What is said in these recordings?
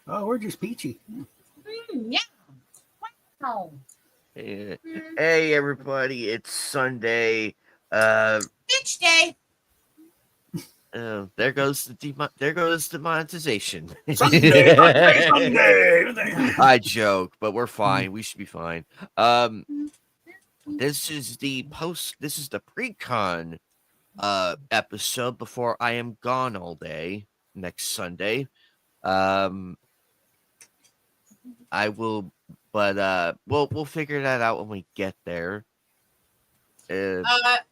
Oh, we're just peachy. Yeah. Wow. Hey, Mm, hey, everybody! It's Sunday. Uh, Bitch day. there goes there goes the monetization. Sunday, Sunday, Sunday. I joke, but we're Mm. fine. We should be fine. Um, Mm, this is the pre-con episode before I am gone all day next Sunday. Um, I will, but we'll figure that out when we get there. Uh,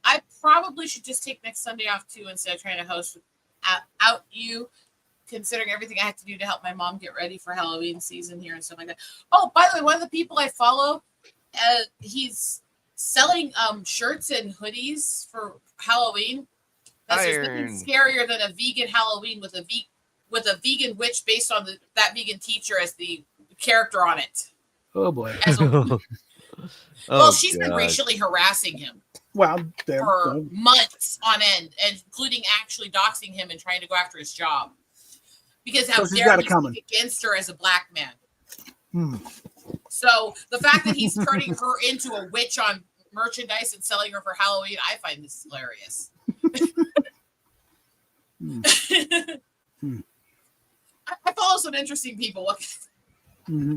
I probably should just take next Sunday off too instead of trying to host out you, considering everything I have to do to help my mom get ready for Halloween season here and stuff like that. Oh, by the way, one of the people I follow, he's selling shirts and hoodies for Halloween. That's There's nothing Iron. scarier than a vegan Halloween with a vegan witch based on that vegan teacher as the character on it. Oh boy. As a, well, Oh she's been god. racially harassing him Well, there. for months on end, including actually doxing him and trying to go after his job. Because how So she's dare got he it coming. speak against her as a black man? Hmm. So the fact that he's turning her into a witch on merchandise and selling her for Halloween, I find this hilarious. Hmm. Hmm. I follow some interesting people. Mm-hmm.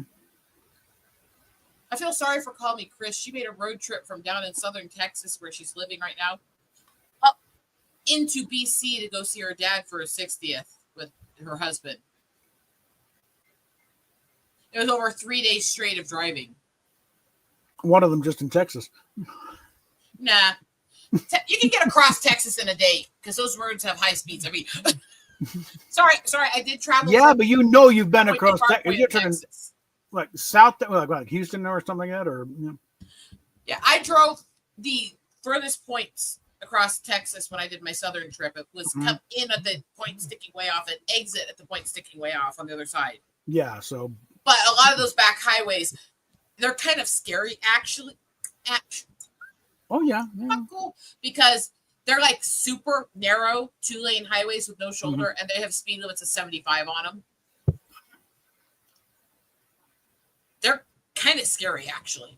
I feel sorry for Call Me Chris. She made a road trip from down in southern Texas, where she's living right now, up into BC to go see her dad for his 60th with her husband. It was over 3 days straight of driving. One of them just in Texas. Nah. You can get across Texas in a day because those roads have high speeds. I mean, sorry, I did travel. Yeah, but you know you've been Point across Parkway You're in turning Texas. like south, like Houston or something like that, or Yeah, I drove the furthest points across Texas when I did my southern trip. It was come in at the point sticking way off and exit at the point sticking way off on the other side. yeah. So, But a lot of those back highways, they're kind of scary, actually. oh yeah, Not cool because they're like super narrow 2-lane highways with no shoulder, and they have speed limits of 75 on them. They're kind of scary, actually.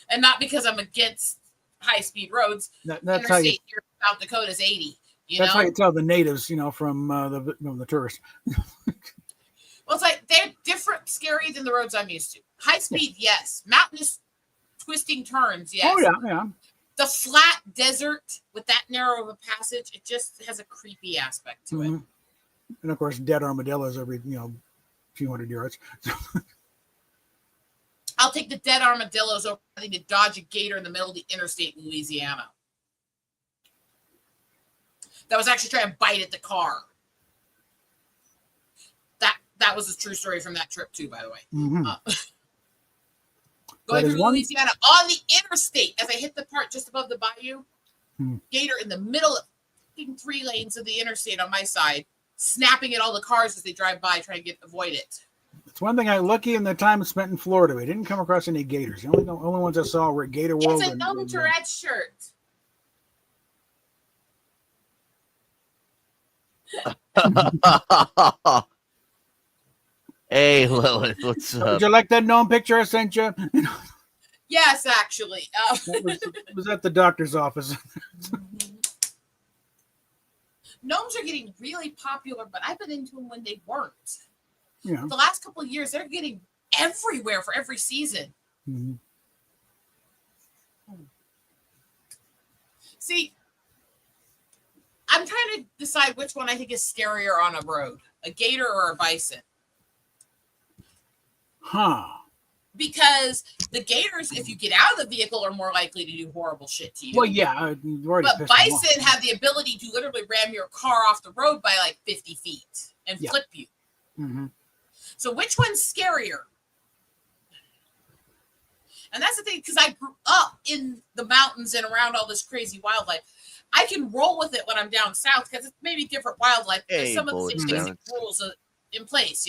And not because I'm against high-speed roads. that's how you. Interstate here in South Dakota is 80. That's how you tell the natives, from the tourists. Well, it's like they're different, scary than the roads I'm used to. High speed, yes. Mountainous, twisting turns, yes. Oh yeah. The flat desert with that narrow of a passage, it just has a creepy aspect to it. And of course, dead armadillos every few hundred yards. I'll take the dead armadillos over having to dodge a gator in the middle of the interstate in Louisiana. That was actually trying to bite at the car. That was a true story from that trip too, by the way. Going through Louisiana on the interstate as I hit the part just above the bayou. Gator in the middle of 3 lanes of the interstate on my side, snapping at all the cars as they drive by, trying to avoid it. It's one thing I lucky in the time spent in Florida. We didn't come across any gators. The only ones I saw were at Gator World. It's a no Tourette shirt. Hey, Lilith, what's up? Did you like that gnome picture I sent you? Yes, actually. It was at the doctor's office. Gnomes are getting really popular, but I've been into them when they weren't. Yeah. The last couple of years, they're getting everywhere for every season. See, I'm trying to decide which one I think is scarier on a road, a gator or a bison. Because the gators, if you get out of the vehicle, are more likely to do horrible shit to you. Well, yeah. But bison have the ability to literally ram your car off the road by like 50 feet and flip you. So which one's scarier? And that's the thing, because I grew up in the mountains and around all this crazy wildlife. I can roll with it when I'm down south because it's maybe different wildlife. There's some of the same basic rules in place,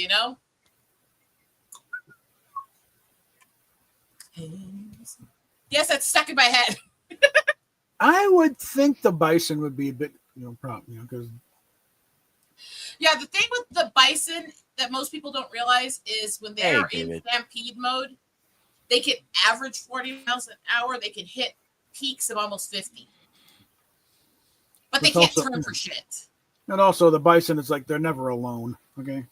Yes, that's stuck in my head. I would think the bison would be a bit, problem, because. Yeah, the thing with the bison that most people don't realize is when Hey, they're in David. stampede mode, they can average 40 miles an hour. They can hit peaks of almost 50. But they It's can't also- turn for shit. And also, the bison is like they're never alone. Okay.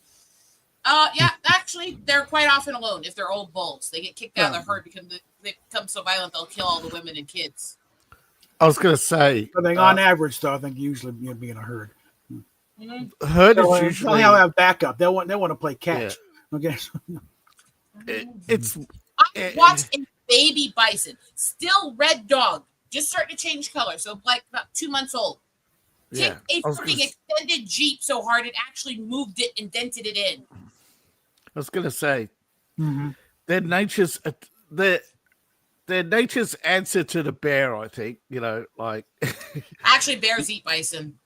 Yeah, actually, they're quite often alone if they're old bulls. They get kicked out of Yeah. the herd because they become so violent they'll kill all the women and kids. I was going to say, I think on average, though, I think usually you'd be in a herd. Mm-hmm. herd is They'll usually have backup. They want to play catch. Okay. it's I watched a baby bison, still red dog, just starting to change color. So like about 2 months old. yeah. Kicked a I was freaking extended Jeep so hard it actually moved it and dented it in. going to say Mm-hmm. their nature's answer to the bear. I think like Actually, bears eat bison.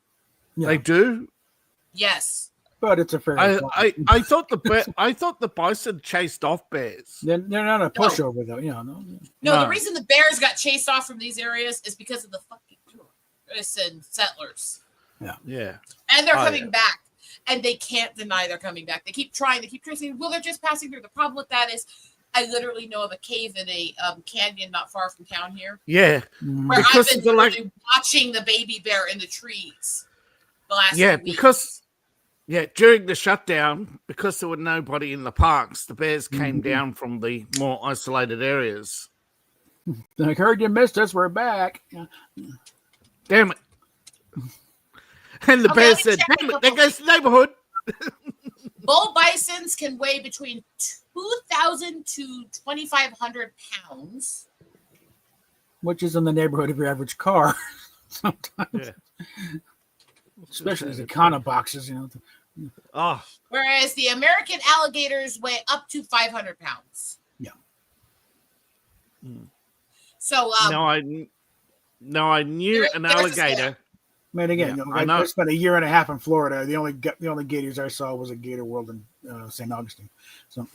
Yeah. they do. Yes. But it's a fair. I thought the bison chased off bears. They're not a pushover though. No. No, No. the reason the bears got chased off from these areas is because of the fucking tourists and settlers. Yeah. And they're Oh, coming yeah. back. And they can't deny they're coming back. They keep trying. They keep saying, well, they're just passing through. The problem with that is I literally know of a cave in a canyon not far from town here Yeah. Mhm. where Because I've of been the, literally watching the baby bear in the trees the last few weeks. because during the shutdown, because there were nobody in the parks, the bears came down from the more isolated areas. I heard you missed us. We're back. Yeah. Damn it. And the Okay, bear let me said, check damn a it, there couple goes the neighborhood. bull bisons can weigh between 2,000 to 2,500 pounds. Which is in the neighborhood of your average car. Sometimes, Yeah. especially the econo boxes. Oh, Whereas the American alligators weigh up to 500 pounds. Yeah. So no, I knew There- an there's a alligator. I mean, again, Yeah, I I know. spent a year and a half in Florida. The only gators I saw was at Gator World in St. Augustine. So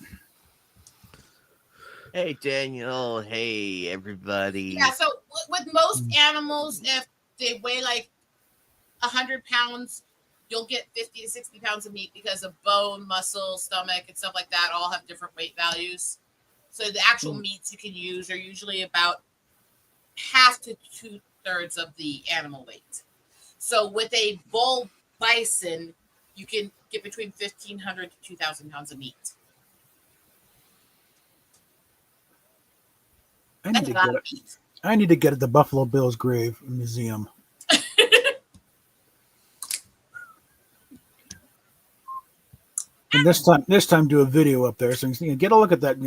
Hey, Daniel. Hey, everybody. yeah, so with most animals, if they weigh like 100 pounds, you'll get 50 to 60 pounds of meat because of bone, muscle, stomach, and stuff like that all have different weight values. So the actual meats you can use are usually about half to 2/3 of the animal weight. So with a bull bison, you can get between 1,500 to 2,000 pounds of meat. I need That's to a lot get of it. meat. I need to get at the Buffalo Bills grave museum. And this time do a video up there. So you can get a look at that.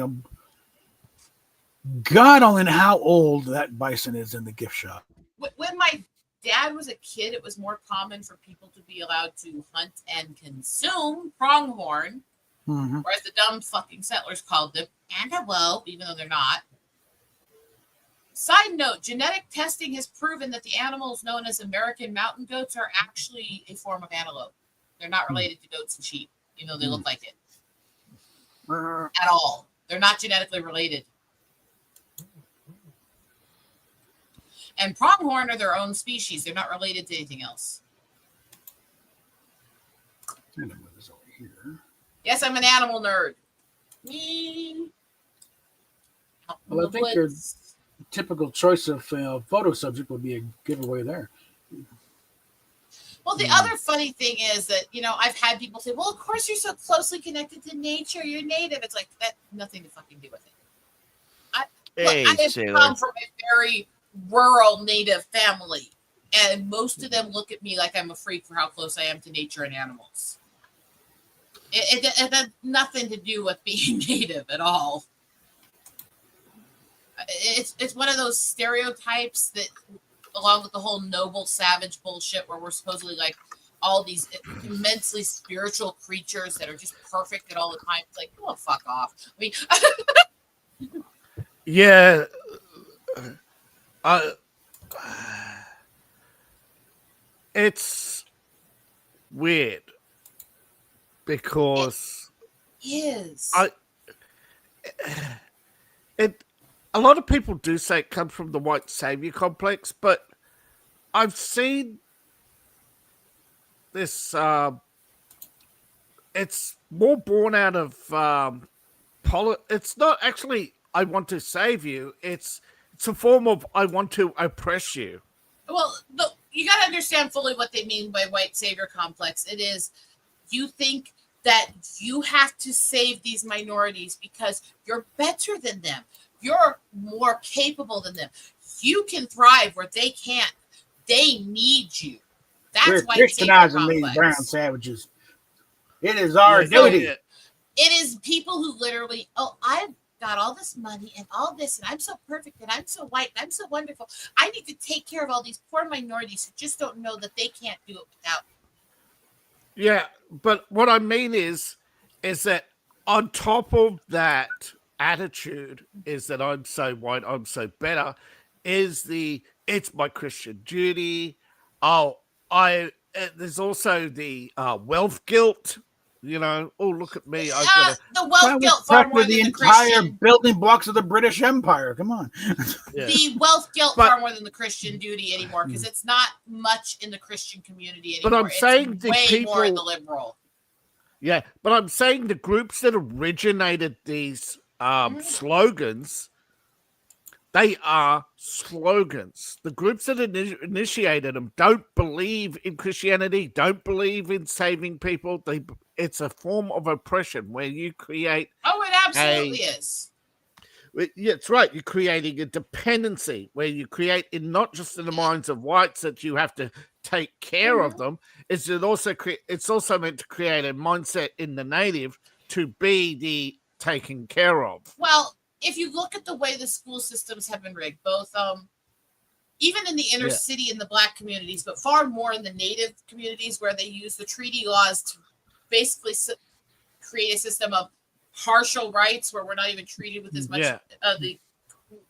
God only knows how old that bison is in the gift shop. When my dad was a kid, it was more common for people to be allowed to hunt and consume pronghorn, Mm-hmm. or as the dumb fucking settlers called them, antelope, even though they're not. Side note, genetic testing has proven that the animals known as American mountain goats are actually a form of antelope. They're not related to goats and sheep, even though they look like it at all. They're not genetically related. And pronghorn are their own species. They're not related to anything else. I know what is over here. Yes, I'm an animal nerd. Me. Out in Well, I the think your woods. typical choice of photo subject would be a giveaway there. Well, the other funny thing is that, I've had people say, well, of course you're so closely connected to nature. You're native. It's like, that nothing to fucking do with it. Hey, I have Sailor. come from a very rural native family, and most of them look at me like I'm a freak for how close I am to nature and animals. It has nothing to do with being native at all. It's one of those stereotypes that, along with the whole noble savage bullshit, where we're supposedly like all these immensely spiritual creatures that are just perfect at all the time. It's like, oh, fuck off. I mean, Yeah. It's weird because is a lot of people do say it comes from the white savior complex, but I've seen this it's more born out of it's not actually I want to save you. It's a form of I want to oppress you. Well, you got to understand fully what they mean by white savior complex. It is you think that you have to save these minorities because you're better than them. You're more capable than them. You can thrive where they can't. They need you. That's We're white savior Christianizing these complex. brown savages. It is our duty. It is people who literally, I've got all this money and all this, and I'm so perfect, and I'm so white, and I'm so wonderful. I need to take care of all these poor minorities who just don't know that they can't do it without me. Yeah, but what I mean is that on top of that attitude is that I'm so white, I'm so better, is it's my Christian duty. There's also the wealth guilt. You know, oh, look at me. I've got the wealth guilt far more than the entire Christian building blocks of the British Empire. Come on. The wealth guilt far more than the Christian duty anymore, because it's not much in the Christian community anymore. But I'm saying it's the way people, more in the liberal. Yeah, but I'm saying the groups that originated these slogans, they are slogans. The groups that initiated them don't believe in Christianity, don't believe in saving people. It's a form of oppression where you create. Oh, it absolutely is. Yeah, it's right. You're creating a dependency where you create not just in the minds of whites that you have to take care of them. It's also meant to create a mindset in the native to be the taken care of. Well, if you look at the way the school systems have been rigged, both even in the inner city in the black communities, but far more in the native communities where they use the treaty laws to basically create a system of partial rights where we're not even treated with as much the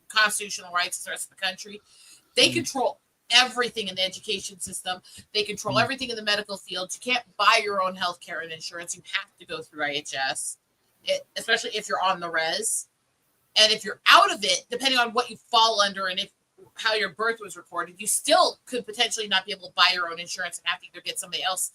constitutional rights as the rest of the country. They control everything in the education system. They control everything in the medical field. You can't buy your own health care and insurance. You have to go through IHS, especially if you're on the res. And if you're out of it, depending on what you fall under and how your birth was recorded, you still could potentially not be able to buy your own insurance and have to either get somebody else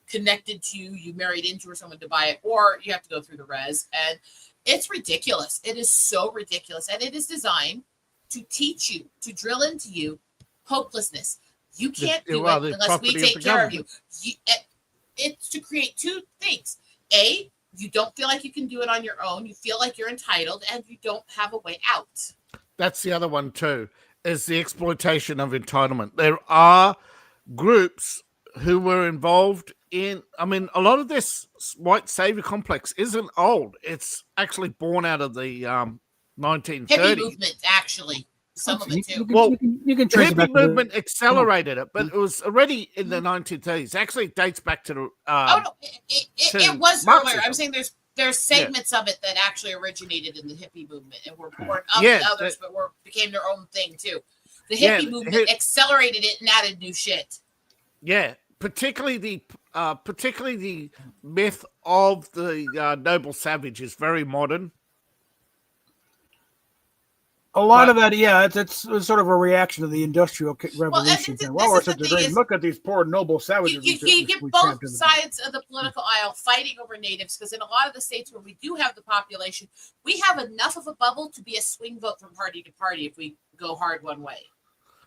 connected to you married into or someone to buy it, or you have to go through the res. And it's ridiculous. It is so ridiculous. And it is designed to teach you, to drill into you hopelessness. You can't do it unless we take care of you. It's to create two things. A, you don't feel like you can do it on your own. You feel like you're entitled and you don't have a way out. That's the other one too, is the exploitation of entitlement. There are groups who were involved in, a lot of this white savior complex isn't old. It's actually born out of the 1930s. Hippie movement, actually. Some of it too. You can the hippie movement accelerated it, but it was already in the 1930s. Actually, it dates back to the. It was earlier. I'm saying there's segments of it that actually originated in the hippie movement and were born of the others, but became their own thing too. The hippie movement accelerated it and added new shit. Yeah, particularly the myth of the noble savage is very modern. A lot of that, it's sort of a reaction to the Industrial Revolution. Look at these poor noble savages. You get both sides of the political aisle fighting over natives, because in a lot of the states where we do have the population, we have enough of a bubble to be a swing vote from party to party if we go hard one way.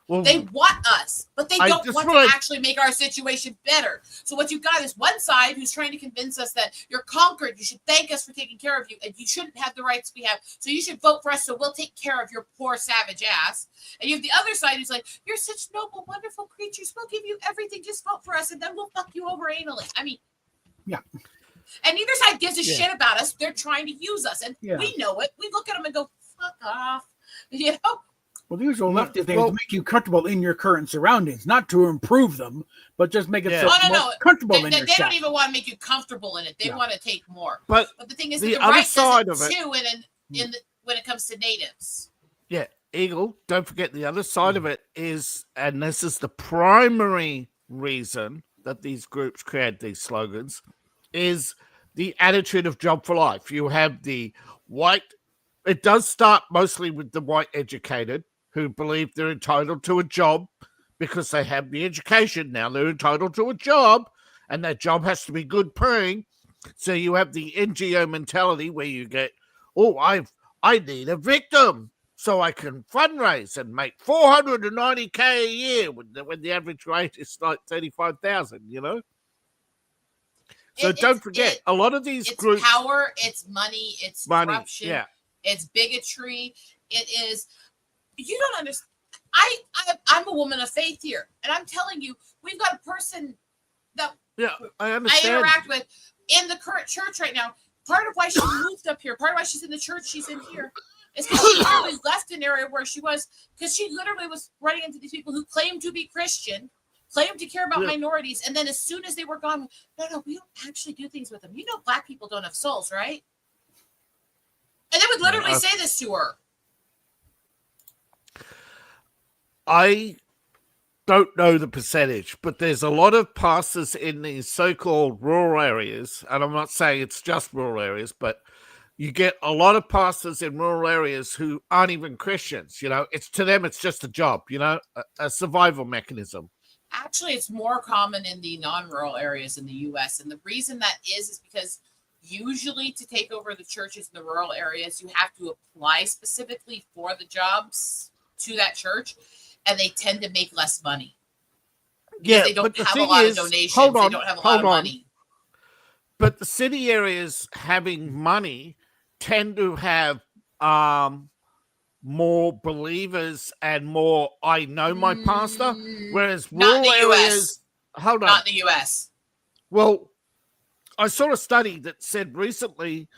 Well, they want us, but they don't want to actually make our situation better. So what you've got is one side who's trying to convince us that you're conquered. You should thank us for taking care of you, and you shouldn't have the rights we have. So you should vote for us, so we'll take care of your poor savage ass. And you have the other side who's like, you're such noble, wonderful creatures. We'll give you everything. Just vote for us, and then we'll fuck you over anally. Yeah. And neither side gives a shit about us. They're trying to use us, and we know it. We look at them and go, fuck off. You know? Well, the usual lefty thing is to make you comfortable in your current surroundings, not to improve them, but just make it comfortable in your They don't even want to make you comfortable in it. They want to take more. But the thing is, the other right side of it too, when it comes to natives. Yeah, Eagle. Don't forget the other side of it is, and this is the primary reason that these groups create these slogans, is the attitude of job for life. You have the white. It does start mostly with the white educated, who believe they're entitled to a job because they have the education. Now they're entitled to a job, and that job has to be good paying. So you have the NGO mentality where you get, oh, I need a victim so I can fundraise and make $490K a year when the average rate is like 35,000. So don't forget, a lot of these groups, it's power, it's money, it's corruption, it's bigotry. It is. You don't understand. I'm a woman of faith here, and I'm telling you, we've got a person that I understand. I interact with in the current church right now. Part of why she moved up here, part of why she's in the church she's in here, is because she literally left an area where she was, because she literally was running into these people who claimed to be Christian, claimed to care about minorities, and then as soon as they were gone, no, we don't actually do things with them. You know, Black people don't have souls, right? And they would literally say this to her. I don't know the percentage, but there's a lot of pastors in these so-called rural areas, and I'm not saying it's just rural areas, but you get a lot of pastors in rural areas who aren't even Christians. It's to them, it's just a job, a survival mechanism. Actually, it's more common in the non-rural areas in the U.S., and the reason that is because usually to take over the churches in the rural areas, you have to apply specifically for the jobs to that church. And they tend to make less money. Because they don't have a lot of donations. They don't have a lot of money. But the city areas having money tend to have more believers and more, I know my pastor. Whereas rural areas... Hold on. Not in the U.S. Well, I saw a study that said recently...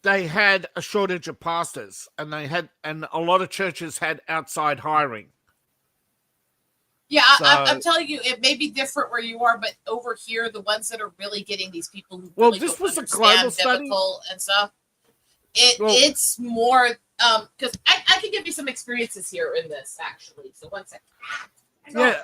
they had a shortage of pastors, and a lot of churches had outside hiring. Yeah, so, I'm telling you, it may be different where you are, but over here, the ones that are really getting these people who really this don't was understand a global study and stuff, it's more because I can give you some experiences here in this actually. So one second.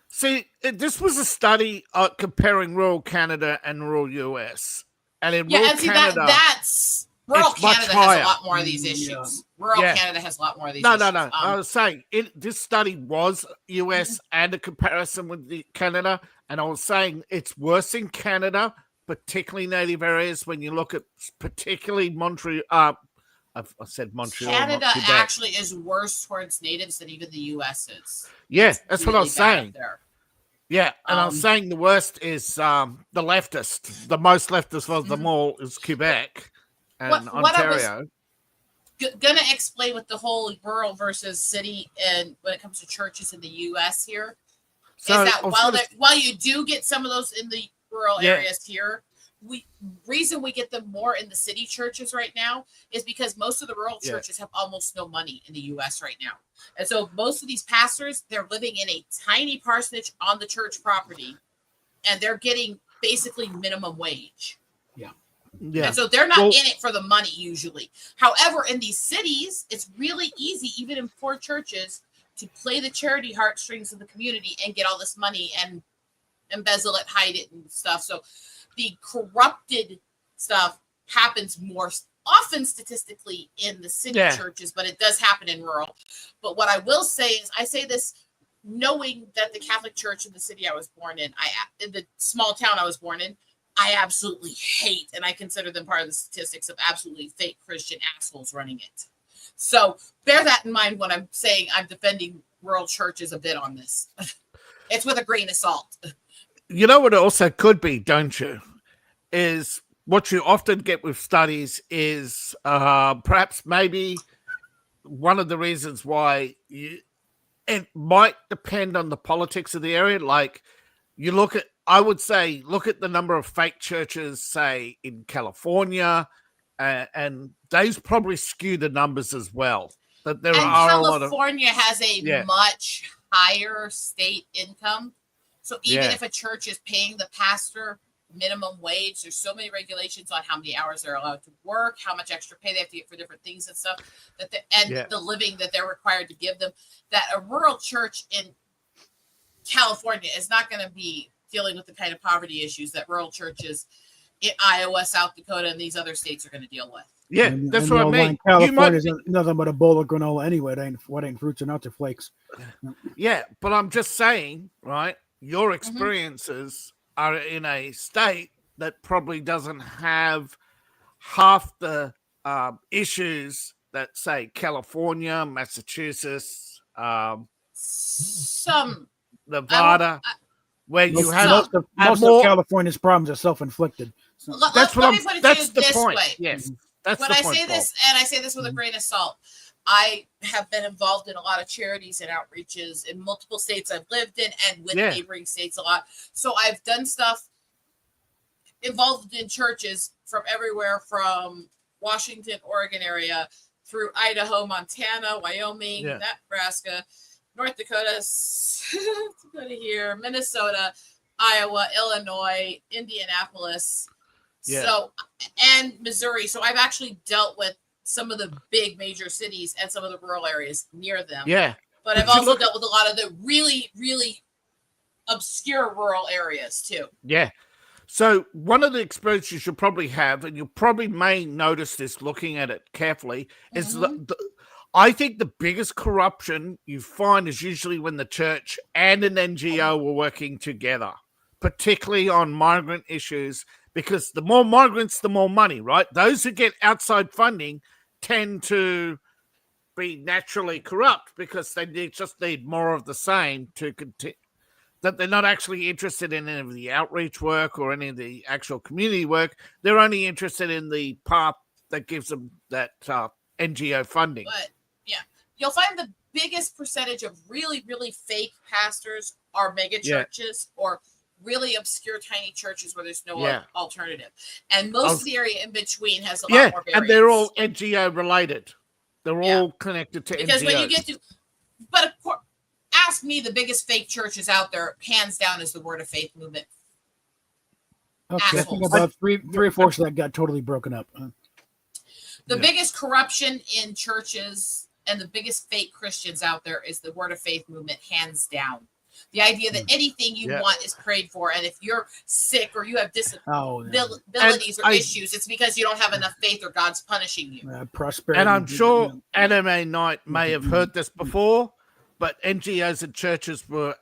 See, this was a study comparing rural Canada and rural US. And in rural Canada, that's rural Canada has a lot more of these issues. Rural Canada has a lot more of these issues. No. I was saying this study was US and a comparison with Canada, and I was saying it's worse in Canada, particularly native areas. When you look at particularly Montreal, I said Montreal. Canada actually is worse towards natives than even the US is. Yeah, that's really what I was saying. Yeah, and I was saying the worst is the leftist. The most leftist of them all is Quebec and Ontario. Gonna explain with the whole rural versus city, and when it comes to churches in the U.S. here, so is that while you do get some of those in the rural areas here, reason we get them more in the city churches right now is because most of the rural churches have almost no money in the U.S. right now. And so most of these pastors, they're living in a tiny parsonage on the church property, and they're getting basically minimum wage. Yeah. And so they're not in it for the money usually. However, in these cities, it's really easy, even in poor churches, to play the charity heartstrings of the community and get all this money and embezzle it, hide it, and stuff. So the corrupted stuff happens more often statistically in the city churches, but it does happen in rural. But what I will say is, I say this knowing that the Catholic Church in the city I was born in, in the small town I was born in, I absolutely hate, and I consider them part of the statistics of absolutely fake Christian assholes running it. So bear that in mind when I'm saying I'm defending rural churches a bit on this. It's with a grain of salt. You know what it also could be, don't you? Is what you often get with studies is perhaps maybe one of the reasons why it might depend on the politics of the area. Like you look at, I would say, look at the number of fake churches, say, in California, and those probably skew the numbers as well. That there are California has a much higher state income. So even if a church is paying the pastor minimum wage, there's so many regulations on how many hours they're allowed to work, how much extra pay they have to get for different things and stuff, the living that they're required to give them, that a rural church in California is not going to be dealing with the kind of poverty issues that rural churches in Iowa, South Dakota, and these other states are going to deal with. Yeah, that's what I mean. California's nothing but a bowl of granola anyway. What ain't fruits and nuts or flakes. Yeah, but I'm just saying, right? Your experiences are in a state that probably doesn't have half the issues that, say, California, Massachusetts, Some Nevada, where you have most of more. California's problems are self-inflicted. So. Let me put it to you this point. way. Yes, that's when the I point, say this, and I say this with a grain of salt, I have been involved in a lot of charities and outreaches in multiple states I've lived in and with neighboring states a lot. So I've done stuff involved in churches from everywhere from Washington, Oregon area through Idaho, Montana, Wyoming, Nebraska, North Dakota, Dakota here, Minnesota, Iowa, Illinois, Indianapolis. So, and Missouri. So I've actually dealt with some of the big major cities and some of the rural areas near them. Yeah. But I've also dealt with a lot of the really, really obscure rural areas too. Yeah. So one of the experiences you'll probably have, and you probably may notice this looking at it carefully, is I think the biggest corruption you find is usually when the church and an NGO are working together, particularly on migrant issues, because the more migrants, the more money, right? Those who get outside funding tend to be naturally corrupt because they just need more of the same to continue. That they're not actually interested in any of the outreach work or any of the actual community work. They're only interested in the part that gives them that NGO funding. But yeah, you'll find the biggest percentage of really, really fake pastors are mega churches or really obscure tiny churches where there's no alternative. And most of the area in between has a lot more variance. And they're all NGO related. They're all connected to because NGOs. When you get to, but of course, ask me, the biggest fake churches out there, hands down, is the Word of Faith movement. Okay, I think about three or four of that got totally broken up. The biggest corruption in churches and the biggest fake Christians out there is the Word of Faith movement, hands down. The idea that anything you want is prayed for, and if you're sick or you have disabilities or issues, it's because you don't have enough faith or God's punishing you. Prosperity. And I'm sure Anime Night may have heard this before, but NGOs and churches were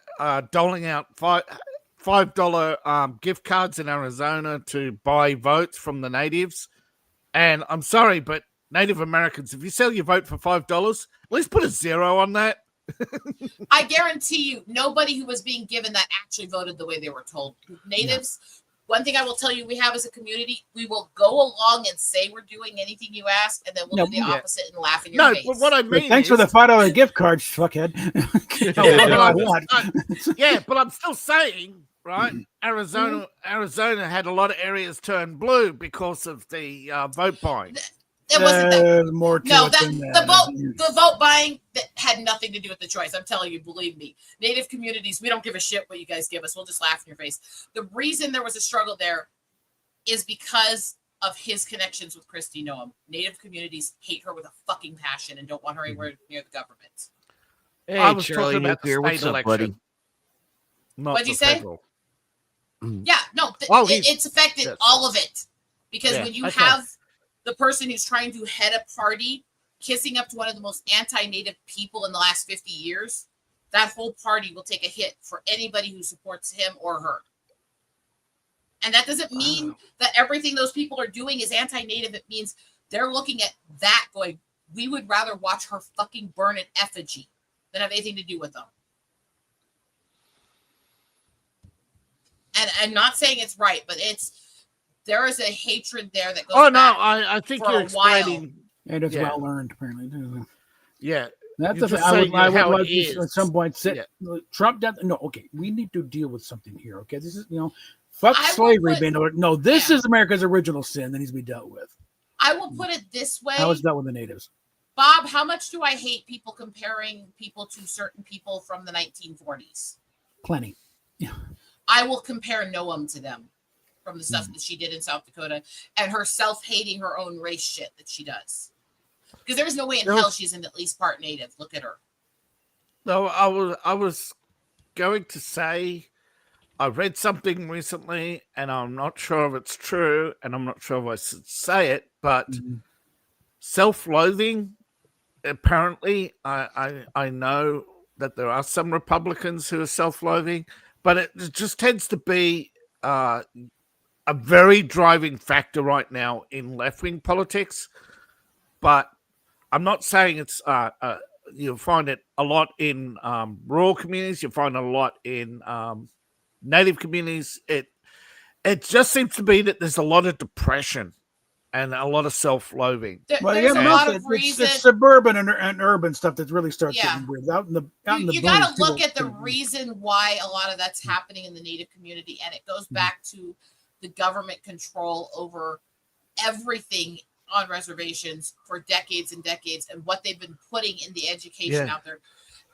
doling out $5 gift cards in Arizona to buy votes from the natives. And I'm sorry, but Native Americans, if you sell your vote for $5, at least put a 0 on that. I guarantee you, nobody who was being given that actually voted the way they were told. Natives, one thing I will tell you we have as a community, we will go along and say we're doing anything you ask, and then we'll do the opposite and laugh in your face. But what I mean thanks for the $5 gift cards, fuckhead. But I'm still saying, right? Arizona had a lot of areas turn blue because of the vote buying. It wasn't that. More to it than that. The vote buying that had nothing to do with the choice. I'm telling you, believe me. Native communities, we don't give a shit what you guys give us. We'll just laugh in your face. The reason there was a struggle there is because of his connections with Kristi Noem. Native communities hate her with a fucking passion and don't want her anywhere near the government. Hey, I was Charlie talking about the Nuclear, state what's up, election. buddy? What'd you say? Federal. Yeah, no, it's affected all of it. Because when you have the person who's trying to head a party kissing up to one of the most anti-Native people in the last 50 years, that whole party will take a hit for anybody who supports him or her. And that doesn't mean that everything those people are doing is anti-Native. It means they're looking at that going, we would rather watch her fucking burn in effigy than have anything to do with them. And I'm not saying it's right, but there is a hatred there that goes back. I think you're explaining. And it's well learned, apparently. Yeah. That's the thing. I would like to at some point sit Trump down. No, okay. We need to deal with something here. Okay. This is, fuck slavery. No, this is America's original sin that needs to be dealt with. I will put it this way. How is dealt with the natives? Bob, how much do I hate people comparing people to certain people from the 1940s? Plenty. Yeah. I will compare Noam to them from the stuff that she did in South Dakota and her self-hating her own race shit that she does. Because there is no way in hell she's at least part Native. Look at her. No, I was going to say I read something recently and I'm not sure if it's true and I'm not sure if I should say it, but self-loathing, apparently, I know that there are some Republicans who are self-loathing, but it just tends to be a very driving factor right now in left-wing politics, but I'm not saying it's you'll find it a lot in rural communities. You'll find it a lot in native communities. It just seems to be that there's a lot of depression and a lot of self-loathing. There's a lot of reason. It's suburban and urban stuff that really starts getting weird. Out in the you got to look at the reason why a lot of that's happening in the native community, and it goes back to the government control over everything on reservations for decades and decades, and what they've been putting in the education out there.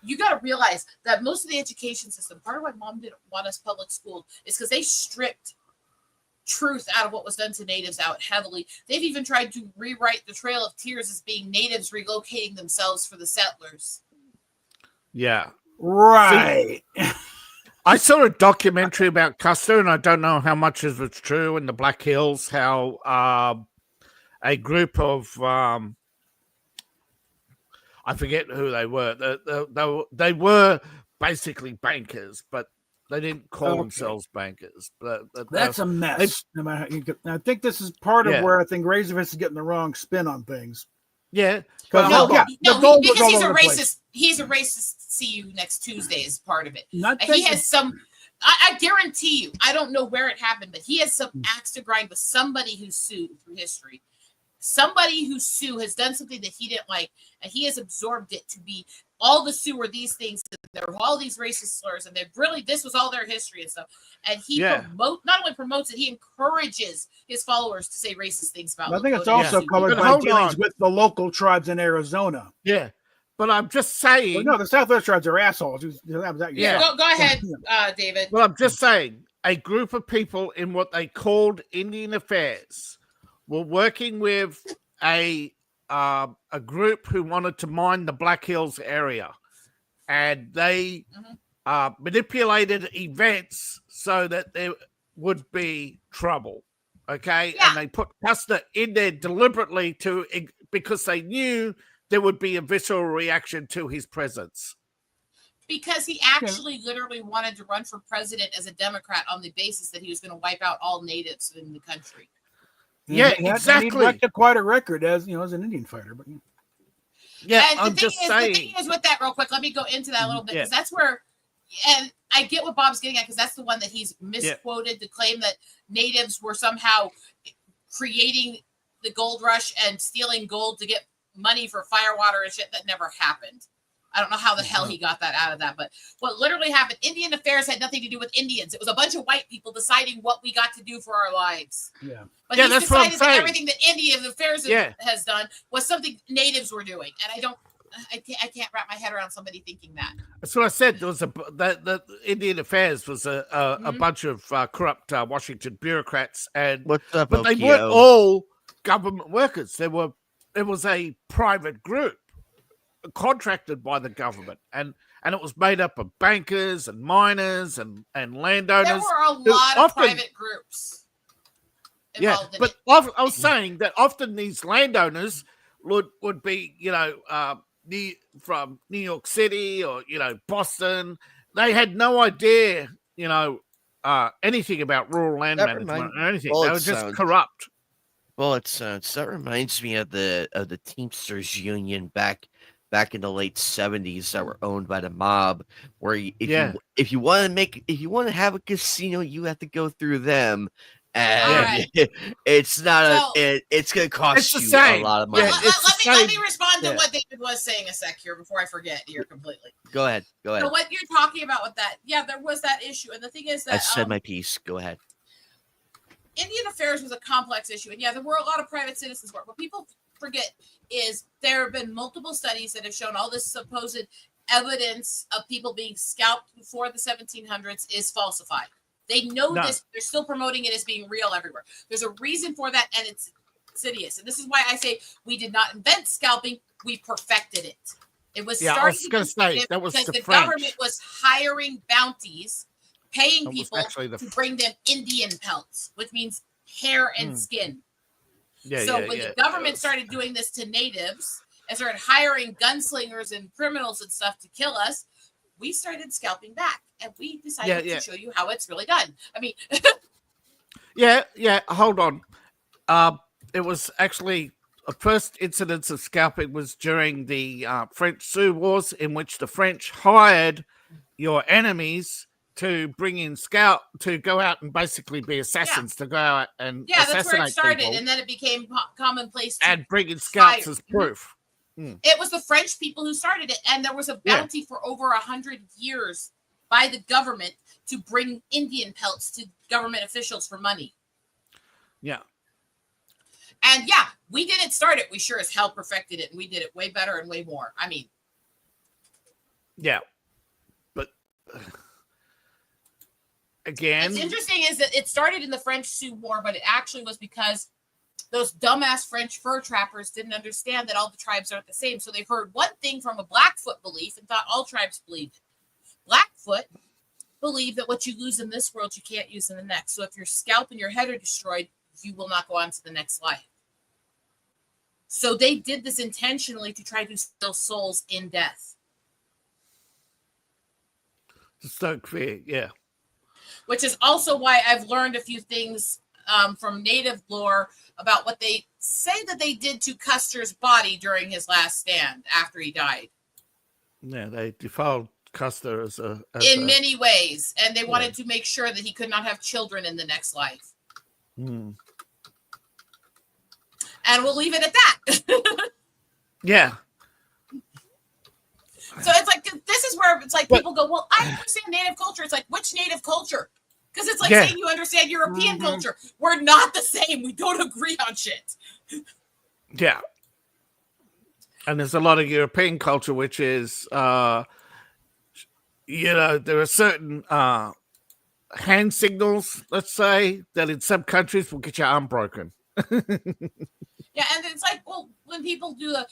You got to realize that most of the education system, part of why Mom didn't want us public school, is because they stripped truth out of what was done to natives out heavily. They've even tried to rewrite the Trail of Tears as being natives relocating themselves for the settlers. Yeah. Right. I saw a documentary about Custer, and I don't know how much of it's true, in the Black Hills, how a group of I forget who they were. They were basically bankers, but they didn't call themselves bankers. But that's a mess. No matter I think this is part of where I think Razorfist is getting the wrong spin on things. Yeah. Because he's a racist. He's a racist. See you next Tuesday is part of it. He has some. I guarantee you. I don't know where it happened, but he has some axe to grind with somebody who's sued through history. Somebody who Sioux has done something that he didn't like, and he has absorbed it to be all the Sioux are these things. There were all these racist slurs, and this was all their history and stuff. And he not only promotes it, he encourages his followers to say racist things about. I think it's also colored by dealings with the local tribes in Arizona. Yeah, but I'm just saying. Well, no, the Southwest tribes are assholes. Go ahead, David. Well, I'm just saying a group of people in what they called Indian Affairs were working with a group who wanted to mine the Black Hills area, and they manipulated events so that there would be trouble. Okay, and they put Custer in there deliberately because they knew there would be a visceral reaction to his presence. Because he actually literally wanted to run for president as a Democrat on the basis that he was going to wipe out all natives in the country. Yeah, exactly. He had quite a record as as an Indian fighter, but and I'm just saying. The thing is, with that, real quick, let me go into that a little bit, because that's where, and I get what Bob's getting at, because that's the one that he's misquoted to claim that natives were somehow creating the gold rush and stealing gold to get money for firewater and shit. That never happened. I don't know how the hell he got that out of that, but what literally happened, Indian Affairs had nothing to do with Indians. It was a bunch of white people deciding what we got to do for our lives. Yeah. But he's decided that everything that Indian Affairs has done was something natives were doing. And I can't wrap my head around somebody thinking that. That's what I said. There was the Indian Affairs was a bunch of corrupt Washington bureaucrats, and but they weren't all government workers. There was a private group contracted by the government, and it was made up of bankers and miners and landowners. There were a lot of private groups involved in it. I was saying that often these landowners would be, from New York City or, Boston. They had no idea, anything about rural land management or anything. They were just corrupt. Bullets. That reminds me of the Teamsters Union back in the late 70s that were owned by the mob, where if you want to have a casino, you have to go through them, and it's not it's going to cost you a lot of money. Let me respond to what David was saying a sec here before I forget here completely. Go ahead. So what you're talking about with that, there was that issue, and the thing is that I said my piece. Go ahead. Indian Affairs was a complex issue, and there were a lot of private citizens work. What people forget is there have been multiple studies that have shown all this supposed evidence of people being scalped before the 1700s is falsified. They know this. They're still promoting it as being real everywhere. There's a reason for that, and it's insidious. And this is why I say we did not invent scalping. We perfected it. It was starting because the government was hiring bounties, paying people to bring them Indian pelts, which means hair and skin. So when the government started doing this to natives and started hiring gunslingers and criminals and stuff to kill us, we started scalping back, and we decided to show you how it's really done. I mean, Yeah. Hold on. It was actually the first incidence of scalping was during the French Sioux Wars, in which the French hired your enemies to bring in to go out and basically be assassins, to go out and that's where it assassinate started, people, and then it became commonplace and bring in scouts as proof. It was the French people who started it, and there was a bounty for over 100 years by the government to bring Indian pelts to government officials for money. Yeah. And we didn't start it. We sure as hell perfected it, and we did it way better and way more. I mean, but again, what's interesting is that it started in the French Sioux War, but it actually was because those dumbass French fur trappers didn't understand that all the tribes aren't the same. So they heard one thing from a Blackfoot belief and thought all tribes believed it. Blackfoot believe that what you lose in this world, you can't use in the next. So if your scalp and your head are destroyed, you will not go on to the next life. So they did this intentionally to try to steal souls in death. So clear, yeah. Which is also why I've learned a few things from native lore about what they say that they did to Custer's body during his last stand after he died. Yeah, they defiled Custer as in many ways, and they wanted to make sure that he could not have children in the next life. Mm. And we'll leave it at that. Yeah. So it's like, this is where it's like people go, well, I understand native culture. It's like, which native culture? Because it's like saying you understand European culture. We're not the same. We don't agree on shit. Yeah. And there's a lot of European culture, which is, there are certain hand signals, let's say, that in some countries will get your arm broken. Yeah, and it's like, well, when people do Indians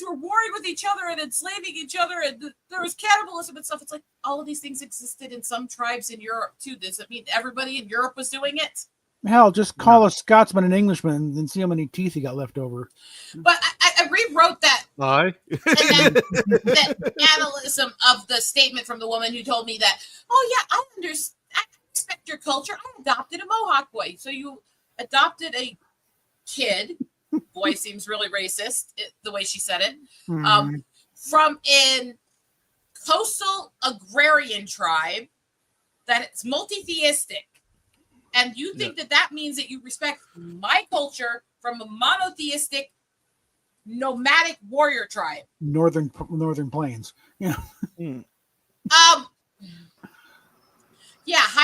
were warring with each other and enslaving each other, and there was cannibalism and stuff. It's like all of these things existed in some tribes in Europe too. Does it mean everybody in Europe was doing it? Hell, just call a Scotsman an Englishman and see how many teeth he got left over. But I rewrote that. Aye. that analysm of the statement from the woman who told me that, I respect your culture. I adopted a Mohawk boy. So you adopted a kid. Boy seems really racist, the way she said it. From an coastal agrarian tribe that's multi-theistic. And you think that means that you respect my culture from a monotheistic, nomadic warrior tribe. Northern Plains. Yeah. Hi,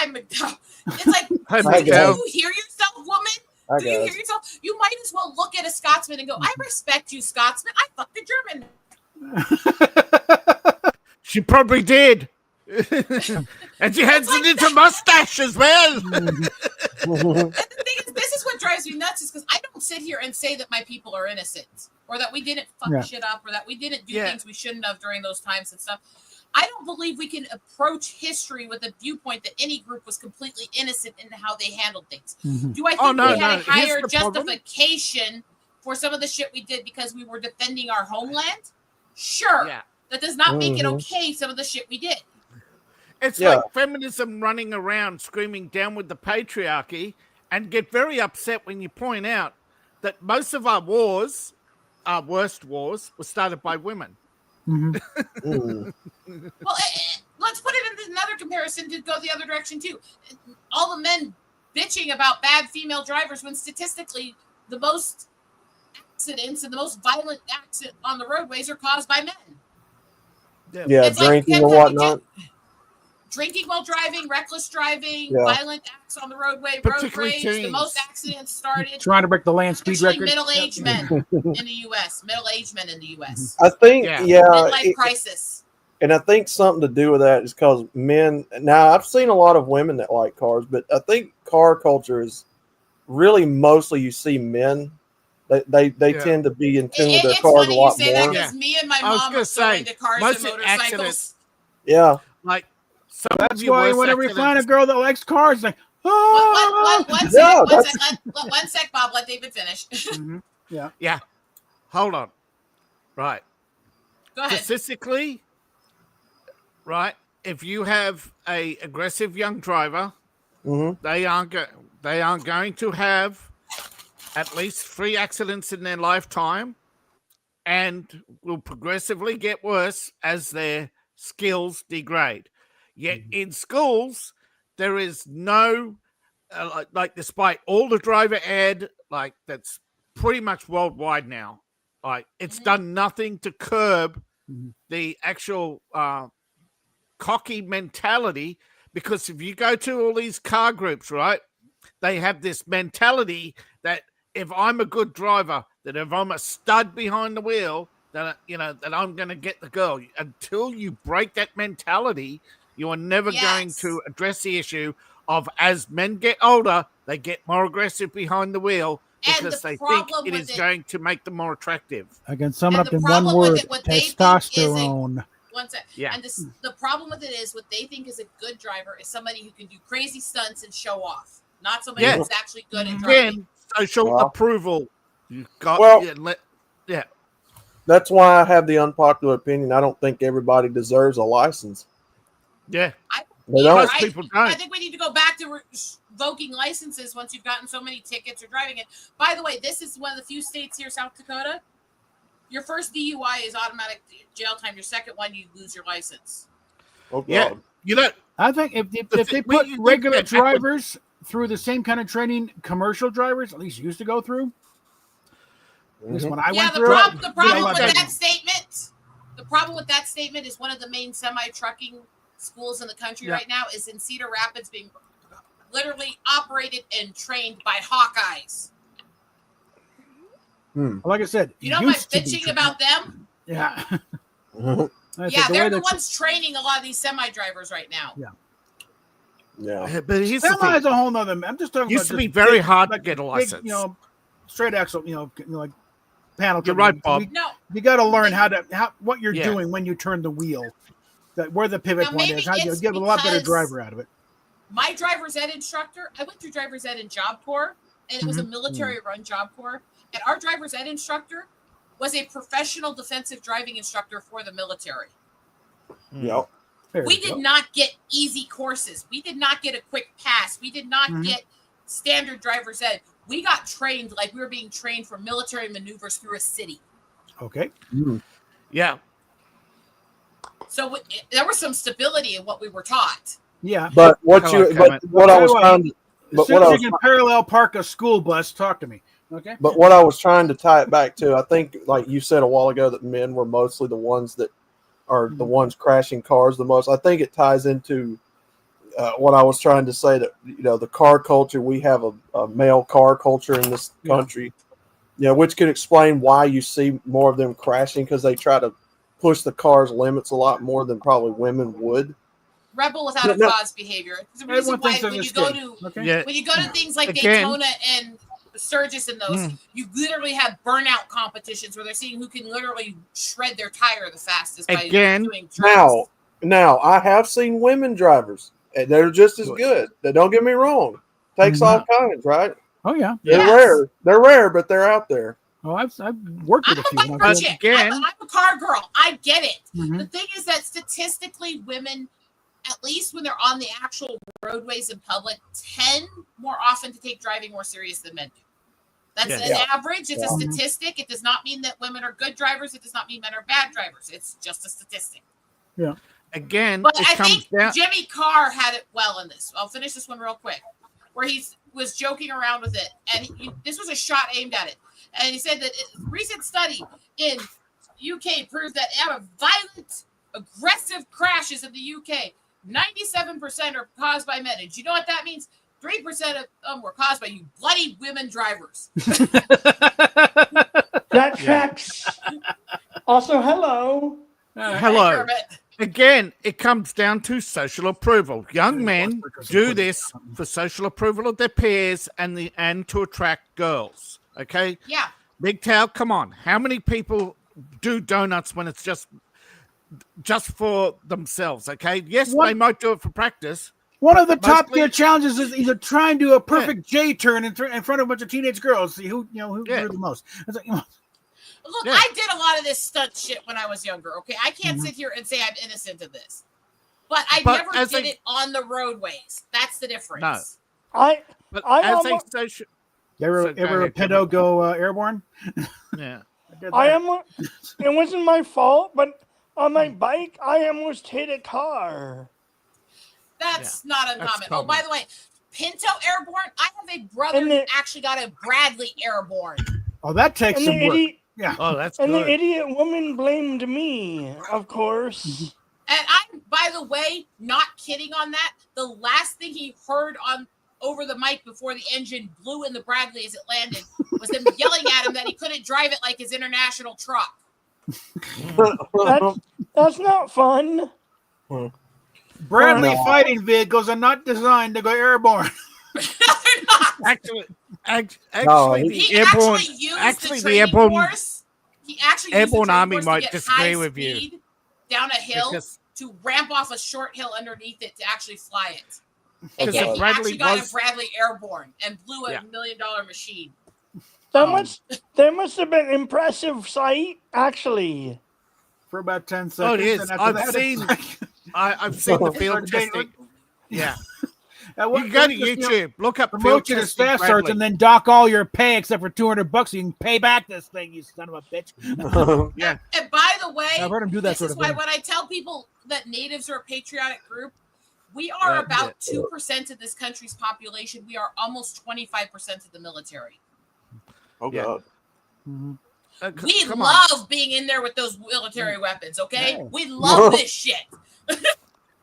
McDowell. It's like, Hi, do you hear yourself, woman? Do you hear yourself? You might as well look at a Scotsman and go, I respect you, Scotsman. I fucked a German. She probably did. And she has it into mustache as well. And the thing is, this is what drives me nuts, is because I don't sit here and say that my people are innocent, or that we didn't fuck shit up, or that we didn't do things we shouldn't have during those times and stuff. I don't believe we can approach history with a viewpoint that any group was completely innocent in how they handled things. Do I think we had a higher justification for some of the shit we did because we were defending our homeland? Sure. Yeah. That does not make it okay, some of the shit we did. It's like feminism running around screaming down with the patriarchy, and get very upset when you point out that most of our wars, our worst wars, were started by women. Well, let's put it in another comparison to go the other direction too. All the men bitching about bad female drivers, when statistically the most accidents and the most violent accidents on the roadways are caused by men. Yeah, drinking and whatnot. Drinking while driving, reckless driving, violent acts on the roadway, road rage. The most accidents started trying to break the land speed record. Middle-aged men in the U.S. Middle-aged men in the U.S. I think, midlife crisis. And I think something to do with that is because men. Now, I've seen a lot of women that like cars, but I think car culture is really mostly you see men. They tend to be in tune with their cars a lot more. That because me and my mom are so into cars and motorcycles. Yeah, like. So that's why whenever we find a girl that likes cars, like, one sec, Bob. Let David finish. Yeah. Hold on. Right. Go ahead. Statistically, right, if you have a aggressive young driver They aren't going to have at least 3 accidents in their lifetime, and will progressively get worse as their skills degrade. Yet in schools, there is no, like, despite all the driver ed, like, that's pretty much worldwide now, like, it's done nothing to curb the actual cocky mentality. Because if you go to all these car groups, right, they have this mentality that if I'm a good driver, that if I'm a stud behind the wheel, that that I'm going to get the girl. Until you break that mentality, you are never going to address the issue of, as men get older, they get more aggressive behind the wheel because they think it is going to make them more attractive. I can sum it up in one word: testosterone. And the problem with it is, what they think is a good driver is somebody who can do crazy stunts and show off, not somebody who's actually good at driving. Again, social approval. You got That's why I have the unpopular opinion. I don't think everybody deserves a license. Yeah, most people don't. I think we need to go back to revoking licenses once you've gotten so many tickets or driving it. By the way, this is one of the few states here, South Dakota. Your first DUI is automatic jail time. Your second one, you lose your license. Oh, God. Yeah, I think if they put regular drivers through the same kind of training commercial drivers at least used to go through. At least when I went through the problem with that statement is one of the main semi-trucking schools in the country right now is in Cedar Rapids, being literally operated and trained by Hawkeyes. Like I said, you know my bitching about them? Yeah. They're the ones training a lot of these semi-drivers right now. Yeah. But here's semi is a whole nother. I'm just talking used about to be very hard to get a license. Straight axle, like panel. You're right, Bob. You got to learn what you're doing when you turn the wheel. Where the pivot point is. How you get a lot better driver out of it. My driver's ed instructor, I went through driver's ed in Job Corps, and it was a military-run Job Corps. And our driver's ed instructor was a professional defensive driving instructor for the military. Yep. We did not get easy courses. We did not get a quick pass. We did not get standard driver's ed. We got trained like we were being trained for military maneuvers through a city. Okay. Yeah. So there was some stability in what we were taught. Yeah. But what I was trying to... As soon as you can parallel park a school bus, talk to me. Okay. But what I was trying to tie it back to, I think, like you said a while ago, that men were mostly the ones that are the ones crashing cars the most. I think it ties into what I was trying to say, that the car culture. We have a male car culture in this country, which could explain why you see more of them crashing, because they try to push the car's limits a lot more than probably women would. Rebel without a cause behavior. It's the reason why when you go to things like Daytona and Sturgis and those, you literally have burnout competitions where they're seeing who can literally shred their tire the fastest by doing tricks. Now I have seen women drivers, and they're just as good. Don't get me wrong. Takes all kinds, right? Oh yeah. They're rare, but they're out there. Oh, I've worked with a few. I'm a car girl. I get it. The thing is that statistically, women, at least when they're on the actual roadways in public, tend more often to take driving more serious than men do. That's an average. It's a statistic. It does not mean that women are good drivers. It does not mean men are bad drivers. It's just a statistic. Yeah. Again, but I think Jimmy Carr had it well in this. I'll finish this one real quick, where he was joking around with it, and this was a shot aimed at it. And he said that a recent study in UK proved that out of violent, aggressive crashes in the UK, 97% are caused by men. And do you know what that means? 3% of them were caused by you bloody women drivers. That tracks. Also, hello. Hello. Again, it comes down to social approval. Young men do this for social approval of their peers and to attract girls. Okay? Yeah. Big Tail, come on. How many people do donuts when it's just for themselves? Okay? Yes, they might do it for practice. One of the top tier challenges is either try and do a perfect J turn in front of a bunch of teenage girls. See who grew the most. It's like, I did a lot of this stunt shit when I was younger. Okay, I can't sit here and say I'm innocent of this. But I never did it on the roadways. That's the difference. No. You ever pedo go airborne? Yeah. It wasn't my fault, but on my bike, I almost hit a car. That's not uncommon. Oh, by the way, Pinto airborne. I have a brother who actually got a Bradley airborne. Oh, that takes some work. Yeah. Oh, that's and good. The idiot woman blamed me, of course. And I'm, by the way, not kidding on that. The last thing he heard over the mic before the engine blew in the Bradley as it landed was them yelling at him that he couldn't drive it like his international truck. That's not fun. Bradley fighting vehicles are not designed to go airborne. Actually, he actually used the airborne force. He actually used airborne the army force might to get disagree high with speed you down a hill to ramp off a short hill underneath it to actually fly it. And Okay. he actually got a Bradley airborne and blew a $1 million machine. That must have been an impressive sight, actually. For about 10 seconds. Oh, it is. I've seen the field testing. Yeah. You can go to YouTube, look up promote you to staff sergeant, and then dock all your pay except for $200 so you can pay back this thing, you son of a bitch. Yeah. And by the way, I've heard him do that this sort is of why thing. when I tell people that natives are a patriotic group, we are about 2% of this country's population. We are almost 25% of the military. Oh, God. Mm-hmm. We love being in there with those military weapons, okay? We love this shit.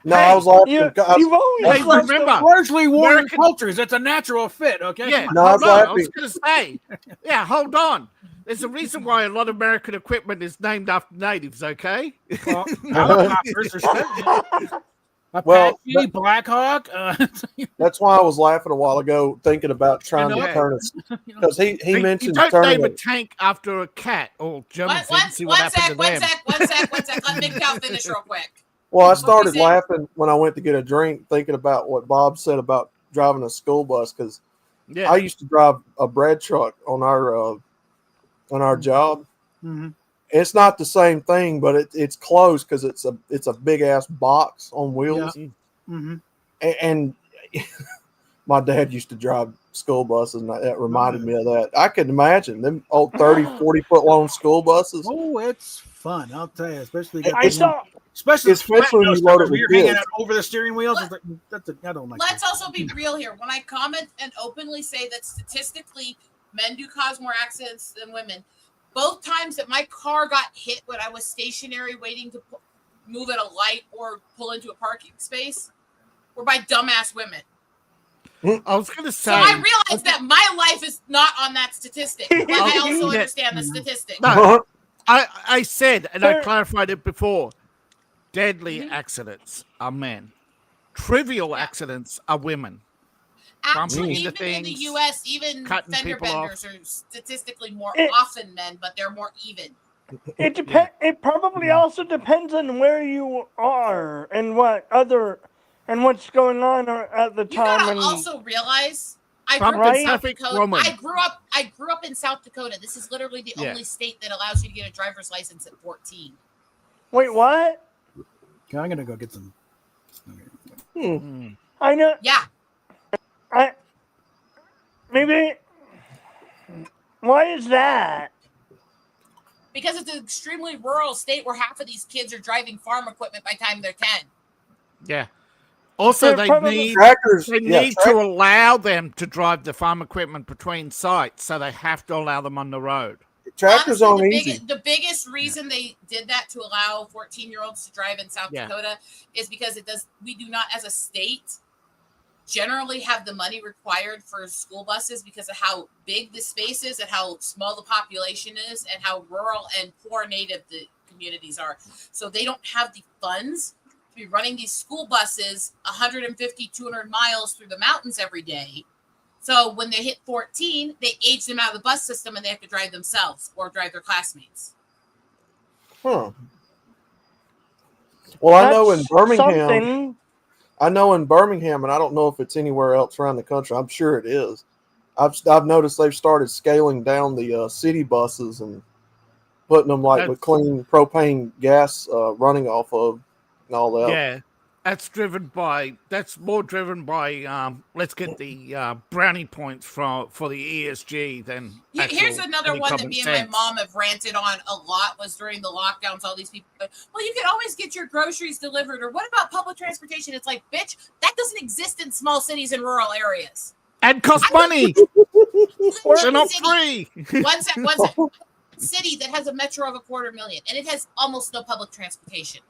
No, I was laughing. You've always remember, largely warring cultures. It's a natural fit, okay? Yeah, I was going to say, hold on. There's a reason why a lot of American equipment is named after natives, okay? Well, helicopters Apache, Blackhawk. That's why I was laughing a while ago, thinking about trying to turn us because he mentioned you don't name a tank after a cat or German things. See what happens to them. One sec. Let Big Cal finish real quick. Well, I started laughing when I went to get a drink, thinking about what Bob said about driving a school bus because I used to drive a bread truck on our job. Mm-hmm. It's not the same thing, but it's close because it's a big ass box on wheels. Yeah. Mm-hmm. And my dad used to drive school buses, and that reminded me of that. I could imagine them old 30, 40-foot long school buses. Oh, it's fun, I'll tell you. Especially when you load it with you're hanging out over the steering wheels. I don't like. Let's also be real here. When I comment and openly say that statistically men do cause more accidents than women, both times that my car got hit when I was stationary waiting to move at a light or pull into a parking space were by dumbass women. I was going to say. So I realized that my life is not on that statistic. But I also understand the statistic. No, I said, and I clarified it before, deadly accidents are men. Trivial accidents are women. Actually, even in the U.S., even fender benders are statistically more often men, but they're more even. It probably also depends on where you are and what's going on at the time. You gotta also realize I grew up in South Dakota. I grew up in South Dakota. This is literally the only state that allows you to get a driver's license at 14. Wait, what? Okay, I'm gonna go get some. I know. Yeah. Maybe. Why is that? Because it's an extremely rural state where half of these kids are driving farm equipment by the time they're 10. Yeah. Also, they need to allow them to drive the farm equipment between sites, so they have to allow them on the road. Tractors aren't easy. The biggest reason they did that to allow 14-year-olds to drive in South Dakota is because we do not, as a state, generally have the money required for school buses because of how big the space is and how small the population is and how rural and poor native the communities are. So they don't have the funds to be running these school buses 150, 200 miles through the mountains every day. So when they hit 14, they age them out of the bus system and they have to drive themselves or drive their classmates. Huh. Well, I know in Birmingham. I know in Birmingham, and I don't know if it's anywhere else around the country. I'm sure it is. I've noticed they've started scaling down the city buses and putting them with clean propane gas running off of and all that. Yeah, That's more driven by let's get the brownie points for the ESG than Here's another one that me and my mom sense. have ranted on a lot was during the lockdowns, all these people, well, you can always get your groceries delivered, or what about public transportation? It's like, bitch, that doesn't exist in small cities and rural areas. And cost money. They're not free. One sec. City that has a metro of 250,000, and it has almost no public transportation.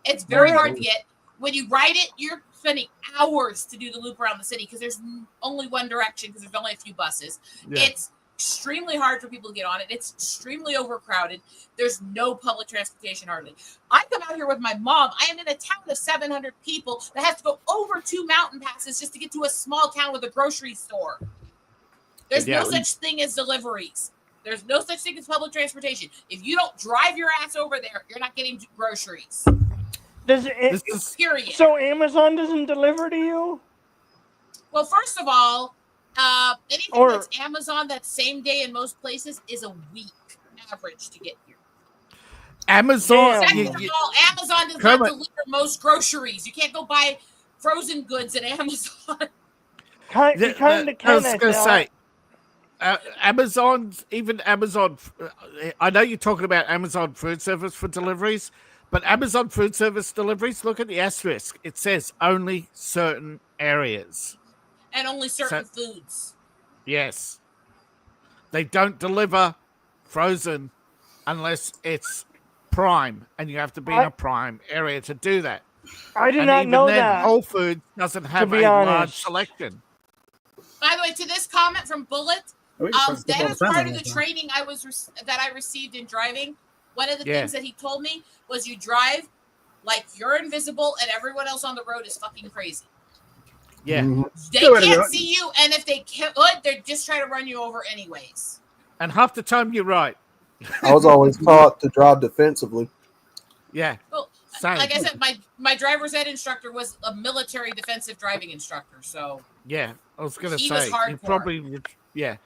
It's very hard to get. When you ride it, you're spending hours to do the loop around the city because there's only one direction because there's only a few buses. Yeah. It's extremely hard for people to get on it. It's extremely overcrowded. There's no public transportation hardly. I come out here with my mom. I am in a town of 700 people that has to go over 2 mountain passes just to get to a small town with a grocery store. There's no such thing as deliveries. There's no such thing as public transportation. If you don't drive your ass over there, you're not getting groceries. Period. So Amazon doesn't deliver to you? Well, first of all, anything that's Amazon that same day in most places is a week average to get here. Amazon. Second of all, Amazon does not deliver most groceries. You can't go buy frozen goods at Amazon. I was going to say, Amazon. I know you're talking about Amazon food service for deliveries. But Amazon food service deliveries, look at the asterisk. It says only certain areas. And only certain foods. Yes. They don't deliver frozen unless it's prime. And you have to be in a prime area to do that. I did not know that. Whole Foods doesn't have a large selection. By the way, to this comment from Bullet, that is part of the training that I received in driving. One of the things that he told me was you drive like you're invisible and everyone else on the road is fucking crazy. Yeah. They can't see you, and if they could, they're just trying to run you over anyways. And half the time you're right. I was always taught to drive defensively. Yeah. Well, like I said, my driver's ed instructor was a military defensive driving instructor, so. Yeah, I was going to say. You probably, yeah.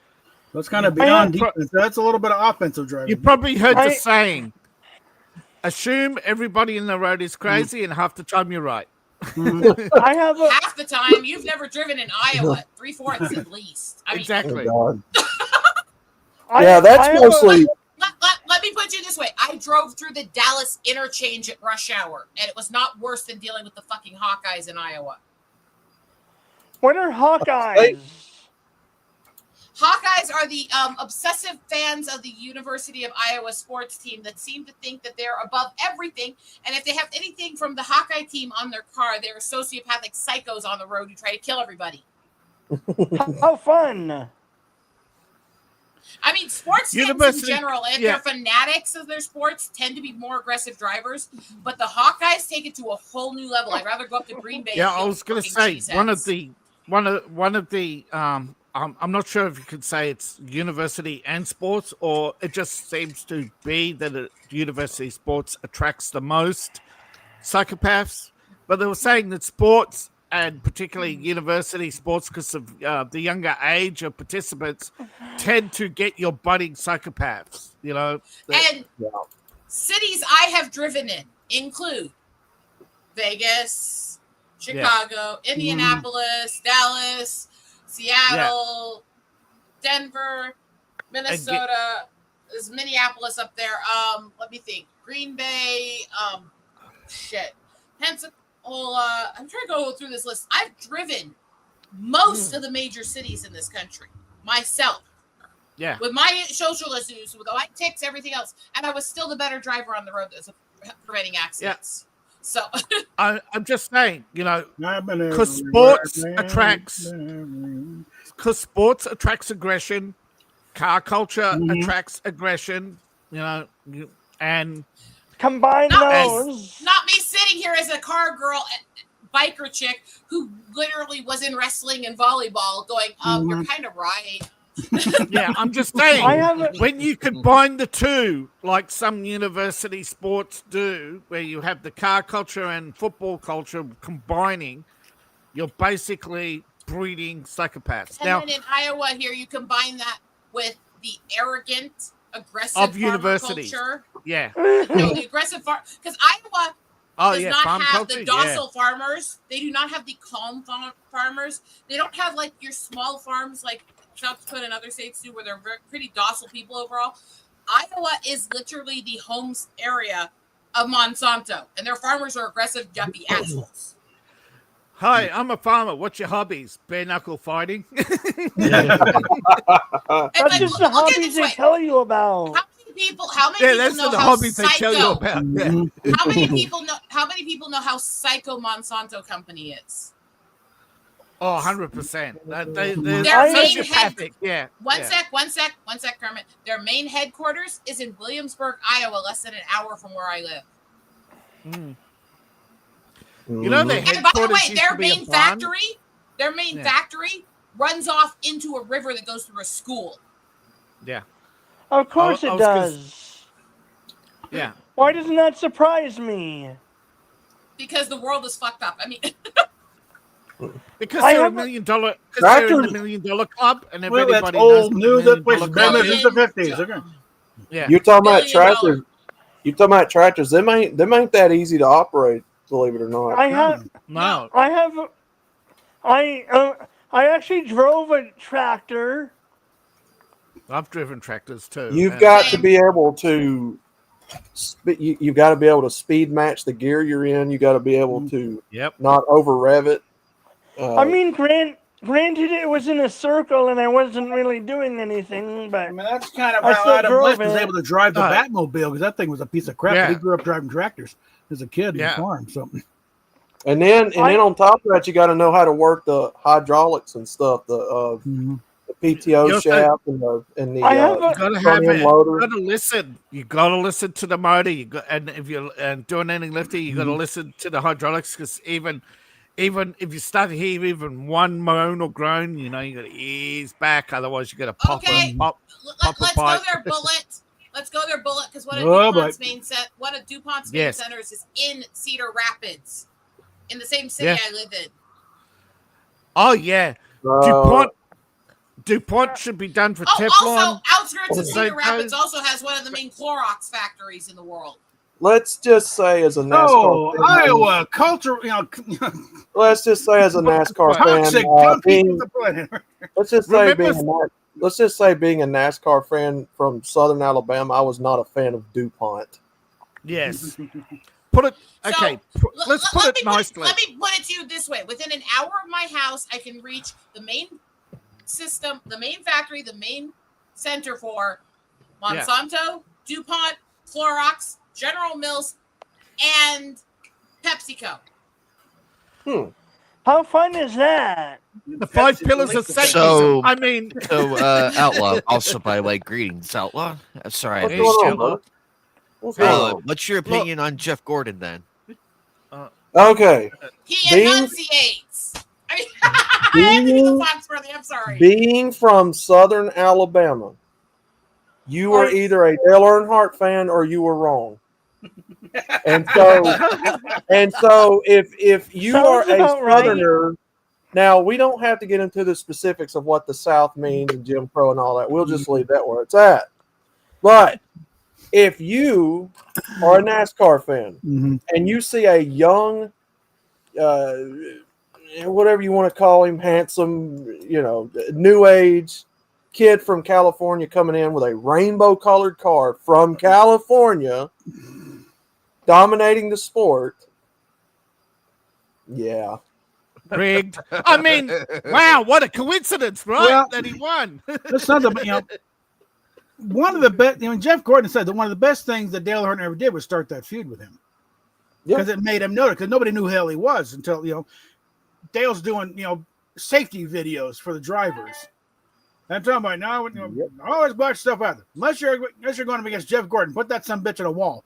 That's kind of beyond defense. That's a little bit of offensive driving. You probably heard the saying, assume everybody in the road is crazy, and half the time you're right. Half the time. You've never driven in Iowa. 3/4 at least. Exactly. Oh, that's mostly... Let me put you this way. I drove through the Dallas interchange at rush hour, and it was not worse than dealing with the fucking Hawkeyes in Iowa. What are Hawkeyes? Hawkeyes are the obsessive fans of the University of Iowa sports team that seem to think that they're above everything. And if they have anything from the Hawkeye team on their car, they're sociopathic psychos on the road who try to kill everybody. How fun. I mean, sports fans in general, if they're fanatics of their sports, tend to be more aggressive drivers. But the Hawkeyes take it to a whole new level. I'd rather go up to Green Bay. Yeah, I was going to say one of the I'm not sure if you could say it's university and sports, or it just seems to be that university sports attracts the most psychopaths. But they were saying that sports, and particularly university sports, because of the younger age of participants, tend to get your budding psychopaths. You know, and cities I have driven in include Vegas, Chicago, Indianapolis, Dallas, Seattle, Denver, Minnesota. There's Minneapolis up there. Let me think. Green Bay. Pensacola. I'm trying to go through this list. I've driven most of the major cities in this country myself. Yeah. With my social issues, with my tics, everything else, and I was still the better driver on the road as preventing accidents. Yeah. So I'm just saying, you know, because sports attracts aggression, car culture attracts aggression, you know, and combine those. Not me sitting here as a car girl, biker chick who literally was in wrestling and volleyball, going, you're kind of right. Yeah, I'm just saying, when you combine the two, like some university sports do, where you have the car culture and football culture combining, you're basically breeding psychopaths. And now, then in Iowa here, you combine that with the arrogant, aggressive of universities. culture. Yeah. No, the aggressive because Iowa does not have the docile farmers. They do not have the calm farmers. They don't have like your small farms like South Dakota and other states do, where they're pretty docile people overall. Iowa is literally the home area of Monsanto, and their farmers are aggressive, yuppie assholes. Hi, I'm a farmer. What's your hobbies? Bare knuckle fighting. That's just the hobbies they tell you about. How many people know how hobbies they tell you about. Yeah. How many people know how psycho Monsanto company is? Oh, 100%. They're sociopathic. Yeah. One sec, Kermit. Their main headquarters is in Williamsburg, Iowa, less than an hour from where I live. Mm. You know, and by the way, their main factory runs off into a river that goes through a school. Yeah. Of course it does. Yeah. Why doesn't that surprise me? Because the world is fucked up. I mean, because they're $1 million. Because they're in the $1 million club, and everybody knows news that places been there since the 50s. Okay. Yeah. You're talking about tractors. You're talking about tractors. Them ain't that easy to operate. Believe it or not. I actually drove a tractor. I've driven tractors too. You've got to be able to. You've got to be able to speed match the gear you're in. You got to be able to not over rev it. I mean, granted, it was in a circle and I wasn't really doing anything, but I mean that's kind of how Adam West was able to drive the Batmobile, because that thing was a piece of crap. But he grew up driving tractors as a kid in the farm. So. And then on top of that, you got to know how to work the hydraulics and stuff. The PTO shaft and the you gotta listen. You gotta listen to the motor. And if you're doing any lifting, you gotta listen to the hydraulics, because even if you start to hear even one moan or groan, you know you gotta ease back. Otherwise, you gotta pop a pipe. Let's go there, Bullet, because one of DuPont's main centers is in Cedar Rapids, in the same city I live in. Oh yeah, DuPont should be done for Teflon. Also, outskirts of Cedar Rapids also has one of the main Clorox factories in the world. Let's just say, as a NASCAR fan, Iowa culture, let's just say, as a NASCAR fan, let's just say being a NASCAR fan from Southern Alabama, I was not a fan of DuPont. Yes. Let's put it nicely. Let me put it to you this way: within an hour of my house, I can reach the main system, the main factory, the main center for Monsanto, DuPont, Clorox, General Mills, and PepsiCo. How fun is that? The 5 pillars of Satan. So Outlaw. Also, by the way, greetings, Outlaw. Sorry, I missed you. What's your opinion on Jeff Gordon then? Okay. He enunciates. I'm sorry. Being from Southern Alabama, you are either a Dale Earnhardt fan or you were wrong. And so if you are a Southerner, now we don't have to get into the specifics of what the South means and Jim Crow and all that. We'll just leave that where it's at. But if you are a NASCAR fan and you see a young, whatever you want to call him, handsome, new age kid from California coming in with a rainbow colored car from California, dominating the sport. Yeah. Rigged. I mean, wow, what a coincidence, right? Well, that he won. That's not one of the best. Jeff Gordon said that one of the best things that Dale Earnhardt ever did was start that feud with him, because it made him notice. Because nobody knew who the hell he was until Dale's doing safety videos for the drivers. I'm talking about now. Always watch stuff out there. Unless you're going up against Jeff Gordon, put that some bitch in a wall.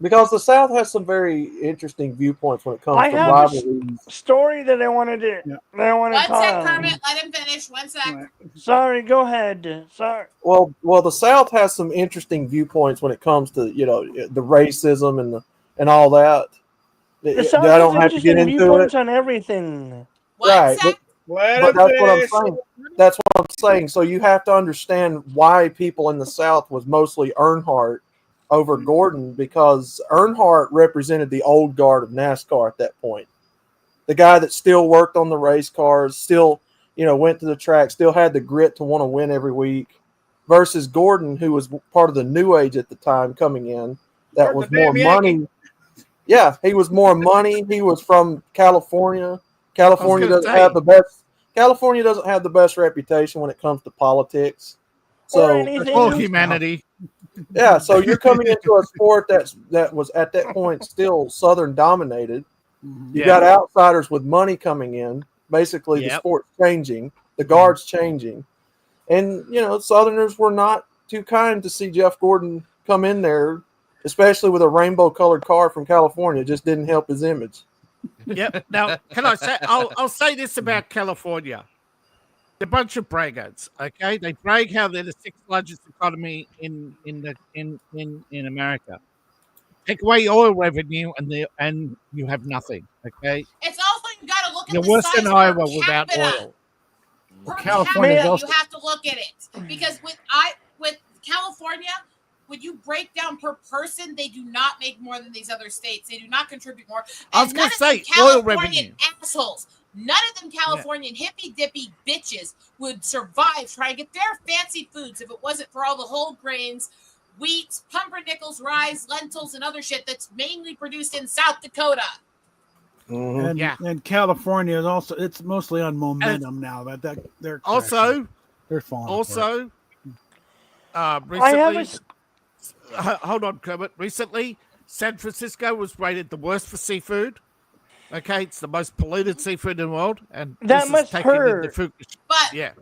Because the South has some very interesting viewpoints when it comes to rivalries. Story that I wanted to. One sec, Kermit. Let him finish. 1 sec. Right. Sorry, go ahead. Sorry. Well, the South has some interesting viewpoints when it comes to the racism and all that. The South I don't have to get into viewpoints it on everything. Right, but that's what I'm saying. That's what I'm saying. So you have to understand why people in the South was mostly Earnhardt over Gordon because Earnhardt represented the old guard of NASCAR at that point. The guy that still worked on the race cars, still, went to the track, still had the grit to want to win every week, versus Gordon, who was part of the new age at the time coming in, that was more money. Yeah, he was more money. He was from California. California doesn't have the best reputation when it comes to politics. So or humanity. Yeah, so you're coming into a sport that was at that point still Southern dominated. You got outsiders with money coming in. Basically, the sport's changing, the guard's changing, and Southerners were not too kind to see Jeff Gordon come in there, especially with a rainbow-colored car from California. It just didn't help his image. Yep. Now, can I say? I'll say this about California. They're a bunch of braggarts. Okay, they brag how they're the sixth largest economy in America. Take away oil revenue, and you have nothing. Okay. It's also you got to look at You're the worse size than of Iowa per without capita. oil. Per California, capita, you have to look at it because with California, when you break down per person, they do not make more than these other states. They do not contribute more. I was going to say Californian oil revenue. assholes. None of them Californian hippy dippy bitches would survive trying to get their fancy foods if it wasn't for all the whole grains, wheat, pumpernickels, rye, lentils, and other shit that's mainly produced in South Dakota. Mm-hmm. And California is also, it's mostly on momentum now that they're also they're falling also recently. Hold on, Kermit. Recently, San Francisco was rated the worst for seafood. Okay, it's the most polluted seafood in the world, and that must hurt. But yeah,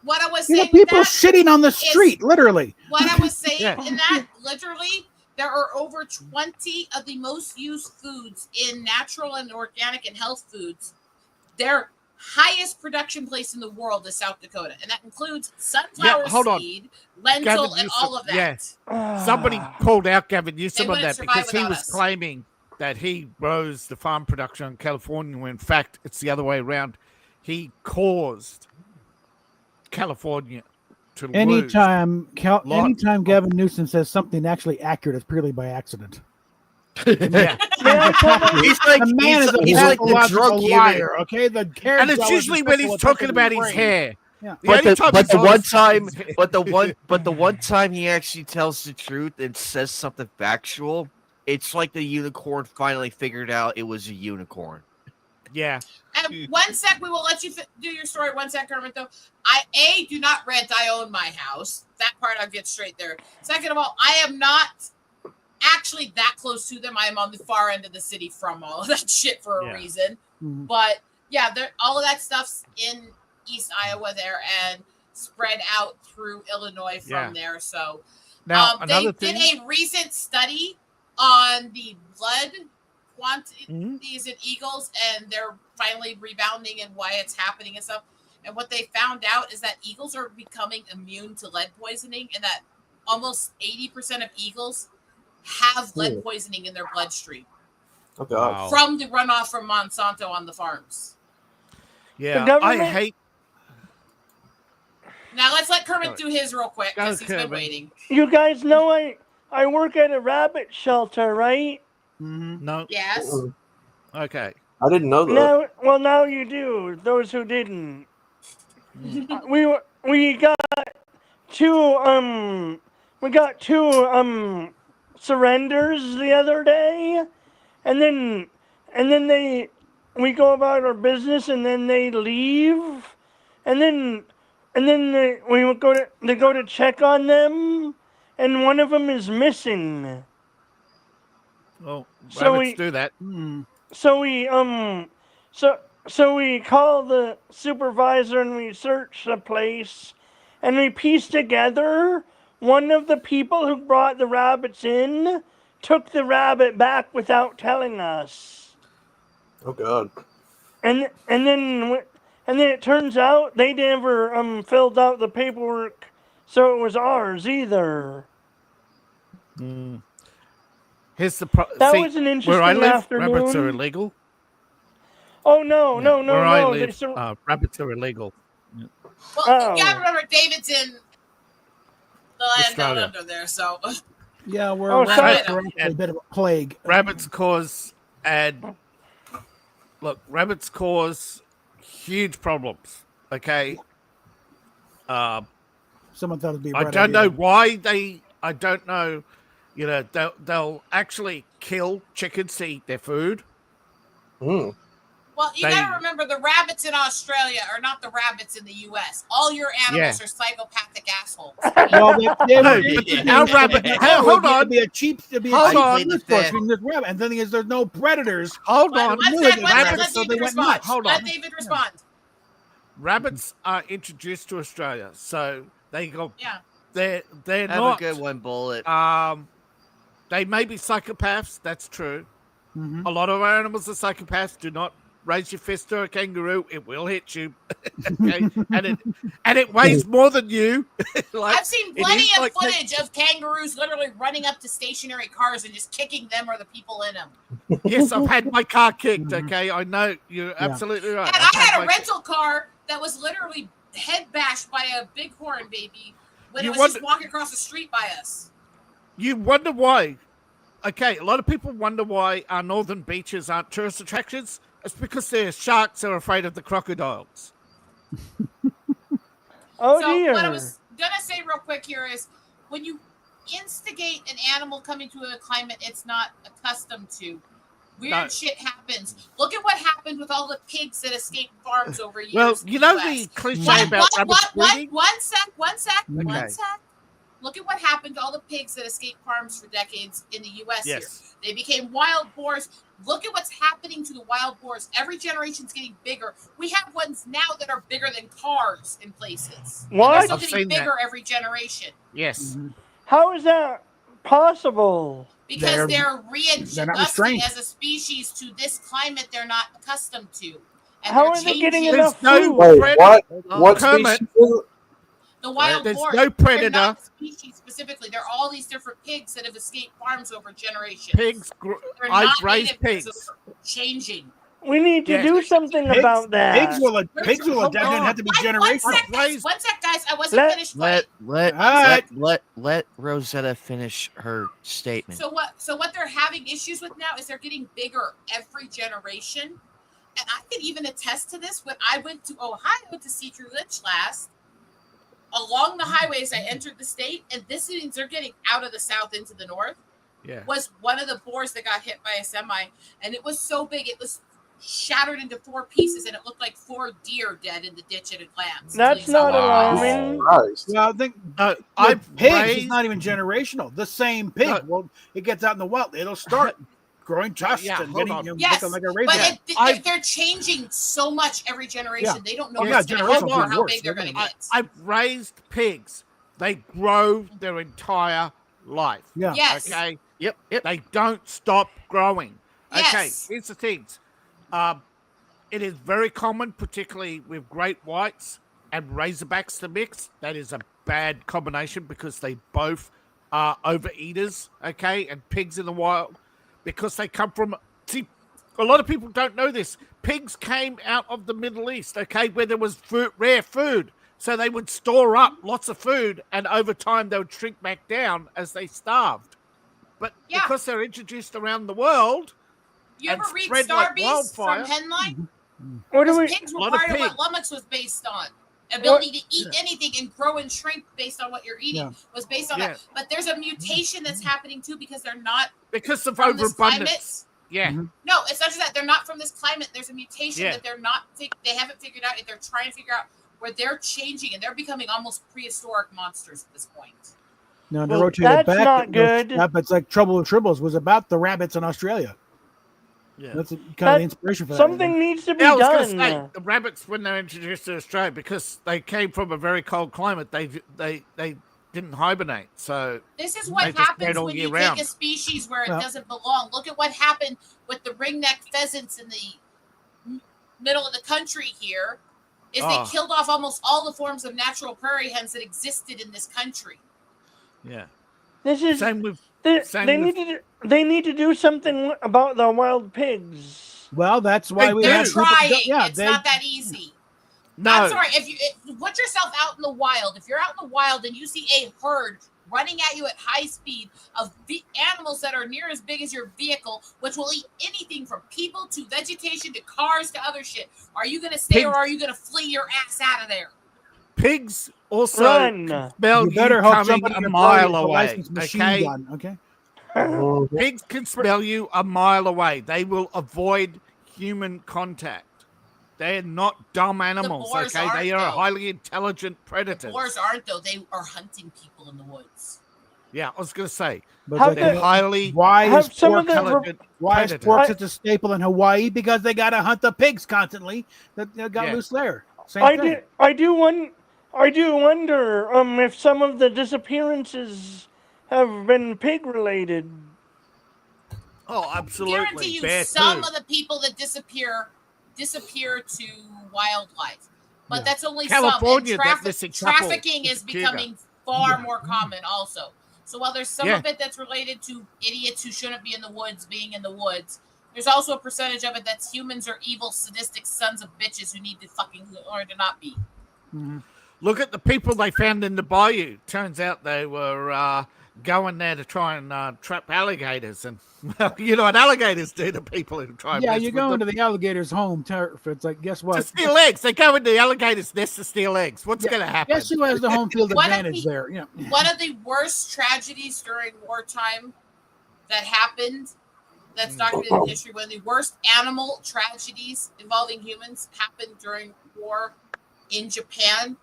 what I was saying, people shitting on the street, literally. What I was saying in that, literally, there are over 20 of the most used foods in natural and organic and health foods. Their highest production place in the world is South Dakota, and that includes sunflower seed, lentil, and all of that. Yeah. Somebody called out Gavin Newsom on that because he was claiming that he rose the farm production in California, when in fact it's the other way around. He caused California to lose. Anytime Gavin Newsom says something actually accurate, it's purely by accident. Yeah. He's like the drug liar. Okay, and it's usually when he's talking about his hair. Yeah. But the one time he actually tells the truth and says something factual, it's like the unicorn finally figured out it was a unicorn. Yeah. And 1 sec, we will let you do your story. 1 sec, Kermit, though. I do not rent. I own my house. That part I'll get straight there. Second of all, I am not actually that close to them. I am on the far end of the city from all of that shit for a reason. Mm-hmm. But yeah, all of that stuff's in East Iowa there and spread out through Illinois from there. So now they did a recent study on the blood quantities in eagles, and they're finally rebounding and why it's happening and stuff. And what they found out is that eagles are becoming immune to lead poisoning, and that almost 80% of eagles have lead poisoning in their bloodstream. Oh, God. From the runoff from Monsanto on the farms. Yeah, I hate. Now let's let Kermit do his real quick because he's been waiting. You guys know I work at a rabbit shelter, right? Mm-hmm. No. Yes. Okay. I didn't know that. Now you do. Those who didn't. We got two surrenders the other day, and then we go about our business, and then they leave, and then they go to check on them, and one of them is missing. Well, rabbits do that. So we call the supervisor and we search the place, and we piece together one of the people who brought the rabbits in took the rabbit back without telling us. Oh, God. And then it turns out they never filled out the paperwork, so it was ours either. Here's the that was an interesting where I live, afternoon. Rabbits are illegal. Oh no! Where I live, rabbits are illegal. Well, you gotta remember, David's in the land down under there, so. Yeah, Oh, rabbits sorry. are actually a bit of a plague. Rabbits cause rabbits cause huge problems. Okay. Someone thought it'd be a I bright don't idea. know why they. I don't know. You know, they'll actually kill chickens to eat their food. Mm. Well, you got to remember the rabbits in Australia are not the rabbits in the U.S. All your animals are psychopathic assholes. Well, hold on. It'd be a cheap food source from this rabbit. And the thing is, there's no predators. Hold on. Let David respond. Let David respond. Rabbits are introduced to Australia, so they go. Yeah. They're Have not a good one, Bullet. They may be psychopaths. That's true. Mm-hmm. A lot of our animals are psychopaths. Do not raise your fist to a kangaroo; it will hit you. Okay? and it weighs more than you. I've seen plenty of footage of kangaroos literally running up to stationary cars and just kicking them or the people in them. Yes, I've had my car kicked. Okay, I know you're absolutely right. And I had a rental car that was literally head bashed by a bighorn baby when it was just walking across the street by us. You wonder why. Okay, a lot of people wonder why our northern beaches aren't tourist attractions. It's because their sharks are afraid of the crocodiles. Oh, so dear. What I was going to say real quick here is when you instigate an animal coming to a climate it's not accustomed to, weird shit happens. Look at what happened with all the pigs that escaped farms over years. Well, you know the cliche about rabbits breeding? One sec. Look at what happened to all the pigs that escaped farms for decades in the U.S. here. They became wild boars. Look at what's happening to the wild boars. Every generation's getting bigger. We have ones now that are bigger than cars in places. What? And they're still getting bigger every generation. Yes. Mm-hmm. How is that possible? Because they're readjusting as a species to this climate they're not accustomed to. And how are they getting enough food? Wait, what species? The wild boars. No predator. They're not species specifically. There are all these different pigs that have escaped farms over generations. Pigs. I've raised pigs. Changing. We need to do something about that. Pigs will have to be generations. One sec, guys. I wasn't finished. Let Rosetta finish her statement. So what they're having issues with now is they're getting bigger every generation. And I can even attest to this. When I went to Ohio to see Drew Lynch last, along the highways I entered the state, and this means they're getting out of the south into the north, was one of the boars that got hit by a semi. And it was so big, it was shattered into 4 pieces, and it looked like 4 deer dead in the ditch at a glance. That's not alarming. Well, I think pigs is not even generational. The same pig, it gets out in the wild, it'll start growing tusks and getting looking like a razor. But they're changing so much every generation. They don't know how big they're going to get. I've raised pigs. They grow their entire life. Yeah. Yes. Okay. Yep. They don't stop growing. Yes. Okay. Here's the things. It is very common, particularly with great whites and razorbacks to mix. That is a bad combination because they both are overeaters. Okay, and pigs in the wild. Because they come from, a lot of people don't know this. Pigs came out of the Middle East, okay, where there was rare food. So they would store up lots of food, and over time they would shrink back down as they starved. But because they're introduced around the world, you ever read Starbeast from Henline? Pigs were part of what Lummox was based on. Ability to eat anything and grow and shrink based on what you're eating was based on that. But there's a mutation that's happening too because they're not of overabundance. Yeah. No, it's not just that they're not from this climate. There's a mutation that they're not. They haven't figured out. They're trying to figure out where they're changing and they're becoming almost prehistoric monsters at this point. No, they rotated back. Not good. It's like Trouble with Tribbles was about the rabbits in Australia. Yeah, that's kind of the inspiration for that. Something needs to be done. I was say, the rabbits, when they're introduced to Australia, because they came from a very cold climate, they didn't hibernate. So this is what happens when you take a species where it doesn't belong. Look at what happened with the ringneck pheasants in the middle of the country here. They killed off almost all the forms of natural prairie hens that existed in this country. Yeah, this is same with. They need to do something about the wild pigs. Well, that's why they're trying. It's not that easy. No. I'm sorry. If you put yourself out in the wild, if you're out in the wild and you see a herd running at you at high speed of animals that are near as big as your vehicle, which will eat anything from people to vegetation to cars to other shit. Are you going to stay or are you going to flee your ass out of there? Pigs also Run. can smell You better you hope coming somebody a can throw you mile with a away. licensed machine Okay, gun. Okay. pigs can smell you a mile away. They will avoid human contact. They're not dumb animals. boars Okay, they aren't, are though. highly intelligent predators. Boars aren't, though. They are hunting people in the woods. Yeah, I was going to say But How it's like, they're highly why have is some pork of the intelligent why is predators. pork such a staple in Hawaii? Because they got to hunt the pigs constantly that got Yeah. loose there. Same thing. I do wonder if some of the disappearances have been pig related. Oh, I absolutely. guarantee you Bear some too. of the people that disappear to wildlife. But Yeah. that's only California, some. that And missing couple trafficking is disappeared. becoming far more common also. So while there's some Yeah. of it that's related to idiots who shouldn't be in the woods being in the woods, there's also a percentage of it that's humans are evil, sadistic sons of bitches who need to fucking learn to not be. Mhm. Look at the people they found in the bayou. Turns out they were going there to try and trap alligators. And, well, you know what alligators do to people who try and Yeah, mess you with go them? into the alligator's home turf. It's like, guess To what? steal eggs. They go into the alligator's nest to steal eggs. What's Yeah, going to happen? Guess who has the home field One of advantage the- there? Yeah. One of the worst tragedies during wartime that happened, that's documented in history, one of the worst animal tragedies involving humans happened during war in Japan,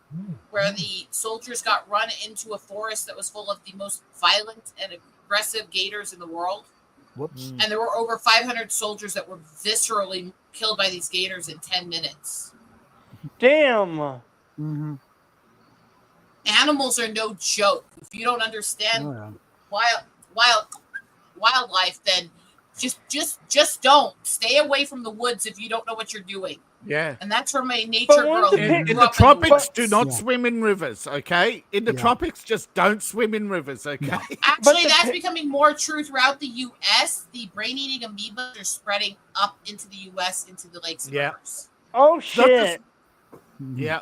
where the soldiers got run into a forest that was full of the most violent and aggressive gators in the world. Whoops. And there were over 500 soldiers that were viscerally killed by these gators in 10 minutes. Damn. Mm-hmm. Animals are no joke. If you don't understand Oh, yeah. wildlife, then just don't stay away from the woods if you don't know what you're doing. Yeah. And that's from a nature But girl. won't the who pig- grew In the up tropics, do woods. not Yeah. swim in rivers, okay? In the Yeah. tropics, just don't swim in rivers, okay? No. Actually, the that's pi- becoming more true throughout the U.S. The brain-eating amoebas are spreading up into the U.S. into the lakes and Yeah. rivers. Oh Not shit. Yeah.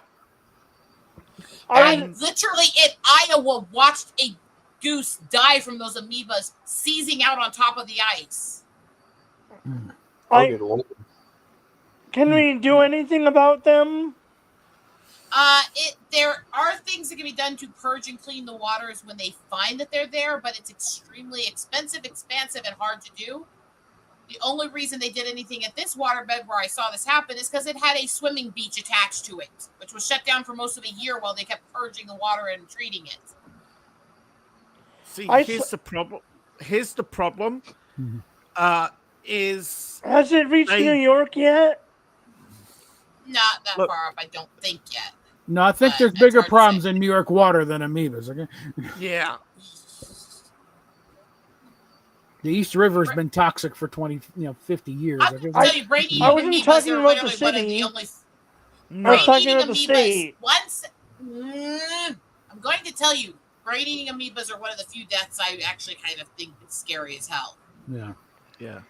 I And literally in Iowa, watched a goose die from those amoebas seizing out on top of the ice. Oh, I good Lord. can we do anything about them? There are things that can be done to purge and clean the waters when they find that they're there, but it's extremely expensive, expansive, and hard to do. The only reason they did anything at this waterbed where I saw this happen is because it had a swimming beach attached to it, which was shut down for most of a year while they kept purging the water and treating it. See, I here's s- the problem. Here's the problem. Mhm. Is Has it reached They- New York yet? Not that Look. far up, I don't think yet. No, I think But there's it's bigger hard to problems say. in New York water than amoebas. Okay, yeah. the East River's been toxic for 50 years. I Okay? can tell you, brain-eating I wasn't amoebas talking are about the literally one of city. the only I was talking brain-eating about the state. I'm going to tell you, brain-eating amoebas are one of the few deaths I actually kind of think is scary as hell. Yeah. Yeah.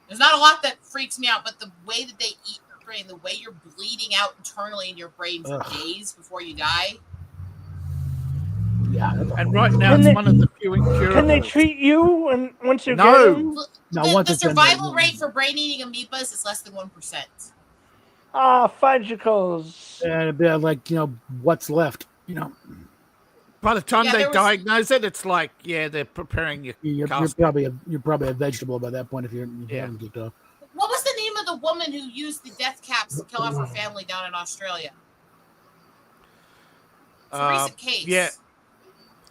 There's not a lot that freaks me out, but the way that they eat your brain, the way you're bleeding out internally in your brain for Ugh. days before you die. Yeah. And right now, Can it's they- one of the few incurables. Can they treat you once you No. get them? No, The once it's in survival there, rate for brain-eating amoebas is less than 1%. Ah, fudgicles. it'd be like what's left. By the time Yeah, they there was- diagnose it, it's like, yeah, they're preparing you. You're Casket. probably a vegetable by that point if you Yeah. haven't kicked off. What was the name of the woman who used the death caps to kill off her family down in Australia? It's a recent case. yeah.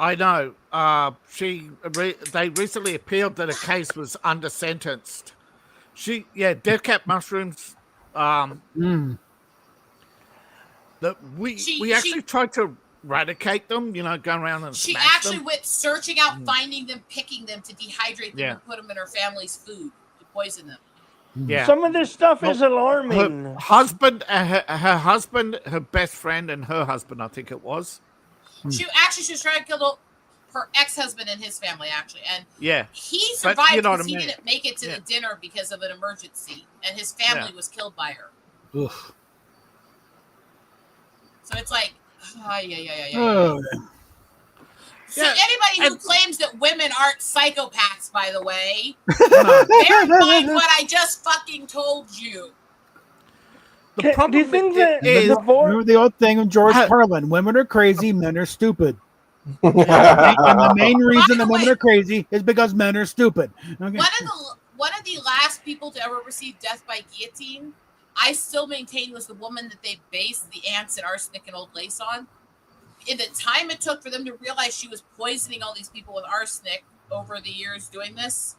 I know. They recently appealed that a case was under sentenced. Death cap mushrooms. Mm. We She- actually tried to eradicate them. Go around and She smash actually them. went searching out, finding them, picking them to dehydrate them Yeah. and put them in her family's food to poison them. Yeah. Some of this stuff is alarming. Her husband, her husband, her best friend, and her husband, I think it was. She was trying to kill her ex-husband and his family, actually, and Yeah. he But survived you know because what I he mean. didn't make it to Yeah. the dinner because of an emergency, and his family Yeah. was killed by her. Oof. So it's like, yeah. Oh, So anybody who claims that women aren't psychopaths, by the way, bear in mind what I just fucking told you. The problem do you think that remember the old thing of George Carlin: women are crazy, men are stupid. And the main reason that women are crazy is because men are stupid. Okay. One of the last people to ever receive death by guillotine, I still maintain, was the woman that they based the ants and arsenic and old lace on. In the time it took for them to realize she was poisoning all these people with arsenic over the years doing this,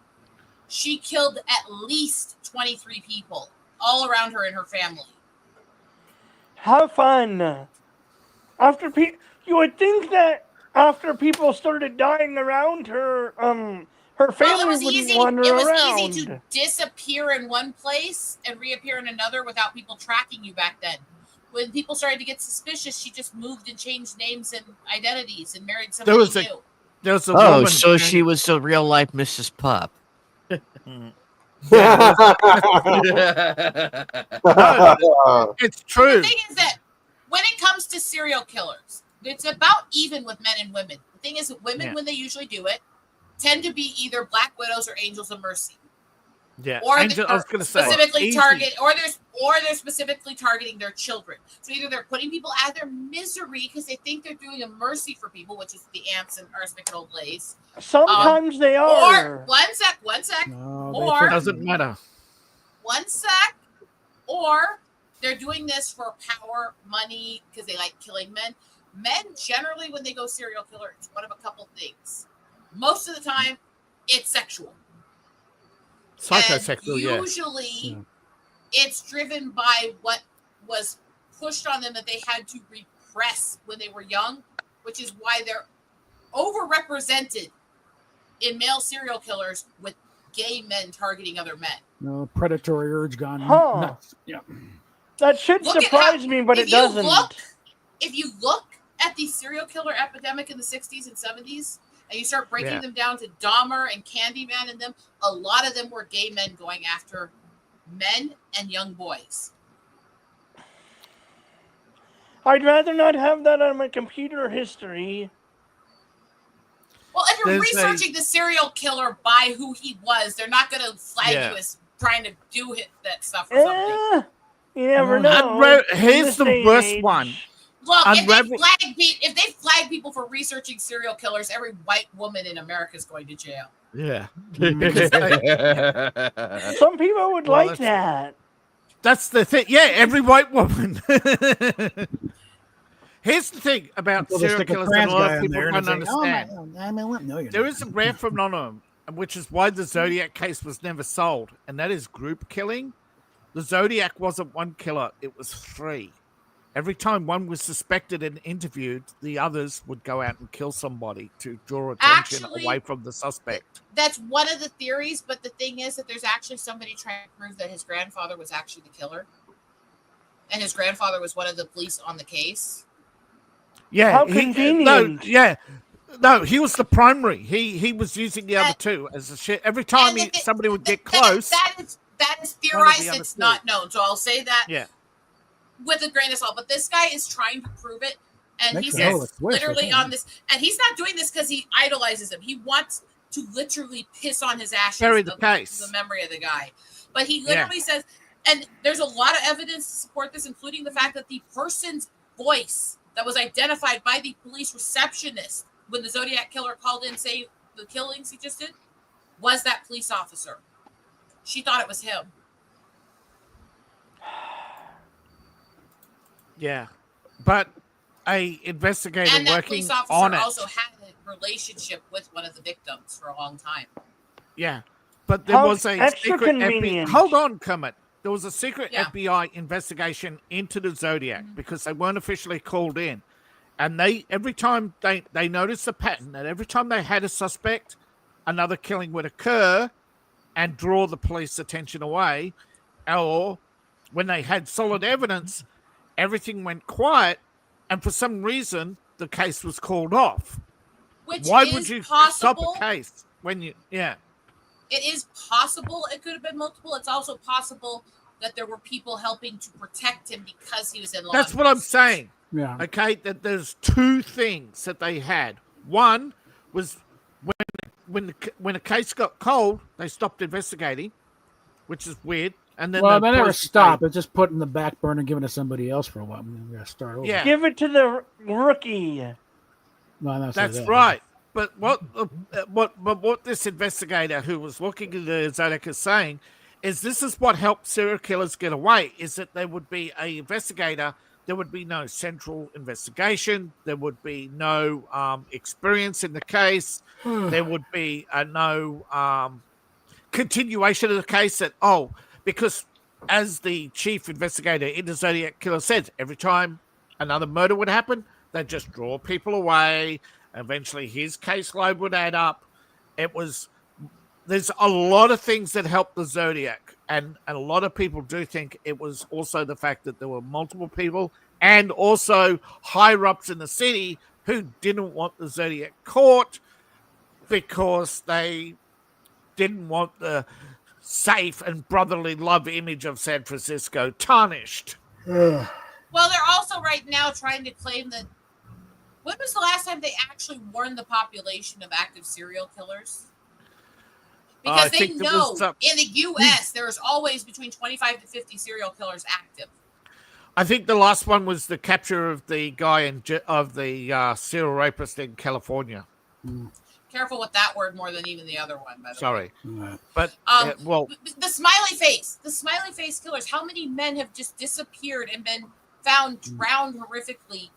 she killed at least 23 people all around her and her family. Have fun. You would think that after people started dying around her, her family wouldn't wander around. It was easy to disappear in one place and reappear in another without people tracking you back then. When people started to get suspicious, she just moved and changed names and identities and married somebody new. There was a woman. So she was the real life Mrs. Pup. It's true. The thing is that when it comes to serial killers, it's about even with men and women. The thing is that women, when they usually do it, tend to be either Black Widows or Angels of Mercy. Yeah, or I was going to say specifically they're specifically targeting their children. So either they're putting people out of their misery because they think they're doing a mercy for people, which is the ants and arsenic and old lace. Sometimes they are. Or one sec. No, or it doesn't matter. One sec. Or they're doing this for power, money, because they like killing men. Men generally, when they go serial killer, it's one of a couple things. Most of the time, it's sexual. Psychosexual, usually it's driven by what was pushed on them that they had to repress when they were young, which is why they're overrepresented in male serial killers with gay men targeting other men. No predatory urge gone nuts. Yeah. That should surprise me, but it doesn't. If you look at the serial killer epidemic in the 60s and 70s, and you start breaking them down to Dahmer and Candyman and them, a lot of them were gay men going after men and young boys. I'd rather not have that on my computer history. Well, if you're researching the serial killer by who he was, they're not going to flag you as trying to do that stuff or something. You never know. Here's the worst one. Look, if they flag people for researching serial killers, every white woman in America is going to jail. Yeah. Some people would like that. That's the thing. Yeah, every white woman. Here's the thing about serial killers that a lot of people don't understand. There is a rare phenomenon, which is why the Zodiac case was never solved, and that is group killing. The Zodiac wasn't one killer, it was three. Every time one was suspected and interviewed, the others would go out and kill somebody to draw attention away from the suspect. That's one of the theories, but the thing is that there's actually somebody trying to prove that his grandfather was actually the killer. And his grandfather was one of the police on the case. Yeah. How convenient. No, he was the primary. He was using the other two as a shit. Every time somebody would get close. That is theorized. It's not known. So I'll say that. Yeah. With a grain of salt, but this guy is trying to prove it, and he's literally on this, and he's not doing this because he idolizes him. He wants to literally piss on his ashes, the memory of the guy. But he literally says, and there's a lot of evidence to support this, including the fact that the person's voice that was identified by the police receptionist when the Zodiac killer called in, say the killings he just did, was that police officer. She thought it was him. Yeah, but a investigator and that working police officer on it also had a relationship with one of the victims for a long time. Yeah, but there was a secret FBI. Hold on, Kermit. There was a secret FBI investigation into the Zodiac because they weren't officially called in, and every time they noticed a pattern that every time they had a suspect, another killing would occur, and draw the police attention away, or when they had solid evidence. Everything went quiet, and for some reason, the case was called off. Why would you stop a case when you? Yeah, it is possible. It could have been multiple. It's also possible that there were people helping to protect him because he was in law. That's what I'm saying. Yeah. Okay, that there's two things that they had. One, was when the case got cold, they stopped investigating, which is weird. And then they never stop. It's just put in the back burner and given to somebody else for a while. We got to start over. Yeah. Give it to the rookie. No, that's right. But what this investigator who was looking at the Zodiac is saying is this is what helped serial killers get away, is that there would be an investigator, there would be no central investigation, there would be no experience in the case, there would be no continuation of the case because as the chief investigator in the Zodiac Killer said, every time another murder would happen, they'd just draw people away. Eventually his caseload would add up. There's a lot of things that helped the Zodiac, and a lot of people do think it was also the fact that there were multiple people and also higher-ups in the city who didn't want the Zodiac caught because they didn't want the safe and brotherly love image of San Francisco tarnished. Well, they're also right now trying to claim that. When was the last time they actually warned the population of active serial killers? Because they know in the U.S. there's always between 25 to 50 serial killers active. I think the last one was the capture of the guy of the serial rapist in California. Careful with that word more than even the other one. By the Sorry, way. But the smiley face killers. How many men have just disappeared and been found drowned horrifically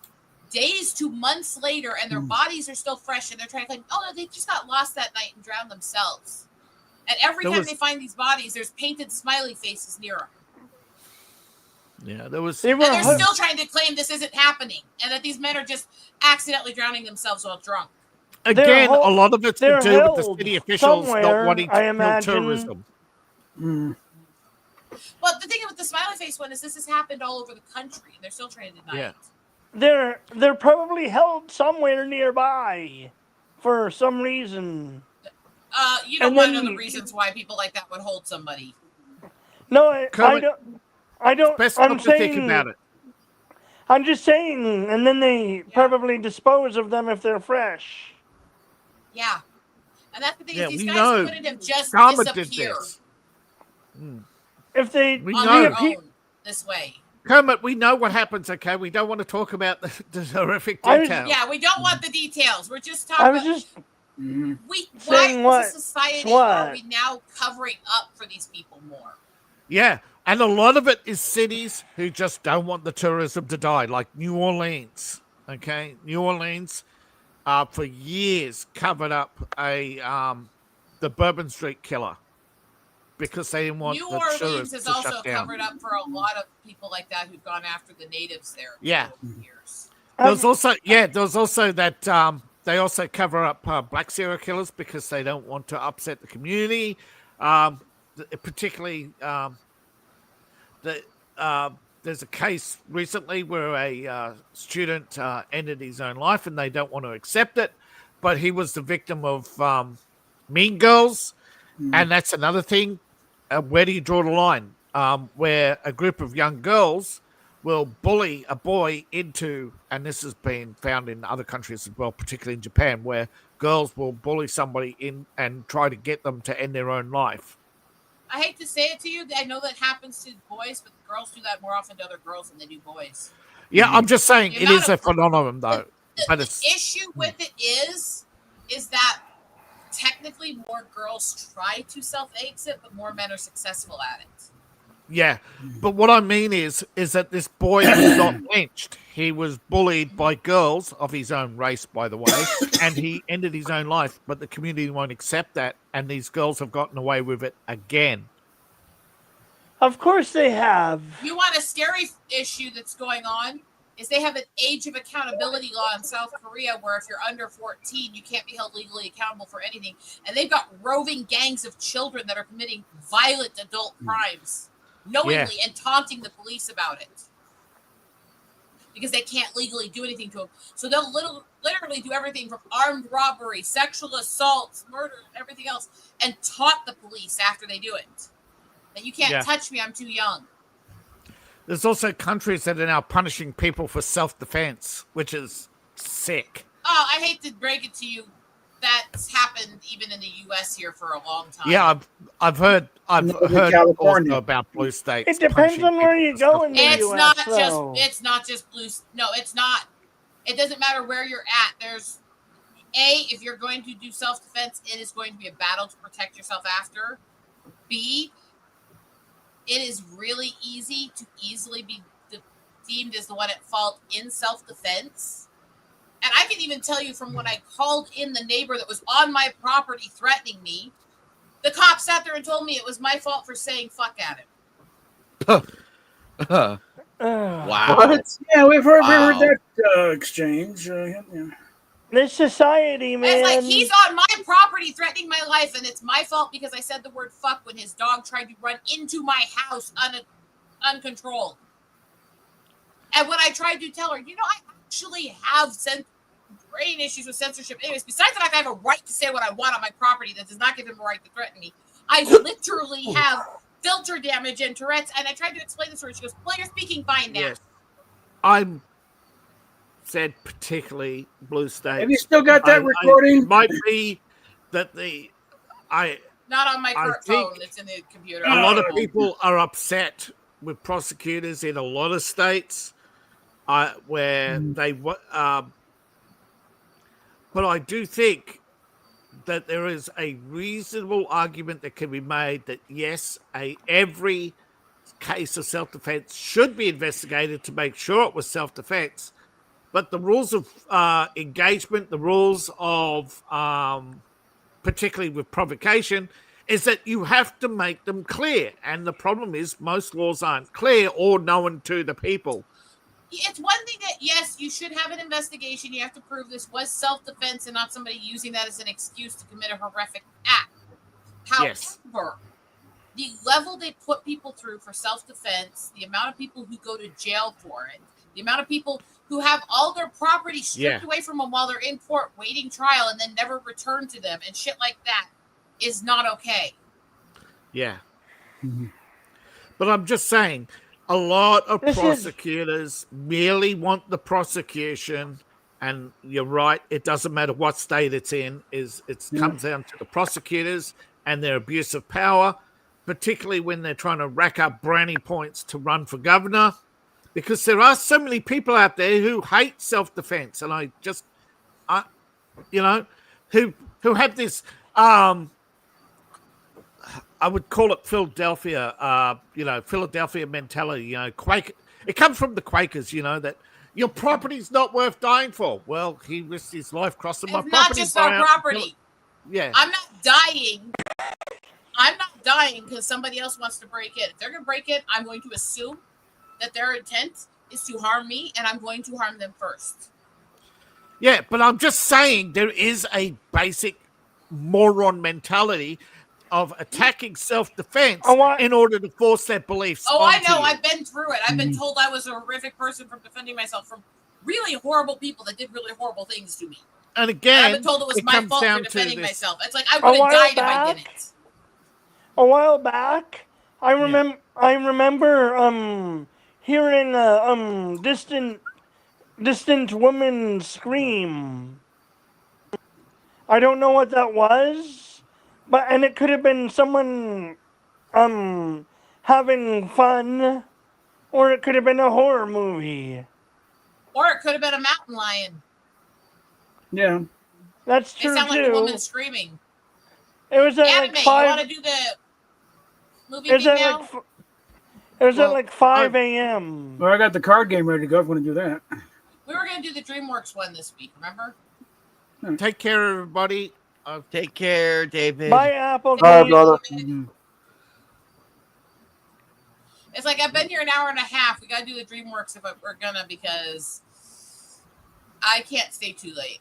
days to months later, and their bodies are still fresh, and they're trying to claim, oh no, they just got lost that night and drowned themselves. And every time they find these bodies, there's painted smiley faces near them. Yeah, there was. And they're still trying to claim this isn't happening, and that these men are just accidentally drowning themselves while drunk. Again, a lot of it's to do with the city officials not wanting to kill tourism. Well, the thing with the smiley face one is this has happened all over the country, and they're still trying to deny it. They're probably held somewhere nearby for some reason. You don't want to know the reasons why people like that would hold somebody. No, I don't. Best not to think about it. I'm just saying, and then they probably dispose of them if they're fresh. Yeah, and that's the thing. These guys couldn't have just disappeared. If they this way. Kermit, we know what happens, okay? We don't want to talk about the horrific details. We don't want the details. We're just talking why as a society are we now covering up for these people more? Yeah, and a lot of it is cities who just don't want the tourism to die, like New Orleans, okay? New Orleans, for years, covered up the Bourbon Street killer. Because they didn't want New the Orleans has to also shut down. covered up for a lot of people like that who've gone after the natives there. For years. There was also that they also cover up black serial killers because they don't want to upset the community. Particularly, there's a case recently where a student ended his own life, and they don't want to accept it. But he was the victim of Mean Girls. And that's another thing. Where do you draw the line? Where a group of young girls will bully a boy into, and this has been found in other countries as well, particularly in Japan, where girls will bully somebody in and try to get them to end their own life. I hate to say it to you, I know that happens to boys, but girls do that more often to other girls than they do boys. Yeah, I'm just saying it is a phenomenon, though. The issue with it is that technically more girls try to self-exit, but more men are successful at it. Yeah, but what I mean is that this boy was not lynched. He was bullied by girls of his own race, by the way, and he ended his own life, but the community won't accept that, and these girls have gotten away with it again. Of course they have. You want a scary issue that's going on? Is they have an age of accountability law in South Korea where if you're under 14, you can't be held legally accountable for anything. And they've got roving gangs of children that are committing violent adult crimes knowingly and taunting the police about it. Because they can't legally do anything to them. So they'll literally do everything from armed robbery, sexual assaults, murder, everything else, and taunt the police after they do it. That you can't touch me, I'm too young. There's also countries that are now punishing people for self-defense, which is sick. Oh, I hate to break it to you. that's happened even in the U.S. here for a long time. Yeah, I've heard California. also about blue states. It depends on where you go in the It's US, not though. just. It's not just blue. No, it's not. It doesn't matter where you're at. There's if you're going to do self-defense, it is going to be a battle to protect yourself after. B, it is really easy to easily be deemed as the one at fault in self-defense. And I can even tell you from when I called in the neighbor that was on my property threatening me, the cop sat there and told me it was my fault for saying fuck at him. Wow. What? Yeah, we've heard that exchange. This society, man. It's like he's on my property threatening my life, and it's my fault because I said the word fuck when his dog tried to run into my house uncontrolled. And when I tried to tell her, I actually have brain issues with censorship. Anyways, besides the fact I have a right to say what I want on my property, that does not give him a right to threaten me. I literally have filter damage and Tourette's, and I tried to explain this to her. She goes, well, you're speaking fine now. Yes. I'm said particularly blue states. Have you still got that recording? It might be that not on my current phone. It's in the computer. A lot of people are upset with prosecutors in a lot of states where they but I do think that there is a reasonable argument that can be made that yes, every case of self-defense should be investigated to make sure it was self-defense, but the rules of engagement, the rules of particularly with provocation, is that you have to make them clear. And the problem is most laws aren't clear or known to the people. It's one thing that, yes, you should have an investigation. You have to prove this was self-defense and not somebody using that as an excuse to commit a horrific act. However, the level they put people through for self-defense, the amount of people who go to jail for it, the amount of people who have all their property stripped away from them while they're in court waiting trial and then never return to them and shit like that is not okay. Yeah. Mm-hmm. But I'm just saying, a lot of prosecutors merely want the prosecution, and you're right, it doesn't matter what state it's in, it comes down to the prosecutors and their abuse of power, particularly when they're trying to rack up brownie points to run for governor, because there are so many people out there who hate self-defense, and who have this I would call it Philadelphia, Philadelphia mentality, Quaker. It comes from the Quakers, that your property's not worth dying for. Well, he risked his life crossing my property. Not just our property. Yeah. I'm not dying. I'm not dying because somebody else wants to break it. If they're going to break it, I'm going to assume that their intent is to harm me, and I'm going to harm them first. Yeah, but I'm just saying there is a basic moron mentality of attacking self-defense in order to force their beliefs. Oh, I know. You. I've been through it. I've been told I was a horrific person from defending myself from really horrible people that did really horrible things to me. And again, I've been told it was my fault for defending myself. It's like I would have died if I didn't. A while back, I remember hearing a distant woman scream. I don't know what that was. And it could have been someone having fun, or it could have been a horror movie. Or it could have been a mountain lion. Yeah. That's true, too. It sounded like a woman screaming. It was at Anime, like 5... You want to do the movie thing now? It was at like 5 a.m. Well, I got the card game ready to go if you want to do that. We were going to do the DreamWorks one this week, remember? Take care, everybody. Take care, David. Bye, Apple. Bye, brother. Mm-hmm. It's like I've been here an hour and a half. We got to do the DreamWorks if we're gonna, because I can't stay too late.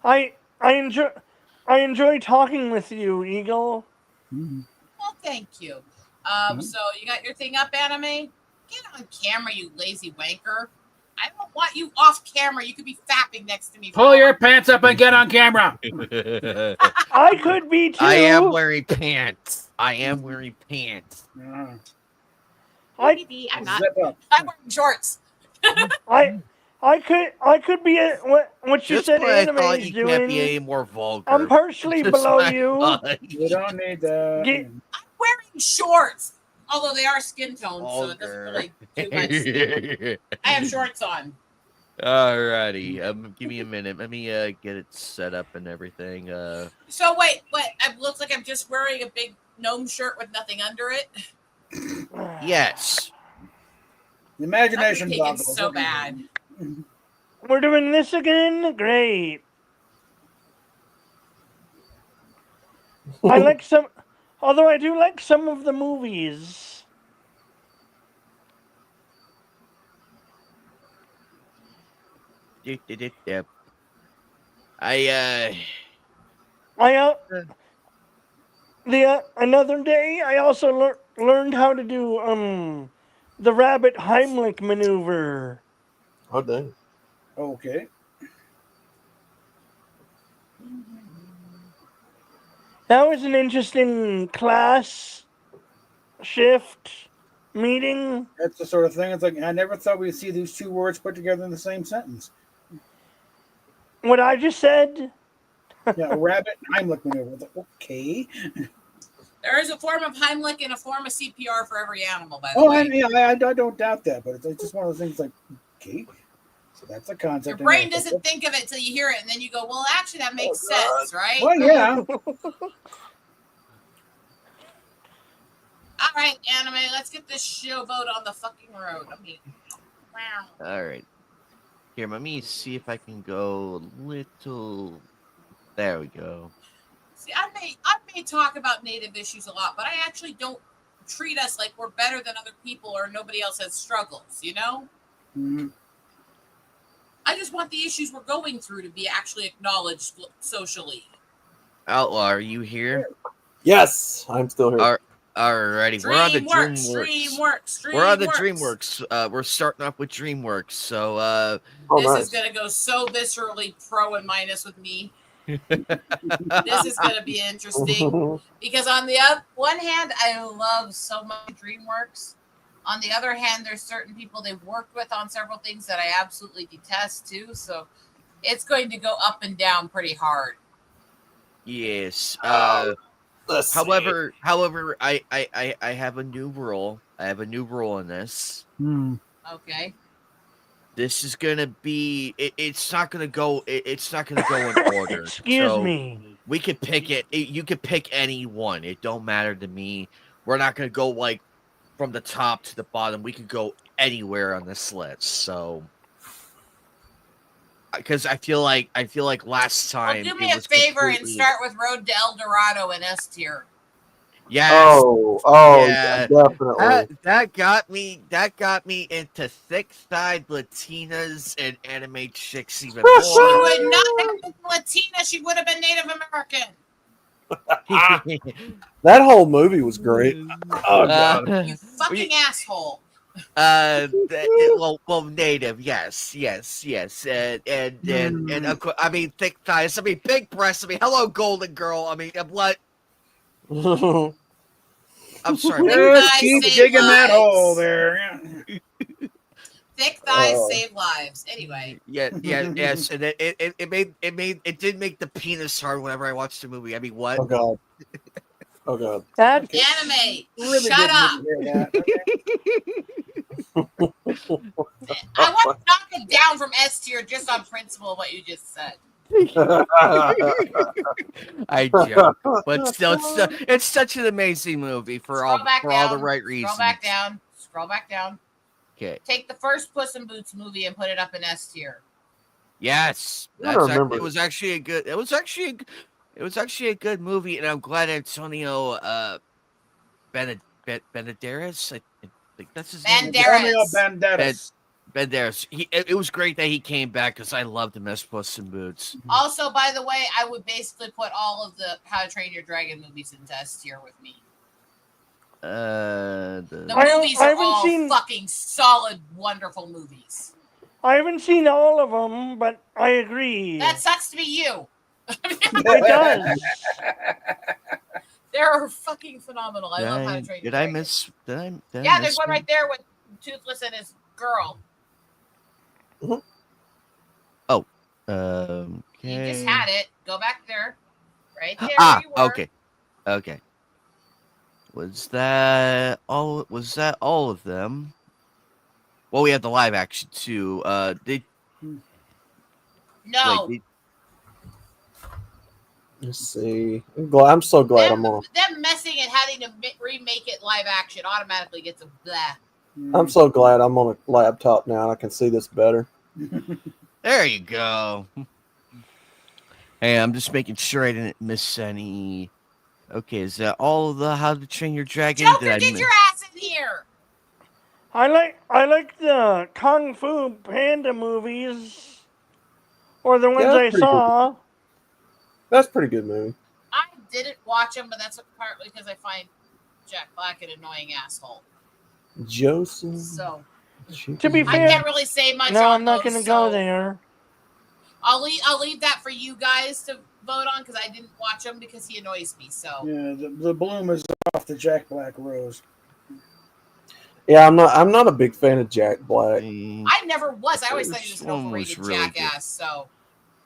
I enjoy talking with you, Eagle. Mm-hmm. Well, thank you. So you got your thing up, Anime? Get on camera, you lazy wanker. I don't want you off camera. You could be fapping next to me. Pull your pants up and get on camera. I could be too. I am wearing pants. I'm not. I'm wearing shorts. I I could be what you Just said when I anime thought is you can't be doing. any more vulgar. I'm partially Just below when I you. thought- You don't need that. Get- I'm wearing shorts, although they are skin toned, so it doesn't Vulgar. really do much. I have shorts on. Alrighty, give me a minute. Let me get it set up and everything. So wait, what? It looks like I'm just wearing a big gnome shirt with nothing under it. Yes. The imagination I'm taken boggles. so bad. We're doing this again? Great. I like some, although I do like some of the movies. I Another day I also learned how to do the rabbit Heimlich maneuver. Oh dang. Okay. That was an interesting class shift meeting. That's the sort of thing. It's like I never thought we'd see these two words put together in the same sentence. What I just said. Yeah, a rabbit Heimlich maneuver. It's like, okay. There is a form of Heimlich and a form of CPR for every animal, by the Oh, way. I don't doubt that, but it's just one of those things like, okay, so that's a concept. Your brain doesn't think of it till you hear it, and then you go, well, actually, that makes sense, right? Well, yeah. All right, anime, let's get this showboat on the fucking road. I mean, wow. all right. Here, let me see if I can go a little. There we go. See, I may talk about native issues a lot, but I actually don't treat us like we're better than other people or nobody else has struggles, you know? Mm-hmm. I just want the issues we're going through to be actually acknowledged socially. Outlaw, are you here? Yes, I'm still here. Alrighty, we're on the DreamWorks. We're on the DreamWorks. We're starting off with DreamWorks. So this is gonna go so viscerally pro and minus with me. This is gonna be interesting because on the one hand, I love so much DreamWorks. On the other hand, there's certain people they've worked with on several things that I absolutely detest too. So it's going to go up and down pretty hard. yes. However, I have a new rule. I have a new rule in this. Okay. This is gonna be. It's not gonna go. It's not gonna go in order. Excuse me. We could pick it. You could pick any one. It don't matter to me. We're not gonna go like from the top to the bottom. We could go anywhere on this list. So, because I feel like last time. Well, do me a favor and start with Road to El Dorado in S tier. Yes. Yeah. Definitely. That got me into thick-thighed Latinas and anime chicks even more. She would not have been Latina. She would have been Native American. That whole movie was great. Oh god. You fucking asshole. Well, native, yes, and of course, I mean, thick thighs, I mean, big breasts, I mean, hello, golden girl, I mean, what? I'm sorry. Just keep digging that hole there. Thick thighs save lives. Anyway. Yes, and it did make the penis hard whenever I watched the movie. I mean, what? Oh god. Oh god. That anime. Really shut up. I want to knock it down from S tier just on principle of what you just said. I joke, but still, it's such an amazing movie for all the right reasons. Scroll back down. Okay. Take the first Puss in Boots movie and put it up in S tier. Yes, it was actually a good movie, and I'm glad Antonio Banderas, I think that's his name. Banderas. Banderas. It was great that he came back because I loved him as Puss in Boots. Also, by the way, I would basically put all of the How to Train Your Dragon movies in S tier with me. The movies are all fucking solid, wonderful movies. I haven't seen all of them, but I agree. That sucks to be you. It does. They're fucking phenomenal. I love How to Train Your Dragon. Did I there's one right there with Toothless and his girl. Mm-hmm. Okay. You just had it. Go back there. Right there Ah, where you were. okay. Okay. Was that all? Was that all of them? Well, we had the live action too. Wait, No. Let's see. I'm so glad I'm on. Them messing and having to remake it live action automatically gets a blah. I'm so glad I'm on a laptop now and I can see this better. There you go. Hey, I'm just making sure I didn't miss any. Okay, is that all of the How to Train Your Dragon? Joker, get your ass in here! I like the Kung Fu Panda movies, or the ones I saw. That's a pretty good movie. I didn't watch them, but that's partly because I find Jack Black an annoying asshole. Joseph. So, to be fair, I can't really say much. No, on I'm not going to go there. I'll leave that for you guys to vote on because I didn't watch him because he annoys me. So yeah, the bloom is off the Jack Black rose. Yeah, I'm not a big fan of Jack Black. I never was. I always thought he was an overrated jackass. So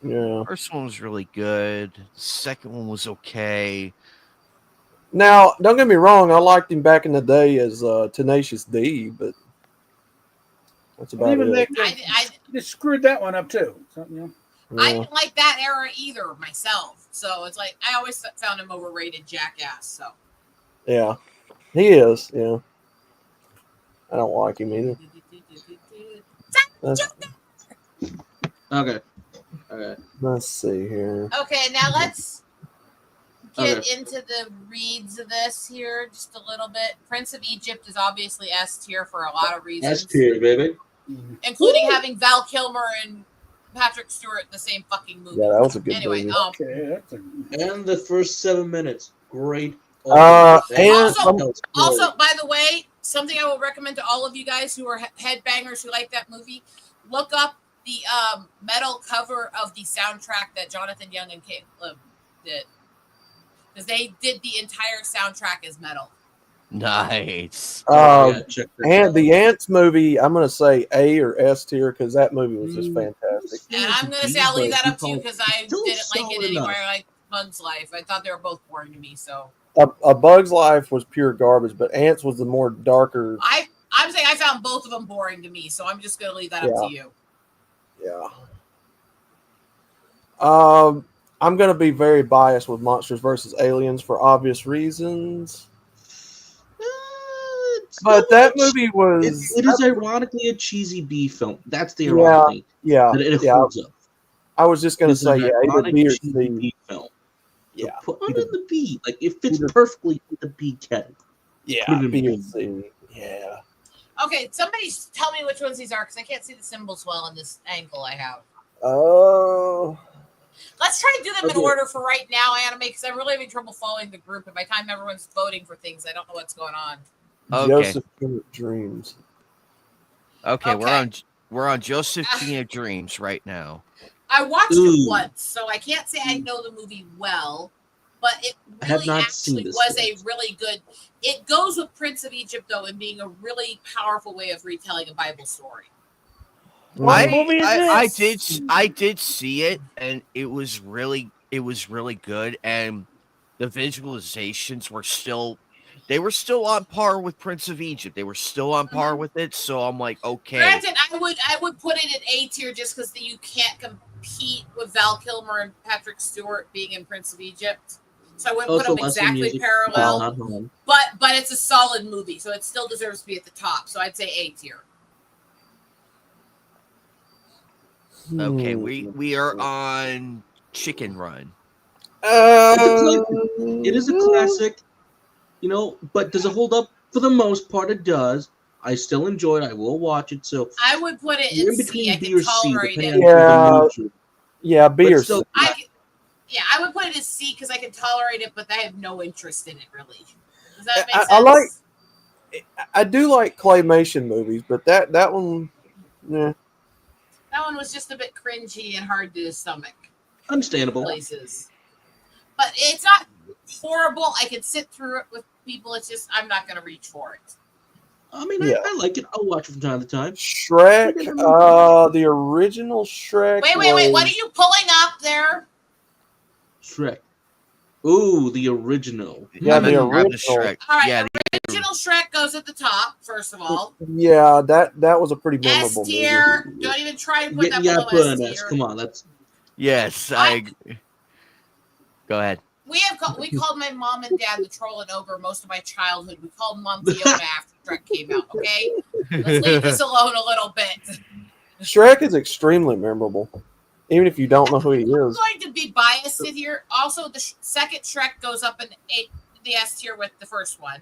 yeah, first one was really good. The second one was okay. Now, don't get me wrong. I liked him back in the day as Tenacious D, but that's about it. I just screwed that one up too. So, you know. I didn't like that era either myself. So it's like I always found him overrated jackass. So yeah, he is. Yeah, I don't like him either. Okay. Let's see here. Okay, now let's get into the reads of this here just a little bit. Prince of Egypt is obviously S tier for a lot of reasons. S tier, baby. Including having Val Kilmer and Patrick Stewart in the same fucking movie. Yeah, that was a good movie. And the first 7 minutes, great. Also, by the way, something I will recommend to all of you guys who are headbangers who like that movie, look up the metal cover of the soundtrack that Jonathan Young and Caleb did. Because they did the entire soundtrack as metal. Nice. And the Ants movie, I'm going to say A or S tier because that movie was just fantastic. And I'm going to say I'll leave that up to you because I didn't like it anymore. I like Bug's Life. I thought they were both boring to me. So A Bug's Life was pure garbage, but Ants was the more darker. I'm saying I found both of them boring to me, so I'm just going to leave that up to you. Yeah. I'm going to be very biased with Monsters vs. Aliens for obvious reasons. But that movie was... It is ironically a cheesy B film. That's the irony. Yeah. It holds up. I was just going to say, either B or C. B film. Yeah. So put it in the B. Like, it fits perfectly in the B category. Yeah, B or C. Yeah. Okay, somebody tell me which ones these are because I can't see the symbols well in this angle I have. Oh... Let's try to do them in order for right now, Anime, because I'm really having trouble following the group. And by the time everyone's voting for things, I don't know what's going on. Okay. Josephine Dreams. Okay, we're on Josephine Dreams right now. I watched it once, so I can't say I know the movie well, but it really actually was a really good. It goes with Prince of Egypt though, in being a really powerful way of retelling a Bible story. I did see it, and it was really good, and the visualizations were still on par with Prince of Egypt. They were still on par with it, so I'm like, okay. Granted, I would put it at A tier just because you can't compete with Val Kilmer and Patrick Stewart being in Prince of Egypt. So I wouldn't put them exactly parallel. But it's a solid movie, so it still deserves to be at the top. So I'd say A tier. Okay, we are on Chicken Run. It is a classic, but does it hold up? For the most part, it does. I still enjoy it. I will watch it. So I would put it in C. I can tolerate it. Yeah, B or C. I would put it as C because I can tolerate it, but I have no interest in it really. Does that make sense? I do like claymation movies, but that one, yeah. That one was just a bit cringy and hard to stomach. Understandable. Places. But it's not horrible. I can sit through it with people. It's just I'm not going to reach for it. I mean, Yeah. I like it. I'll watch it from time to time. Shrek, the original Shrek. Wait. What are you pulling up there? Shrek. Ooh, the original. Yeah, the I'm the original. Shrek. All right, Yeah, original Shrek goes at the top, first of all. Yeah, that was a pretty S memorable movie. tier. Don't even try to put that Yeah, below put S an S. tier. Come on, that's yes. Go ahead. We called my mom and dad the trolling over most of my childhood. We called Mom Fiona after Shrek came out. Okay, let's leave this alone a little bit. Shrek is extremely memorable, even if you don't know who he I'm is. going to be biased here. Also, the second Shrek goes up in the S tier with the first one.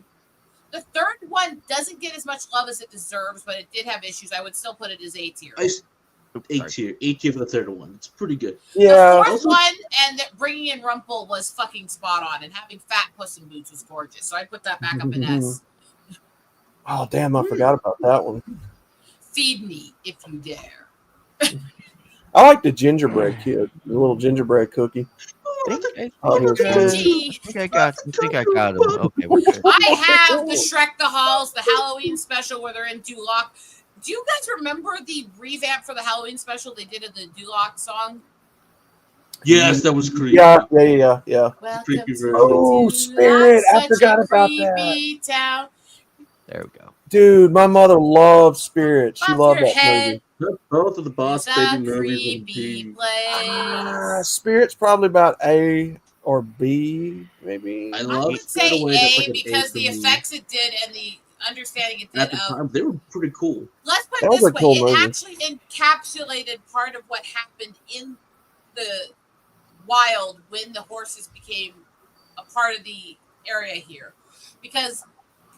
The third one doesn't get as much love as it deserves, but it did have issues. I would still put it as A tier. A tier for the third one. It's pretty good. Yeah. The fourth one and bringing in Rumpel was fucking spot on, and having Fat Puss in Boots was gorgeous. So I put that back up in S. Oh damn! I forgot about that one. Feed me if you dare. I like the gingerbread kid, the little gingerbread cookie. I he was think I got him. Okay, we're good. I have the Shrek the Halls, the Halloween special where they're in Duloc. Do you guys remember the revamp for the Halloween special they did of the Duloc song? Yes, that was creepy. Yeah. Welcome Creepy to version. Oh, Duloc, Spirit! I such forgot a about creepy that. town. There we go. Dude, my mother loved Spirit. She Off loved your that head. movie. Both of the boss, It's baby, a movies, and creepy P. place. Spirit's probably about A or B, maybe. I I love would say Spirit Away. That's A like an because for the me. effects it did and the understanding it did At the of. time, they were pretty cool. Let's put That it was this a way: cool it movie. actually encapsulated part of what happened in the wild when the horses became a part of the area here, because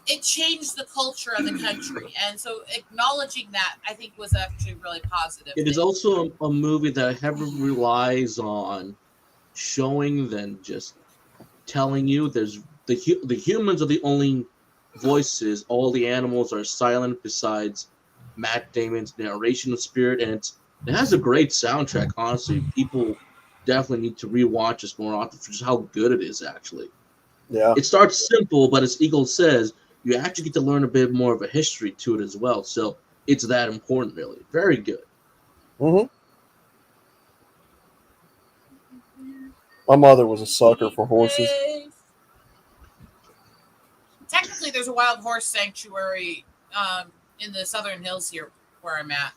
it changed the culture of the country, and so acknowledging that I think was actually really positive. It is also a movie that heavily relies on showing than just telling you. There's the humans are the only voices. All the animals are silent besides Matt Damon's narration of Spirit, and it has a great soundtrack. Honestly, people definitely need to rewatch this more often for just how good it is. Actually, Yeah. it starts simple, but as Eagle says, you actually get to learn a bit more of a history to it as well. So it's that important, really. Very good. Mm-hmm. My mother was a sucker for horses. Technically, there's a wild horse sanctuary in the Southern Hills here where I'm at.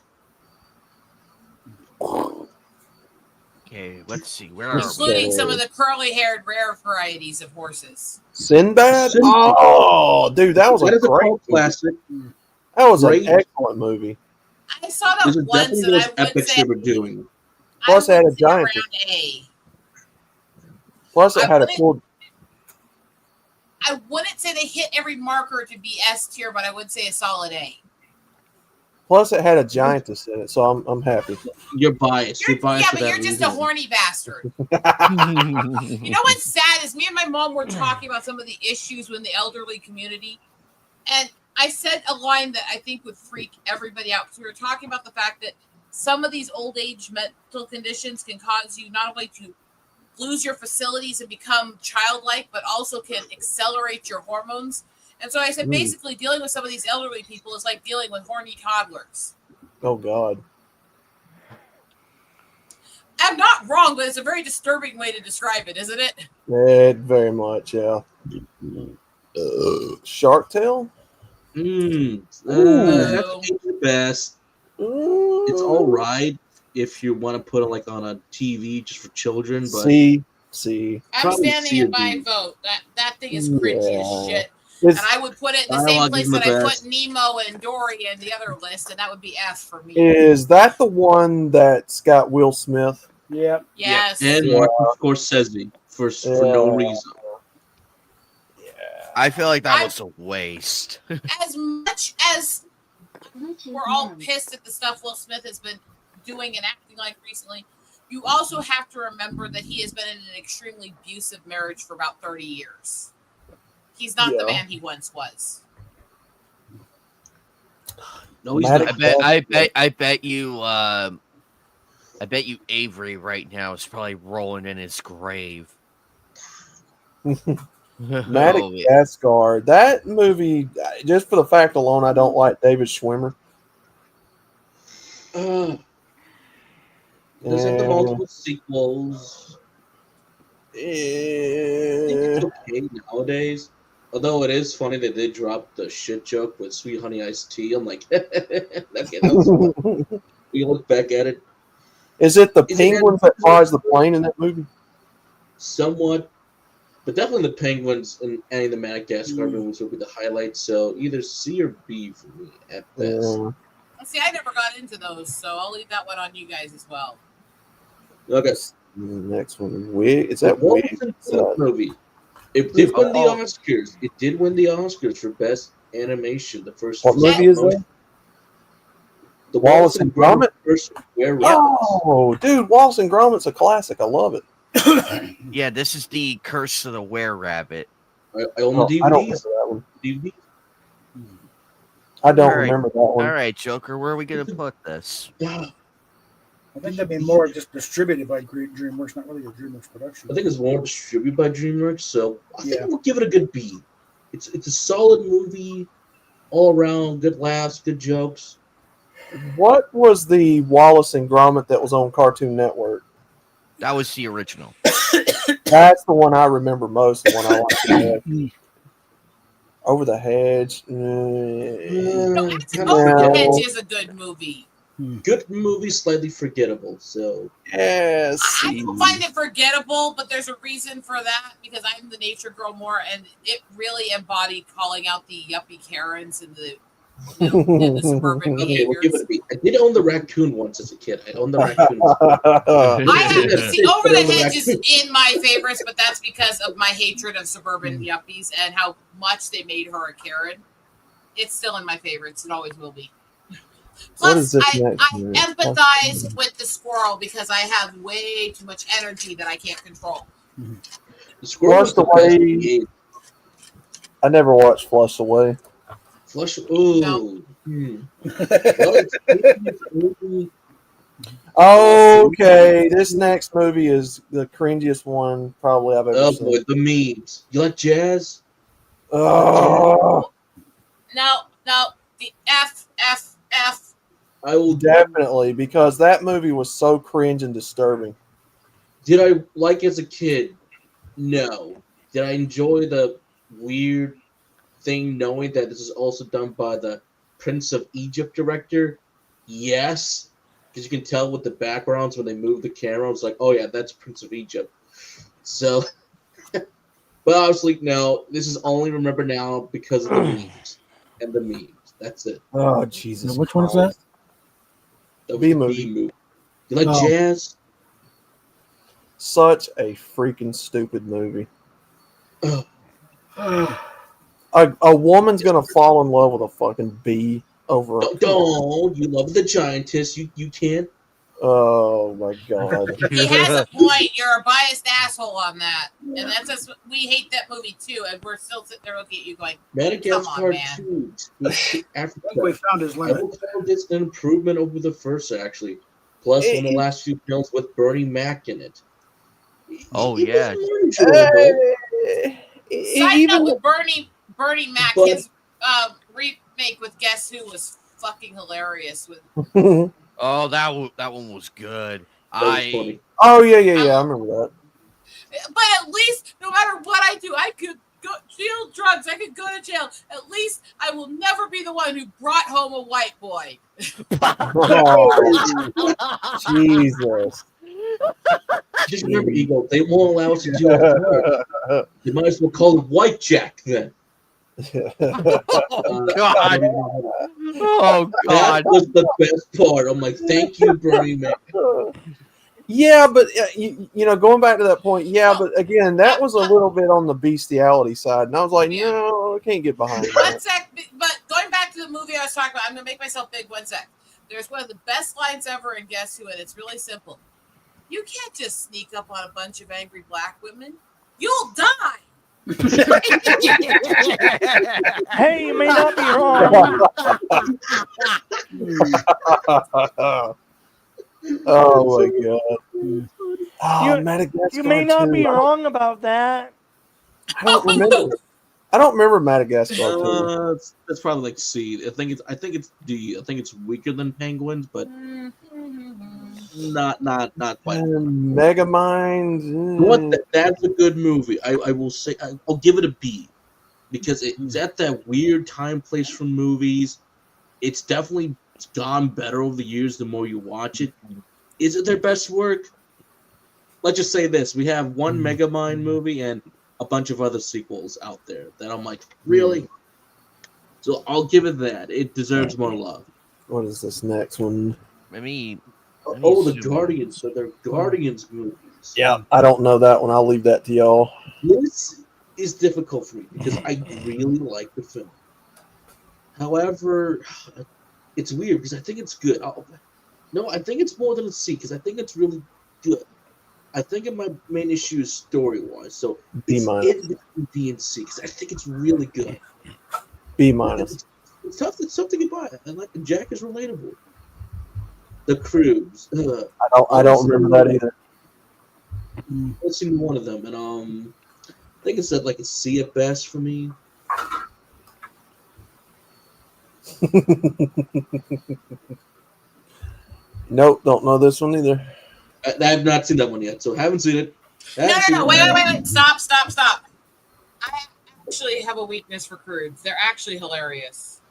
Okay, let's see. Where are we? Including some of the curly-haired rare varieties of horses. Sinbad? Oh, dude, that was That a is a great cult classic. That was Great. an excellent movie. I saw that These are once, definitely and those I would epics say they were doing. Plus, it had a around giant. A. Plus, it had a cool. I wouldn't say they hit every marker to be S tier, but I would say a solid A. Plus, it had a giantess in it, so I'm happy. You're biased. You're biased. Yeah, for but that you're just a reason. horny bastard. You know what's sad is me and my mom were talking about some of the issues with the elderly community, and I said a line that I think would freak everybody out because we were talking about the fact that some of these old age mental conditions can cause you not only to lose your facilities and become childlike, but also can accelerate your hormones. And so I said, basically, dealing with some of these elderly people is like dealing with horny toddlers. Oh God. I'm not wrong, but it's a very disturbing way to describe it, isn't it? It very much, yeah. Shark Tale? That's the best. It's all right if you want to put it like on a TV just for children, but See. I'm standing in my vote. That thing is cringy as shit. And I would put it in the same place that I put Nemo and Dory in the other list, and that would be F for me. Is that the one that's got Will Smith? Yep. Yes. And Martin Scorsese for no reason. I feel like that was a waste. As much as we're all pissed at the stuff Will Smith has been doing and acting like recently, you also have to remember that he has been in an extremely abusive marriage for about 30 years. He's not the man he once was. No, he's not. I bet you Avery right now is probably rolling in his grave. Madagascar. That movie, just for the fact alone, I don't like David Schwimmer. There's like the multiple sequels. I think it's okay nowadays. Although it is funny that they dropped the shit joke with Sweet Honey Iced Tea. I'm like, okay, that was fun. You look back at it. Is it the penguins that flies the plane in that movie? Somewhat. But definitely the penguins in any of the Madagascar movies will be the highlights. So either C or B for me at best. Yeah. See, I never got into those, so I'll leave that one on you guys as well. Okay. Next one. Is that Wig? Movie. It did win the Oscars. It did win the Oscars for Best Animation. The first. What movie is that? The Wallace and Gromit. Oh, dude, Wallace and Gromit's a classic. I love it. Yeah, this is the Curse of the Were-Rabbit. I own the DVD. I don't remember that one. DVD. I don't remember that one. All right, Joker, where are we going to put this? I think that'd be more just distributed by DreamWorks, not really a DreamWorks production. I think it's more distributed by DreamWorks, so I think we'll give it a good B. It's a solid movie, all around, good laughs, good jokes. What was the Wallace and Gromit that was on Cartoon Network? That was the original. That's the one I remember most. The one I liked. Over the Hedge. No, Over the Hedge is a good movie. Good movie, slightly forgettable. So yes, I don't find it forgettable, but there's a reason for that because I'm the nature girl more, and it really embodied calling out the yuppie Karens and the suburban behaviors. We'll give it a B. I did own the raccoon once as a kid. I owned the raccoon. Over the Hedge is in my favorites, but that's because of my hatred of suburban yuppies and how much they made her a Karen. It's still in my favorites. It always will be. Plus, I empathize with the squirrel because I have way too much energy that I can't control. The squirrel Away. I never watched Flush Away. Flush. Ooh. No. Okay, this next movie is the cringiest one probably I've ever seen. Boy, the memes. You like jazz? Oh. No, the F. I will definitely, because that movie was so cringe and disturbing. Did I like it as a kid? No. Did I enjoy the weird thing knowing that this is also done by the Prince of Egypt director? Yes. Because you can tell with the backgrounds when they move the camera, it's like, oh yeah, that's Prince of Egypt. So, but obviously, no, this is only remember now because of the memes and the memes. That's it. Oh, Jesus. Now, which one is that? The B movie. You like jazz? Such a freaking stupid movie. Oh. A woman's gonna fall in love with a fucking bee over a. Don't you love the giantess? You can't. Oh my god. He has a point. You're a biased asshole on that, and that's us. We hate that movie too, and we're still sitting there looking at you going, Madagascar 2. Africa. We found his limit. It's an improvement over the first, actually. Plus, one of the last few films with Bernie Mac in it. Oh yeah. Side note with Bernie Mac, his remake with Guess Who was fucking hilarious. With oh, that one was good. Funny. Oh yeah, I remember that. But at least, no matter what I do, I could go deal drugs. I could go to jail. At least I will never be the one who brought home a white boy. Oh, Jesus. Just remember, Eagle, they won't allow us to do it. You might as well call him White Jack then. Oh God! Oh God! That was the best part. I'm like, thank you, Bernie Mac. Yeah, but you know, going back to that point, but again, that was a little bit on the bestiality side, and I was like, no, I can't get behind that. 1 sec, but going back to the movie I was talking about, I'm gonna make myself big. 1 sec. There's one of the best lines ever in Guess Who, and it's really simple. You can't just sneak up on a bunch of angry black women. You'll die. Hey, you may not be wrong. Oh my god! Oh, Madagascar You may not 2. be wrong about that. I don't remember. I don't remember Madagascar 2. That's probably like C. I think it's D. I think it's weaker than Penguins, but not quite. Megamind. What? That's a good movie. I will say I'll give it a B because it's at that weird time place for movies. It's definitely gone better over the years the more you watch it. Is it their best work? Let's just say this: we have one Megamind movie and a bunch of other sequels out there that I'm like, really? So I'll give it that. It deserves more love. What is this next one? Maybe. The Guardians. So they're Guardians movies. Yeah, I don't know that one. I'll leave that to y'all. This is difficult for me because I really like the film. However, it's weird because I think it's good. I think it's more than a C because I think it's really good. I think my main issue is story-wise. So B-. It's between B and C because I think it's really good. B-. It's tough. It's tough to get by. And like Jack is relatable. The Cruise. I don't remember that either. I've seen one of them, and I think it's at like a C at best for me. Nope, don't know this one either. I have not seen that one yet, so haven't seen it. No. Wait. Stop. I actually have a weakness for crudes. They're actually hilarious.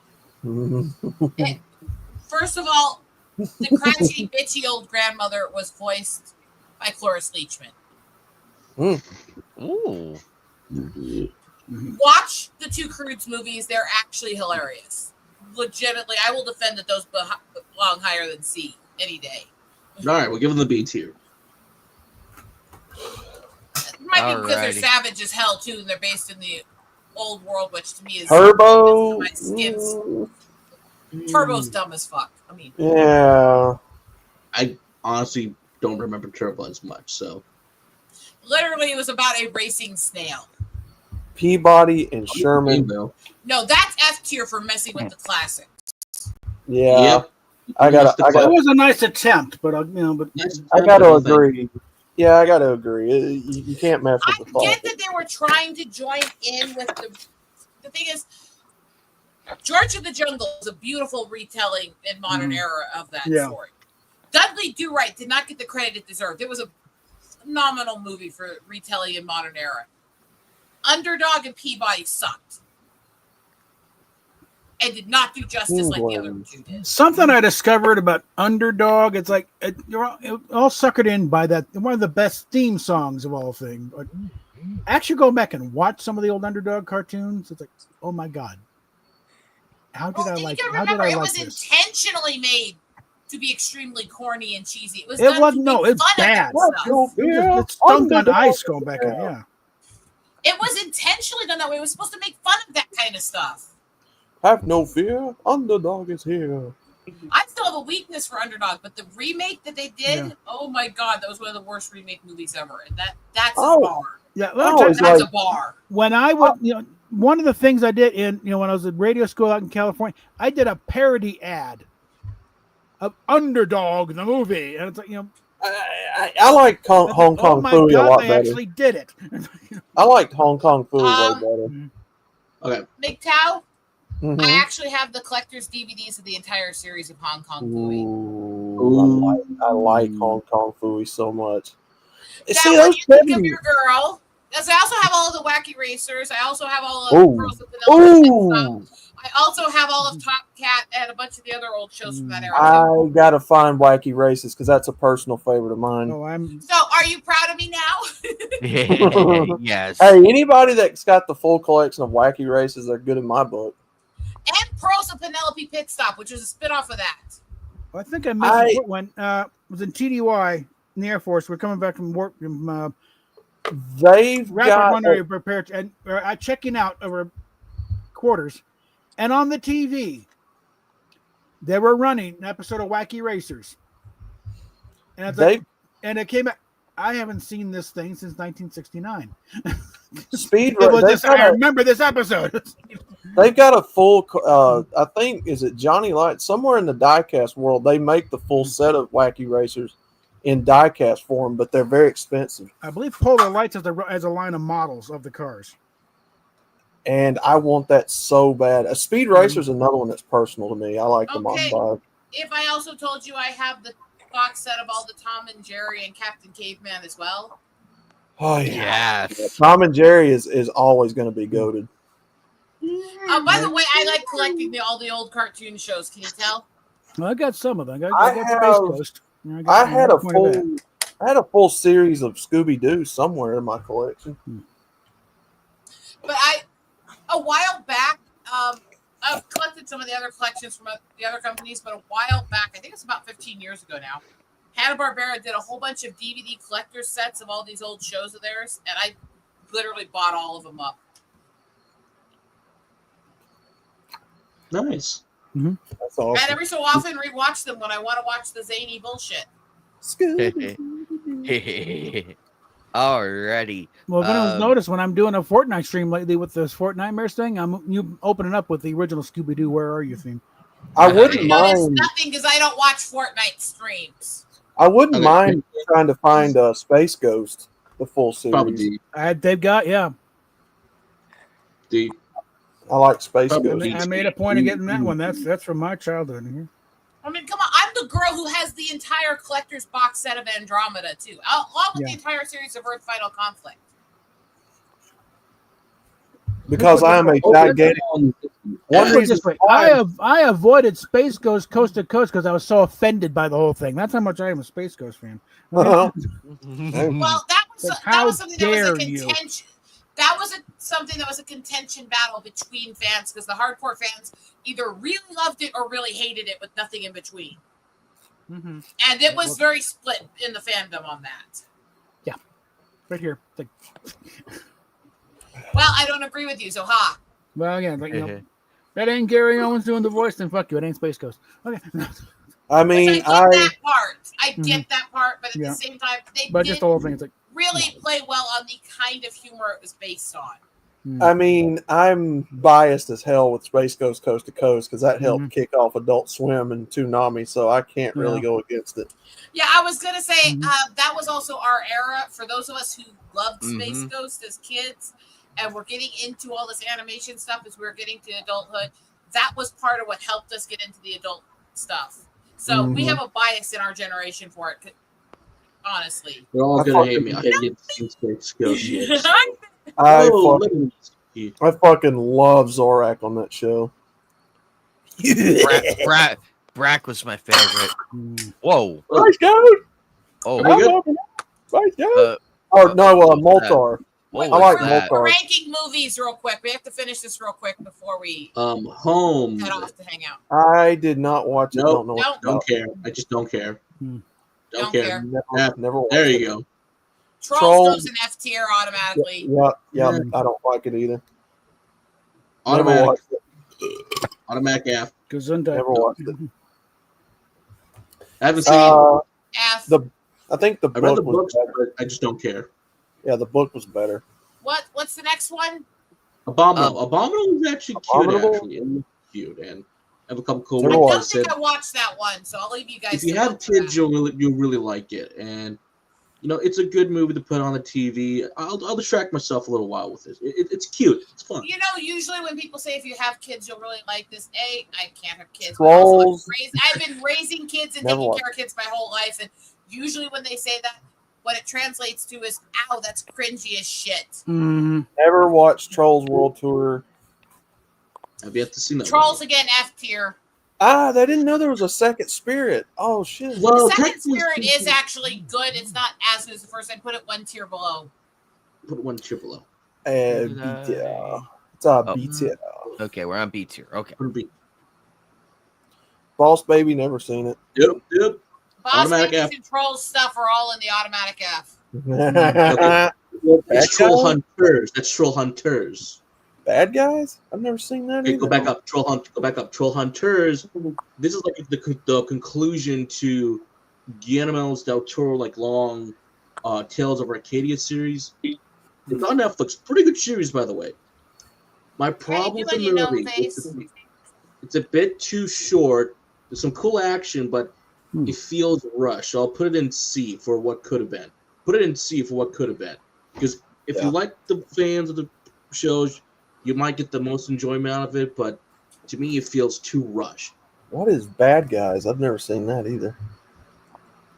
First of all, the crunchy, bitchy old grandmother was voiced by Cloris Leachman. Ooh. Watch the two Crudes movies. They're actually hilarious. Legitimately, I will defend that those belong higher than C any day. All right, we'll give them the B tier. It might be because they're savage as hell, too, and they're based in the old world, which to me is... Turbo? My skin's... Turbo's dumb as fuck. I mean... Yeah. I honestly don't remember Turbo as much, so... Literally, it was about a racing snail. Peabody and Sherman. No, that's F tier for messing with the classics. Yeah. Yep. It was a nice attempt, but I gotta agree. Yeah, I gotta agree. You can't mess with the I get that they were trying to join in with the thing is, George of the Jungle is a beautiful retelling in modern era of that story. Dudley Do Right did not get the credit it deserved. It was a phenomenal movie for retelling in modern era. Underdog and Peabody sucked. And did not do justice like the other two did. Something I discovered about Underdog, it's like you're all suckered in by that one of the best theme songs of all things. But actually go back and watch some of the old Underdog cartoons. It's like, oh my god, how did I like? How did I like this? It was intentionally made to be extremely corny and cheesy. It wasn't. No, it's bad. It's Dunked on Ice going back in. Yeah. It was intentionally done that way. It was supposed to make fun of that kind of stuff. Have no fear, Underdog is here. I still have a weakness for Underdog, but the remake that they did, oh my god, that was one of the worst remake movies ever. And that's a bar. Yeah, that's a bar. When I was, one of the things I did when I was at radio school out in California, I did a parody ad of Underdog, the movie, and it's like, I like Hong Kong Phooey a lot better. They actually did it. I liked Hong Kong Phooey way better. Okay. MGTOW, I actually have the collector's DVDs of the entire series of Hong Kong Phooey. I like Hong Kong Phooey so much. Now, when you think of your girl, because I also have all of the Wacky Racers. I also have all of Girls with Vanilla. I also have all of Top Cat and a bunch of the other old shows from that era. I gotta find Wacky Races because that's a personal favorite of mine. So, are you proud of me now? Yes. Hey, anybody that's got the full collection of Wacky Races, they're good in my book. And Pearls of Penelope Pit Stop, which is a spinoff of that. Well, I think I missed it when was in TDY in the Air Force. We're coming back from work. They've got one prepared and checking out over quarters. And on the TV, they were running an episode of Wacky Racers. And it came out. I haven't seen this thing since 1969. I remember this episode. They've got a full, I think, is it Johnny Light? Somewhere in the diecast world, they make the full set of Wacky Racers in diecast form, but they're very expensive. I believe Polar Lights has a line of models of the cars. and I want that so bad. A Speed Racer is another one that's personal to me. I like the Model Okay. 5. If I also told you I have the box set of all the Tom and Jerry and Captain Caveman as well. Oh yeah. Yes. Tom and Jerry is always going to be goated. By the way, I like collecting all the old cartoon shows. Can you tell? Well, I got some of them. I I got have- Space Ghost. I had a full series of Scooby Doo somewhere in my collection. But a while back, I've collected some of the other collections from the other companies, but a while back, I think it's about 15 years ago now, Hanna-Barbera did a whole bunch of DVD collector sets of all these old shows of theirs, and I literally bought all of them up. Nice. That's awesome. And every so often rewatch them when I want to watch the zany bullshit. Scooby. Alrighty. Well, if anyone's noticed, when I'm doing a Fortnite stream lately with this Fortnite thing, I'm opening up with the original Scooby Doo "Where Are You" theme. I wouldn't Notice mind. nothing because I don't watch Fortnite streams. I wouldn't Okay. mind trying to find Space Ghost, the full Probably series. D. They've got D. I like Space Probably. Ghost. I made a point of getting that one. That's from my childhood. Here. I mean, come on. I'm the girl who has the entire collector's box set of Andromeda, too. Along with the entire series of Earth Final Conflict. Because I am a gigantic. One Put it reason this way, why- I avoided Space Ghost Coast to Coast because I was so offended by the whole thing. That's how much I am a Space Ghost fan. Well, that was How something that was a dare you. contention. That was something that was a contention battle between fans because the hardcore fans either really loved it or really hated it with nothing in between. Mm-hmm. And it was very split in the fandom on that. Right here. Well, I don't agree with you, so ha. Well, yeah, that ain't Gary Owens doing the voice, then fuck you. It ain't Space Ghost. Okay. I mean, Which I get that part. I Mm-hmm. get that part, but at the same time, they But did just the whole thing. It's like, really play well on the kind of humor it was based on. I mean, I'm biased as hell with Space Ghost Coast to Coast because that helped kick off Adult Swim and Toonami, so I can't really go against it. Yeah, I was gonna say that was also our era for those of us who loved Space Ghost as kids, and we're getting into all this animation stuff as we were getting to adulthood. That was part of what helped us get into the adult stuff. So we have a bias in our generation for it. Honestly, They're all gonna hate me. I hate Space Ghost shit. I Oh, fucking love Zorak on that show. Brack was my favorite. Whoa. Space Ghost! Oh, Are we good? Space Ghost! Moltar. what I like was that? Moltar. ranking movies real quick. We have to finish this real quick before we Home. head off to hang out. I did not watch it. Nope. Don't know. what it's Don't about. care. I just don't care. Don't care. Never watched There it. you go. Trolls goes in F tier automatically. Yeah. I don't like it either. Never Automatic. watched it. Automatic F. Gesundheit. Never watched it. I haven't seen it. F. I think the I read book the was books, better. but I just don't care. Yeah, the book was better. What's the next one? Abominable. Abominable was actually cute, Abominable? actually. It was cute, and have a couple cool Never I ones. don't watched think I watched that one, so I'll leave you guys. If you to have vote for kids, that. you'll really like it, and it's a good movie to put on the TV. I'll distract myself a little while with this. It's cute. It's fun. Usually when people say if you have kids, you'll really like this. I can't have kids. Trolls. I've been raising kids and Never taking watched. care of kids my whole life, and usually when they say that, what it translates to is, "Ow, that's cringy as shit." Mm-hmm. Never watched Trolls World Tour. I've yet to see that. Trolls again, F tier. They didn't know there was a second Spirit. Oh shit. Well, The second technically spirit is speaking- actually good. It's not as good as the first. I put it one tier below. Put one triple O. B tier. It's a B tier. Okay, we're on B tier. Okay. Put a B. Boss Baby, never seen it. Yep. Boss Automatic Babies F. and Trolls stuff are all in the automatic F. It's Troll Hunters. That's Troll Hunters. Bad guys? I've never seen that. Okay, either. go back up. Go back up. Troll Hunters. This is like the conclusion to Guillermo del Toro long Tales of Arcadia series. It's on Netflix. Pretty good series, by the way. My problem with the doing, you movie, face? it's a bit too short. There's some cool action, but it feels rushed. So I'll put it in C for what could have been. Put it in C for what could have been. Because if you like the fans of the shows, you might get the most enjoyment out of it, but to me, it feels too rushed. What is Bad Guys? I've never seen that either.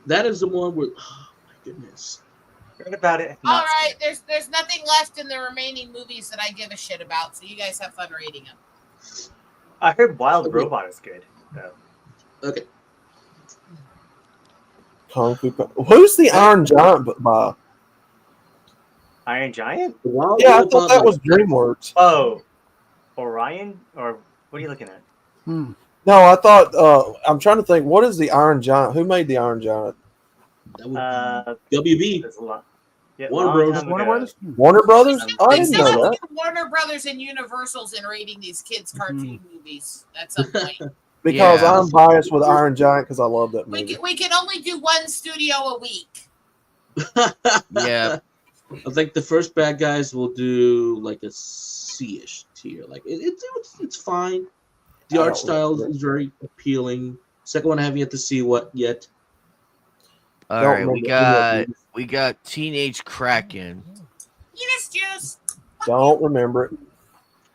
That is the one where, oh my goodness. Heard about it. All right, there's nothing left in the remaining movies that I give a shit about, so you guys have fun rating them. I heard Wild Robot is good. So. Okay. Kung Fu. Who's the Iron Giant by? Iron Giant? Yeah, I thought that was DreamWorks. Oh, Orion? Or what are you looking at? No, I thought. I'm trying to think. What is the Iron Giant? Who made the Iron Giant? That would be WB. There's a lot. Yeah, Warner Brothers. Warner Brothers? Warner Brothers? I didn't Someone know that. get Warner Brothers and Universals in rating these kids' cartoon movies at some point. Because Yeah. I'm biased with Iron Giant because I love that We movie. can only do one studio a week. Yeah. I think the first Bad Guys will do like a C-ish tier. Like it's fine. The I art don't style remember. is very appealing. Second one I haven't yet to see what yet. All Don't right, remember we got Teenage Kraken. Enos juice. Don't remember it.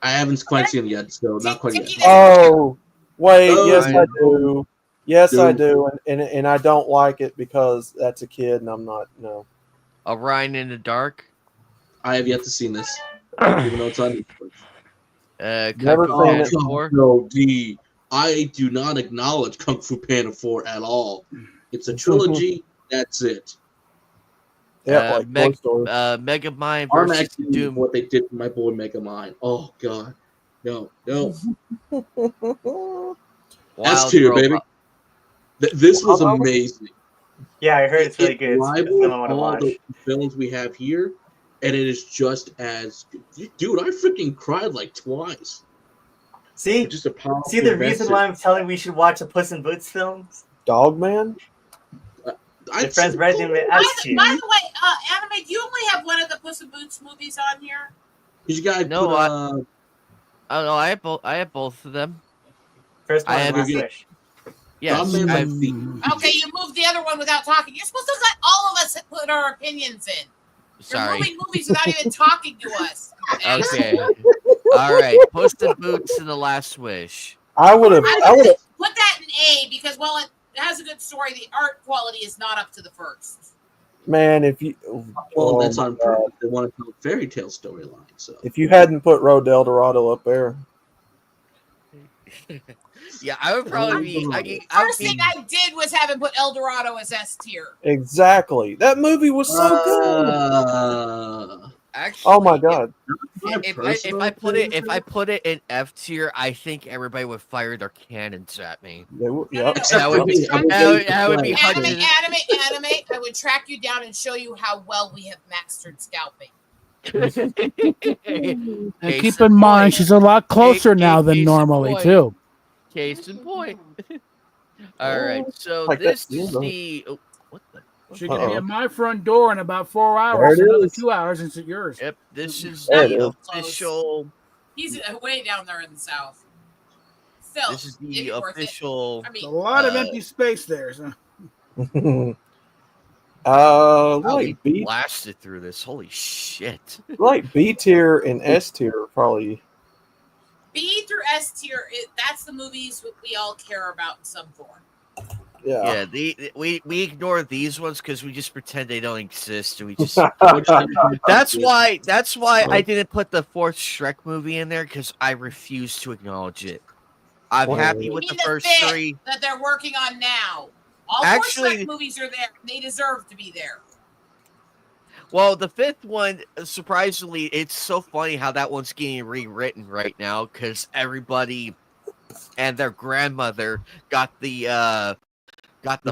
I haven't quite seen it yet, so not quite yet. Oh, wait. Oh, Yes, right. I do. Yes, I Do. do. And I don't like it because that's a kid and I'm not. No. Orion in the Dark. I have yet to see this, even though it's on Netflix. Never Kung Fu seen Panda it. 4. No, D. I do not acknowledge Kung Fu Panda 4 at all. It's a trilogy. That's it. Yeah, like Toy Story. Megamind I'm versus actually Doom. what they did to my boy Megamind. Oh God, no. Wild S tier, baby. Robot. This was amazing. Yeah, I heard it's really good. It's rivals something I want to all watch. the films we have here, and it is just as dude. I freaking cried like twice. See, Just a powerful see the reason message. why I'm telling we should watch a Puss in Boots film? Dogman? My friend's right in the S tier. By the way, Anime, do you only have one of the Puss in Boots movies on here? You guys No, put, I don't know. I have both of them. First one, I Last have- Wish. Yes. Dogman I've- was the- Okay, you moved the other one without talking. You're supposed to let all of us put our opinions in. You're Sorry. moving movies without even talking to us. Okay. All right. Puss in Boots and the Last Wish. I would have. Put that in A because while it has a good story, the art quality is not up to the first. Man, if you. Well, oh that's my on God. purpose. They want to tell a fairy tale storyline. So If you hadn't put Road to El Dorado up there. Yeah, I would probably be. First thing I did was have him put El Dorado as S tier. Exactly. That movie was so good. Actually, Oh my God. If I put it in F tier, I think everybody would fire their cannons at me. Yep. That would be Anime, hundreds. I would track you down and show you how well we have mastered scalping. And keep in mind, she's a lot closer now than case in normally, point. too. Case in point. All right, so Like this that, is yeah. the. Oh, what the? She's going to be at my front door in about 4 hours. There it Another is. 2 hours into yours. Yep, this is There it the is. official. He's way down there in the south. Still, This is it'd the be worth it. official. I A mean, lot of empty space there. So. Wow, we Like B, blasted through this. Holy shit! like B tier and S tier are probably. B through S tier, that's the movies we all care about in some form. Yeah. Yeah, we ignore these ones because we just pretend they don't exist, and we just. Yeah. That's why I didn't put the fourth Shrek movie in there because I refuse to acknowledge it. I'm Well, happy You with mean the first fifth three. that they're working on now. All Actually- 4 Shrek movies are there. They deserve to be there. Well, the fifth one, surprisingly, it's so funny how that one's getting rewritten right now because everybody and their grandmother got the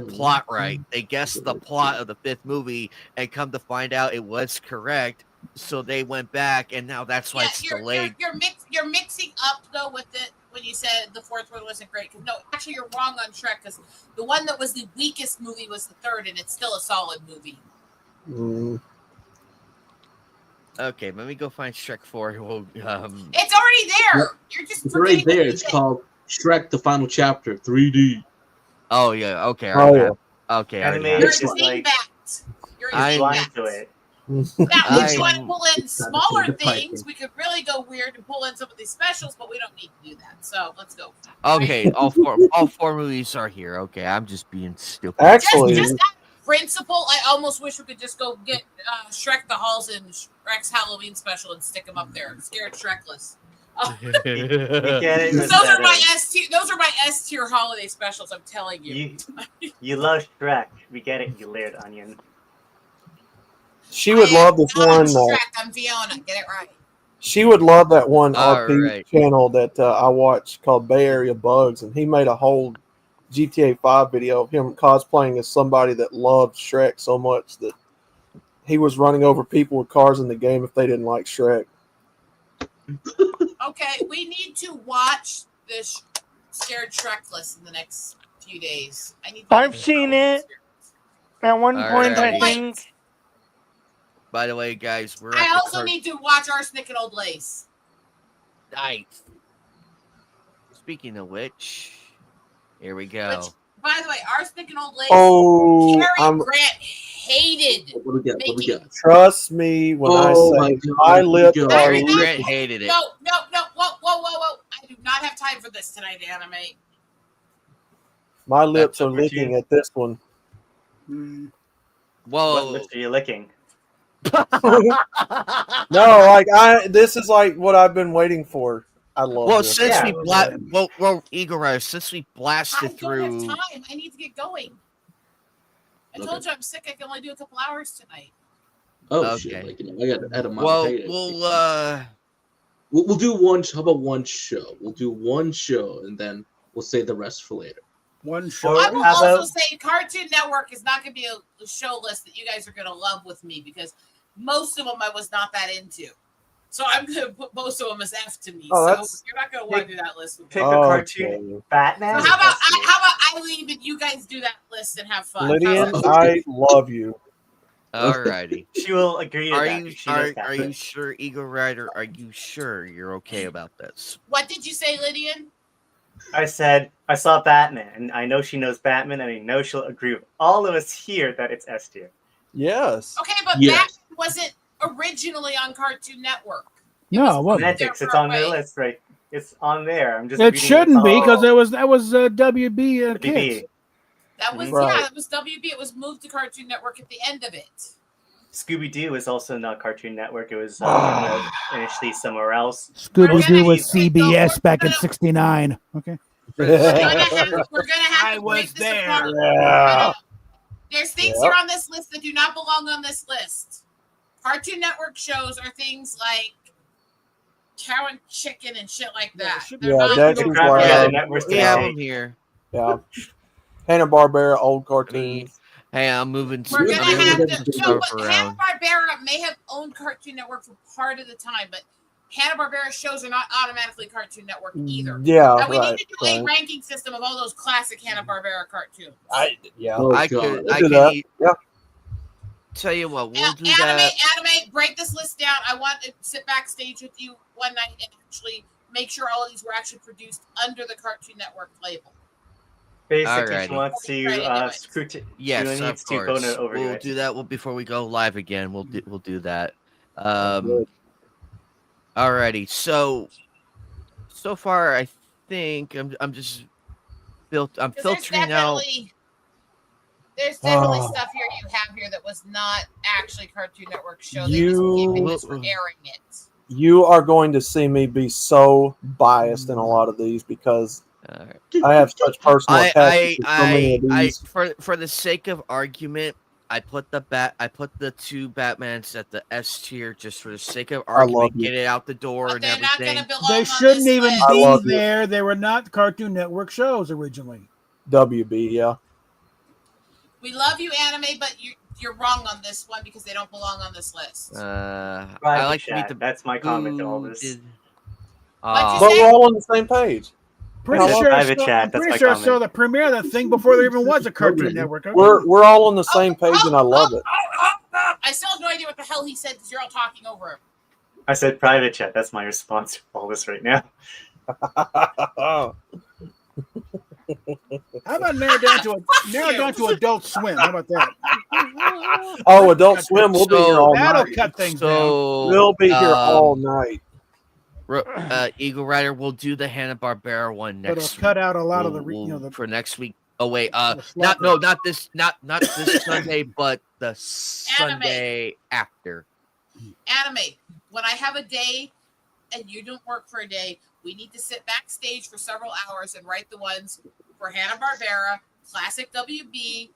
plot right. They guessed the plot of the fifth movie and come to find out it was correct. So they went back, and now that's why it's delayed. You're mixing up though with it when you said the fourth one wasn't great. No, actually, you're wrong on Shrek because the one that was the weakest movie was the third, and it's still a solid movie. Okay, let me go find Shrek 4. We'll, It's already there. You're just It's right forgetting there. what you It's did. called Shrek: The Final Chapter 3D. oh yeah, okay, Oh, yeah. Okay, I already Anime have You're it. It's just like- dingbat. You're I- a blind dingbat. to it. Now, if you want to I'm- pull in smaller things, we could really go weird and pull in some of these specials, but we don't need to do that. So let's go. Okay, all four movies are here. Okay, I'm just being stupid. Actually, Just that principle, I almost wish we could just go get Shrek the Halls and Shrek's Halloween special and stick them up there. Scared Shrekless. We get it. Those are my S tier. Those are my S tier holiday specials. I'm telling you. You love Shrek. We get it. You layered onion. she would love this I'm one. Shrek. I'm Fiona. Get it right. She would love that one All RP right. channel that I watch called Bay Area Bugs, and he made a whole GTA 5 video of him cosplaying as somebody that loved Shrek so much that he was running over people with cars in the game if they didn't like Shrek. Okay, we need to watch this Scared Shrekless in the next few days. I've seen it. At one point, I Alrighty. think. By the way, guys, we're. I at the also need to watch Arsenic and Old Lace. Nice. Speaking of which, here we go. Which, by the way, Arsenic and Old Lace. Oh, Cary Grant hated. What do we got? Trust me when Oh I my say God, my here we lips go. are Cary licking. Grant hated it. No, whoa. I do not have time for this tonight, anime. My lips That's are what licking you- at this one. What Whoa. lips are you licking? No, this is like what I've been waiting for. I love Well, this. since Yeah. Eagle Rider, since we I blasted don't through. have time. I need to get going. I told you I'm sick. I can only do a couple hours tonight. Oh Okay. shit! Like, I got out of my Well, payday. we'll We'll do one. How about one show? We'll do one show, and then we'll save the rest for later. One show. I will How also about- say Cartoon Network is not going to be a show list that you guys are going to love with me because most of them I was not that into. So I'm going to put most of them as F to me. Oh, So that's- you're not going to want to do that list with me. Pick a Oh, cartoon. okay. Batman. So how about That's I leave and you guys do that list and have fun? Lydian, How's that? I love you. alrighty. She will agree to Are that. you because she knows are Batman. you sure, Eagle Rider? Are you sure you're okay about this? What did you say, Lydian? I said I saw Batman, and I know she knows Batman, and I know she'll agree with all of us here that it's S tier. Yes. Okay, but Yes. Batman wasn't originally on Cartoon Network. No, it wasn't. Semantics, it's on the list, right? It's on there. I'm just. It reading shouldn't be off. because that was WB BB. kids. That was Right. that was WB. It was moved to Cartoon Network at the end of it. Scooby Doo is also not Cartoon Network. It was initially somewhere else. Scooby Doo gonna was have- CBS we're back in gonna- '69. Okay. We're gonna have I to was break this there. apart. Yeah. There's things Yep. here on this list that do not belong on this list. Cartoon Network shows are things like Cow and Chicken and shit like that. should- They're Yeah, not- that's The who's crap out of Yeah, the networks We have them today. here. Yeah. Hanna-Barbera, old I mean, cartoons. hey, I'm moving. We're gonna I'm have moving to. some No, stuff but around. Hanna-Barbera may have owned Cartoon Network for part of the time, but Hanna-Barbera shows are not automatically Cartoon Network either. Yeah, Now we right. need to do a right. ranking system of all those classic Hanna-Barbera cartoons. Yeah. Oh, I God. could. We'll I do could. that. Yeah. Tell you what, we'll do anime, that. anime, break this list down. I want to sit backstage with you one night and actually make sure all of these were actually produced under the Cartoon Network label. Basically, Alrighty. she wants to Right, Yes, she of needs to course. overview We'll it. do that. Well, before we go live again, we'll do that. Good. Alrighty. So far, I think I'm just I'm 'Cause filtering out. There's definitely Oh. stuff here you have here that was not actually Cartoon Network show. You- They just were airing it. You are going to see me be so biased in a lot of these because Alright. I have such personal attachments to so many of I these. for the sake of argument, I put the two Batmans at the S tier just for the sake of love argument. you. Get it out the door But and they're not everything. going to belong They on shouldn't this even list. I be love you. there. They were not Cartoon Network shows originally. WB, yeah. We love you, anime, but you're wrong on this one because they don't belong on this list. I Private like to meet chat. the. That's my comment to all who this. did- What'd you But say? we're all on the same page. Pretty Hello? sure, Private I saw, chat, I'm that's pretty my sure I comment. saw the premiere of that thing before there even was a Cartoon Network. Okay. We're all on the same page, and I love it. I still have no idea what the hell he said because you're all talking over him. I said private chat. That's my response to all this right now. How about narrow down to Adult Swim? How about that? Oh, Adult Swim, we'll be here all That'll night. cut things down. So We'll be here all night. Eagle Rider will do the Hanna-Barbera one But next it'll cut out a lot of the for next week. Oh wait, slot not this Sunday, but the Sunday after. Anime. When I have a day and you don't work for a day, we need to sit backstage for several hours and write the ones for Hanna-Barbera, Classic WB,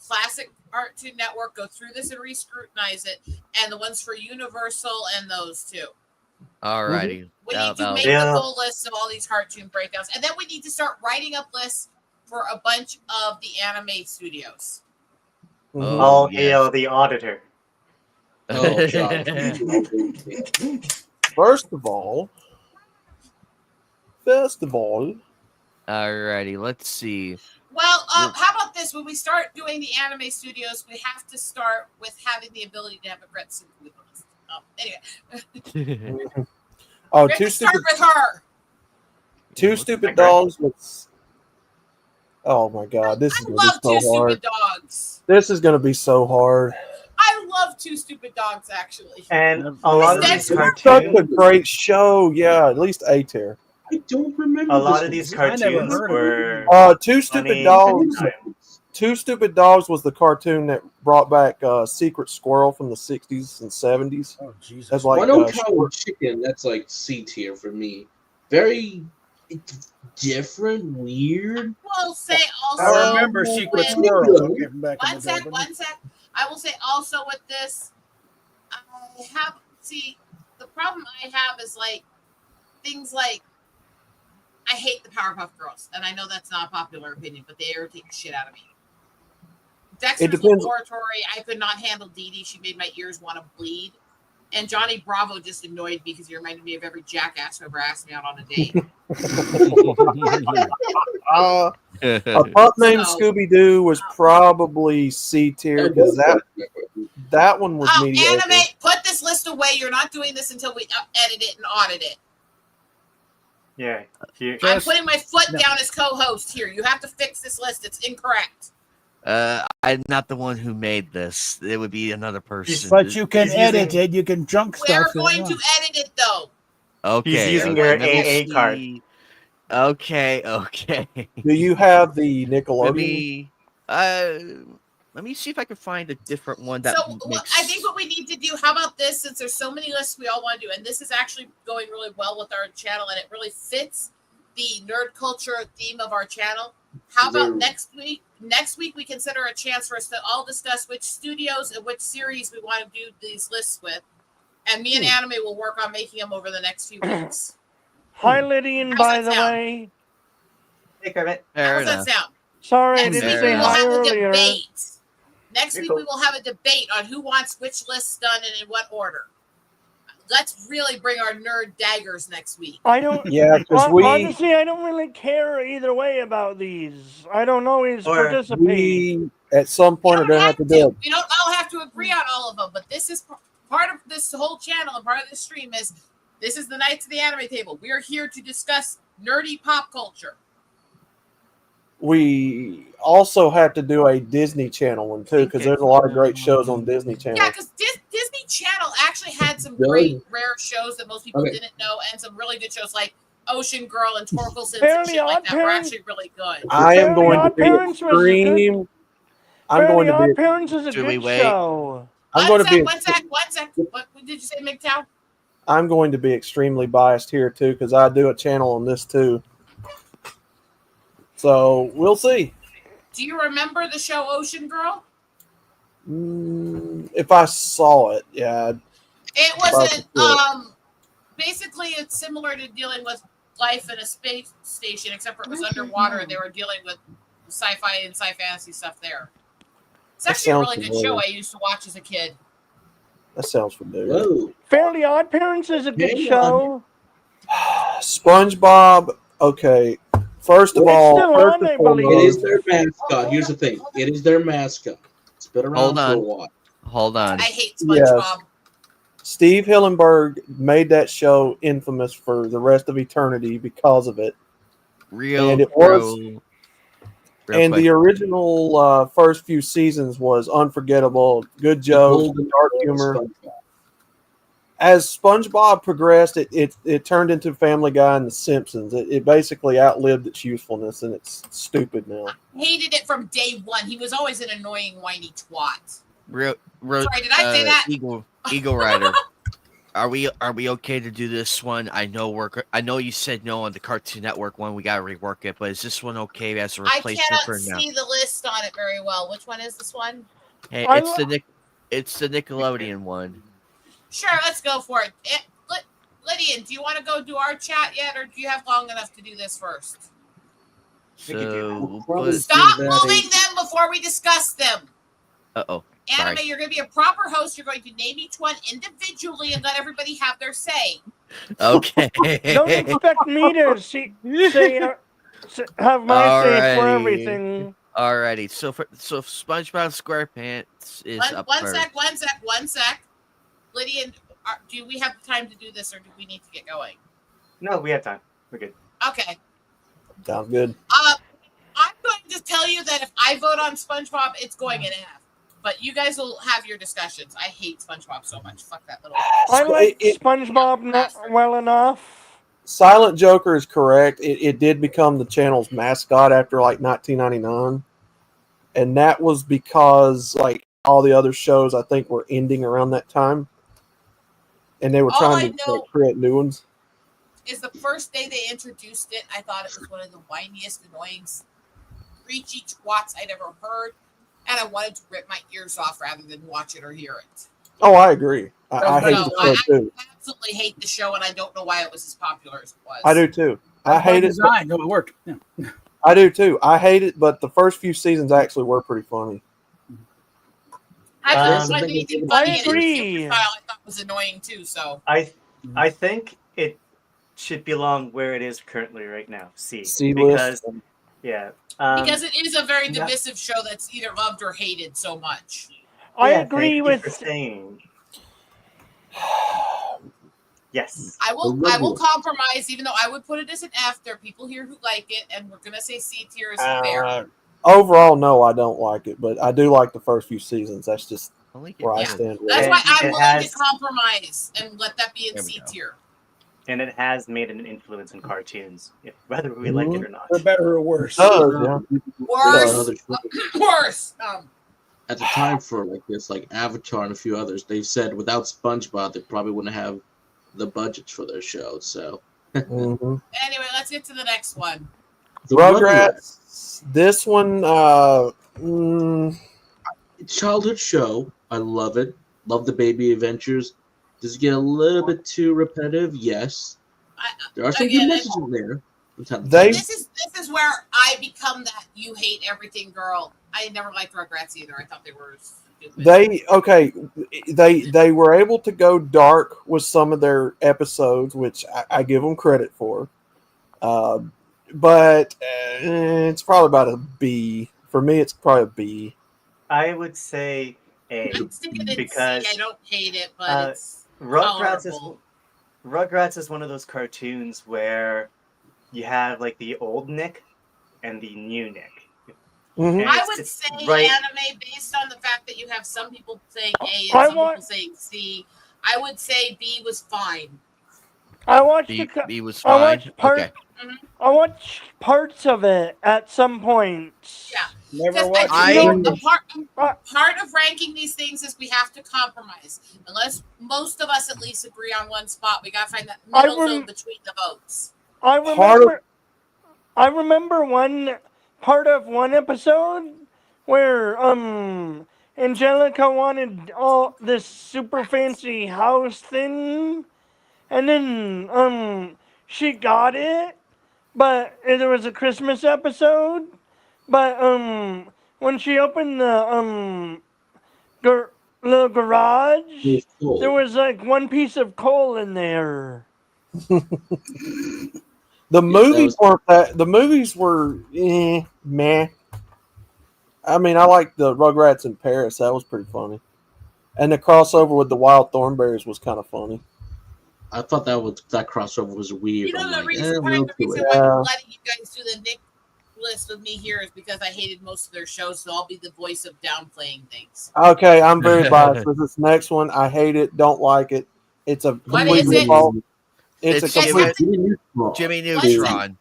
Classic Cartoon Network, go through this and re-scrutinize it, and the ones for Universal and those too. Alrighty. We need to make the full list of all these cartoon breakdowns, and then we need to start writing up lists for a bunch of the anime studios. All hail the auditor. Oh, God. First of all, alrighty, let's see. Well, how about this? When we start doing the anime studios, we have to start with having the ability to have a Gret Super list. Anyway. Oh, we have to start with her. Two Stupid Dogs was. Oh my God, this is going to be so hard. Stupid Dogs. This is going to be so hard. I love Two Stupid Dogs, actually. And a lot of these cartoons. Such a great show. Yeah, at least A tier. I don't remember. A lot of these cartoons were. Two Stupid Dogs. Two Stupid Dogs was the cartoon that brought back Secret Squirrel from the 60s and 70s. Oh, Jesus. That's like Cow and Chicken, that's like C tier for me. Very different, weird. I will say also. I remember Secret Squirrel. One sec. I will say also with this, the problem I have is like things like I hate the Powerpuff Girls, and I know that's not a popular opinion, but they irritate the shit out of me. Dexter's Laboratory, I could not handle Dee Dee. She made my ears want to bleed. And Johnny Bravo just annoyed me because he reminded me of every jackass who ever asked me out on a date. A pup named Scooby-Doo was probably C tier because that one was mediocre. Anime, put this list away. You're not doing this until we edit it and audit it. Yeah. I'm putting my foot down as co-host here. You have to fix this list. It's incorrect. I'm not the one who made this. It would be another person. But you can edit it. You can junk stuff. We're going to edit it, though. Okay. He's using your AA card. Okay. Do you have the Nickelodeon? Let me see if I can find a different one that makes... I think what we need to do, how about this, since there's so many lists we all want to do, and this is actually going really well with our channel, and it really fits the nerd culture theme of our channel. How about next week? Next week, we consider a chance for us to all discuss which studios and which series we want to do these lists with. And me and Anime will work on making them over the next few weeks. Hi, Lydian, by the way. Hey, Kermit. How does that sound? Sorry, I didn't say hi earlier. Next week, we will have a debate on who wants which lists done and in what order. Let's really bring our nerd daggers next week. I don't. Yeah, because honestly, I don't really care either way about these. I don't always participate. At some point, are going to have to do it. We don't all have to agree on all of them, but this is part of this whole channel and part of this stream is this is the Knights of the Anime Table. We are here to discuss nerdy pop culture. We also have to do a Disney Channel one too, because there's a lot of great shows on Disney Channel. Yeah, because Disney Channel actually had some great rare shows that most people didn't know, and some really good shows like Ocean Girl and Torkelson's and shit like that were actually really good. I am going to be extreme. I'm going to be. Parents is a good show. I'm going to be. One sec. What did you say, MGTOW? I'm going to be extremely biased here too, because I do a channel on this too. So we'll see. Do you remember the show Ocean Girl? If I saw it, yeah. It wasn't. Basically, it's similar to dealing with life in a space station, except for it was underwater, and they were dealing with sci-fi and sci-fantasy stuff there. It's actually a really good show I used to watch as a kid. That sounds familiar. Fairly Odd Parents is a good show. SpongeBob. Okay. First of all, it is their mascot. Here's the thing: it is their mascot. It's been around for a while. Hold on. I hate SpongeBob. Yes. Steve Hillenburg made that show infamous for the rest of eternity because of it. Real And the original first few seasons was unforgettable. Good jokes, dark humor. As SpongeBob progressed, it turned into Family Guy and The Simpsons. It basically outlived its usefulness, and it's stupid now. Hated it from day one. He was always an annoying, whiny twat. Sorry, did I say that? Eagle Rider. Are we okay to do this one? I know you said no on the Cartoon Network one. We gotta rework it, but is this one okay as a replacement for now? I cannot see the list on it very well. Which one is this one? Hey, it's the Nickelodeon one. Sure, let's go for it. Lydian, do you want to go do our chat yet, or do you have long enough to do this first? So stop moving them before we discuss them. Uh-oh. Anime, you're going to be a proper host. You're going to name each one individually and let everybody have their say. Okay. Don't expect me to have my say for everything. Alrighty. So SpongeBob SquarePants is up first. One sec. Lydian, do we have time to do this, or do we need to get going? No, we have time. We're good. Okay. Sounds good. I'm going to tell you that if I vote on SpongeBob, it's going in half. But you guys will have your discussions. I hate SpongeBob so much. Fuck that little. I like SpongeBob not well enough. Silent Joker is correct. It did become the channel's mascot after like 1999, and that was because like all the other shows I think were ending around that time, and they were trying to create new ones. Is the first day they introduced it, I thought it was one of the whiniest, annoying, screechy twats I'd ever heard. And I wanted to rip my ears off rather than watch it or hear it. Oh, I agree. I hate the show too. I absolutely hate the show, and I don't know why it was as popular as it was. I do too. I hate it. No, it worked. Yeah. I do too. I hate it, but the first few seasons actually were pretty funny. I agree. I thought was annoying too. So I think it should belong where it is currently right now. C because because it is a very divisive show that's either loved or hated so much. I agree with saying. Yes. I will compromise, even though I would put it as an F. There are people here who like it, and we're gonna say C tier is fair. Overall, no, I don't like it, but I do like the first few seasons. That's just where I stand. That's why I'm willing to compromise and let that be in C tier. And it has made an influence in cartoons, whether we like it or not. For better or worse. Worse. At the time for like this, like Avatar and a few others, they said without SpongeBob, they probably wouldn't have the budgets for their show. So anyway, let's get to the next one. Rugrats. This one, childhood show. I love it. Love the baby adventures. Does it get a little bit too repetitive? Yes. There are some good messages in there. This is where I become that you hate everything girl. I never liked Rugrats either. I thought they were stupid. They were able to go dark with some of their episodes, which I give them credit for. But it's probably about a B. For me, it's probably a B. I would say A. Because I don't hate it, but it's Rugrats is one of those cartoons where you have like the old Nick and the new Nick. Mm-hmm. I would say anime based on the fact that you have some people saying A and some people saying C. I would say B was fine. I watched B was fine. I watched parts of it at some point. Yeah. Never watched part of ranking these things is we have to compromise. Unless most of us at least agree on one spot, we gotta find that middle zone between the votes. I remember one part of one episode where Angelica wanted all this super fancy house thing, and then she got it, but there was a Christmas episode. But when she opened the garage, there was like one piece of coal in there. The movies weren't that. The movies were meh. I mean, I liked the Rugrats in Paris. That was pretty funny, and the crossover with the Wild Thornberrys was kind of funny. I thought that crossover was weird. You know the reason why I'm letting you guys do the Nick list with me here is because I hated most of their shows, so I'll be the voice of downplaying things. Okay, I'm very biased with this next one. I hate it. Don't like it. It's a What complete is it? ripoff. It's a It's complete. Jimmy What's Neutron.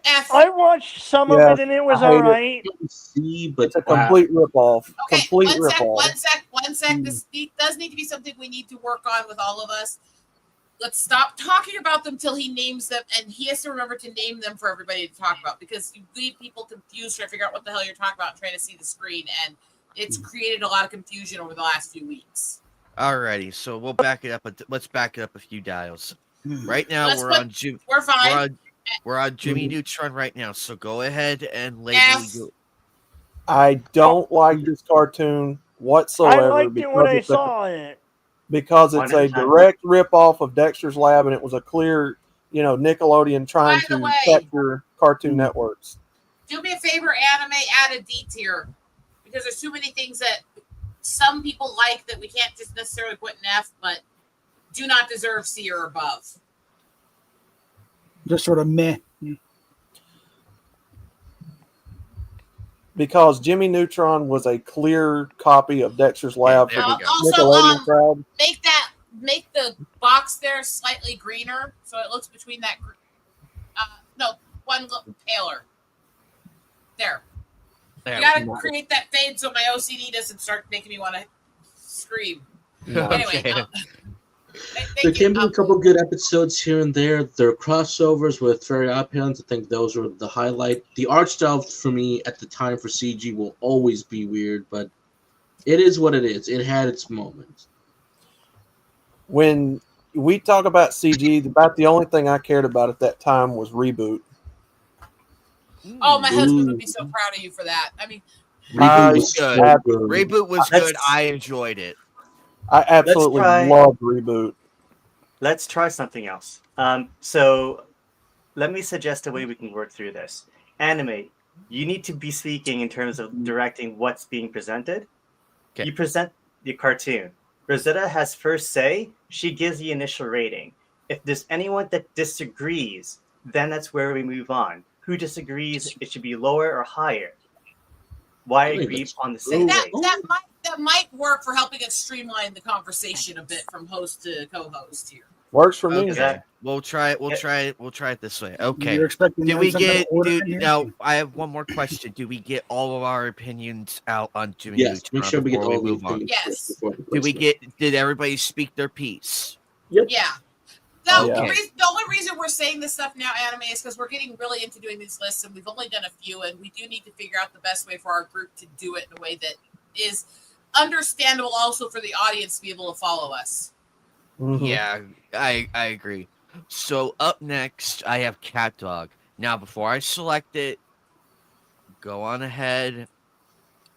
F? I watched some of Yeah, it and it was I hate all it. right. See, but It's a complete ripoff. Okay, Complete one sec, ripoff. one sec. This does need to be something we need to work on with all of us. Let's stop talking about them till he names them, and he has to remember to name them for everybody to talk about, because you leave people confused trying to figure out what the hell you're talking about and trying to see the screen, and it's created a lot of confusion over the last few weeks. Alrighty, so we'll back it up. Let's back it up a few dials. Right now, We're fine. We're on Jimmy Neutron right now. So go ahead and label F. you. I don't like this cartoon I whatsoever liked it when I saw it. because it's a 100%. direct ripoff of Dexter's Lab, and it was a clear, Nickelodeon trying By the to way- capture Cartoon Networks. Do me a favor, anime, add a D tier, because there's too many things that some people like that we can't just necessarily put in F, but do not deserve C or above. Just sort of meh. Because Jimmy Neutron was a clear copy of Dexter's Lab there for we the go. Also, Nickelodeon crowd. make the box there slightly greener, so it looks between that. One look paler. There. There. You gotta create that fade so my OCD doesn't start making me want to scream. Anyway, Okay. There can be a couple good episodes here and there. There are crossovers with Fairy Odd Parents. I think those were the highlight. The art style for me at the time for CG will always be weird, but it is what it is. It had its moments. When we talk about CG, about the only thing I cared about at that time was Reboot. Oh, my husband would be so proud of you for that. I mean, Reboot was so good. Reboot was good. I enjoyed it. I absolutely loved Reboot. Let's try something else. So let me suggest a way we can work through this. Anime, you need to be speaking in terms of directing what's being presented. Okay. You present the cartoon. Rosetta has first say. She gives the initial rating. If there's anyone that disagrees, then that's where we move on. Who disagrees? It should be lower or higher. Why agree on the same that, rate? that might work for helping us streamline the conversation a bit from host to co-host here. Works for me. Okay. We'll try it. We'll try it this way. Okay. You're expecting Do we some kind of get? order in here? Now, I have one more question. Do we get all of our opinions out on Jimmy Yes, Neutron make sure we get before all the move on? opinions Yes. first before the Did we placement. get? Did everybody speak their piece? Yeah. No, Okay. the only reason we're saying this stuff now, anime, is because we're getting really into doing these lists, and we've only done a few, and we do need to figure out the best way for our group to do it in a way that is understandable also for the audience to be able to follow us. Mhm. Yeah, I agree. So up next, I have Cat Dog. Now, before I select it, go on ahead.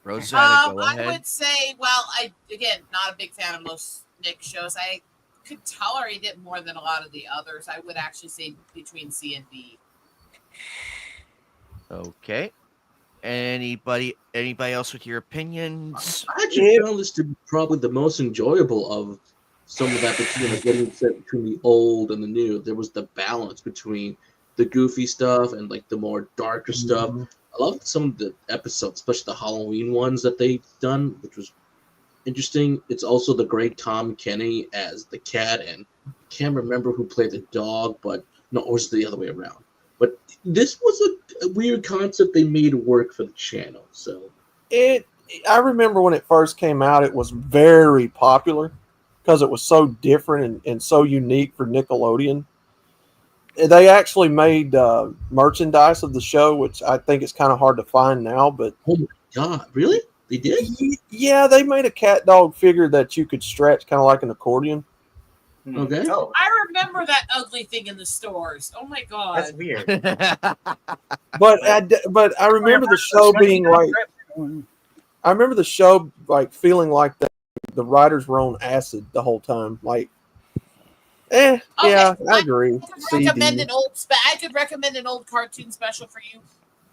Rosetta, go ahead. I would say, well, again, not a big fan of most Nick shows. I could tolerate it more than a lot of the others. I would actually say between C and D. Okay. Anybody else with your opinions? I actually found this to be probably the most enjoyable of some of that getting set between the old and the new. There was the balance between the goofy stuff and like the more darker stuff. I loved some of the episodes, especially the Halloween ones that they've done, which was interesting. It's also the great Tom Kenny as the cat, and I can't remember who played the dog, but no, it was the other way around. But this was a weird concept they made work for the channel. So I remember when it first came out, it was very popular because it was so different and so unique for Nickelodeon. They actually made merchandise of the show, which I think is kind of hard to find now. But oh my god, really? They did? Yeah, they made a cat dog figure that you could stretch, kind of like an accordion. Okay. Oh, I remember that ugly thing in the stores. Oh my god. that's weird. But I remember the show being like, I remember the show like feeling like the writers were on acid the whole time. Like, yeah, I agree. I could recommend an old cartoon special for you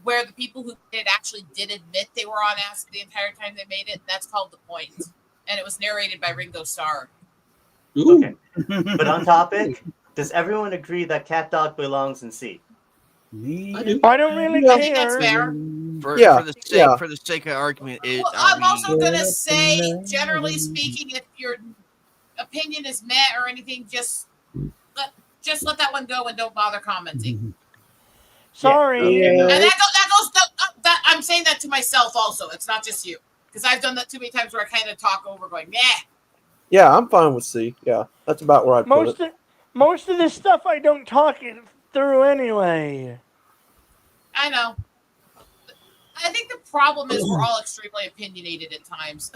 where the people who did it actually did admit they were on acid the entire time they made it. And that's called The Point. And it was narrated by Ringo Starr. Okay. But on topic, does everyone agree that Cat Dog belongs in C? I do. I don't really I think that's care. fair. For Yeah. the sake of argument, Well, I'm also gonna say, generally speaking, if your opinion is met or anything, just let that one go and don't bother commenting. Sorry. And that goes. That I'm saying that to myself also. It's not just you, because I've done that too many times where I kind of talk over, going, "Nah." Yeah, I'm fine with C. Yeah, that's about where I put it. Most of this stuff I don't talk it through anyway. I know. I think the problem is we're all extremely opinionated at times.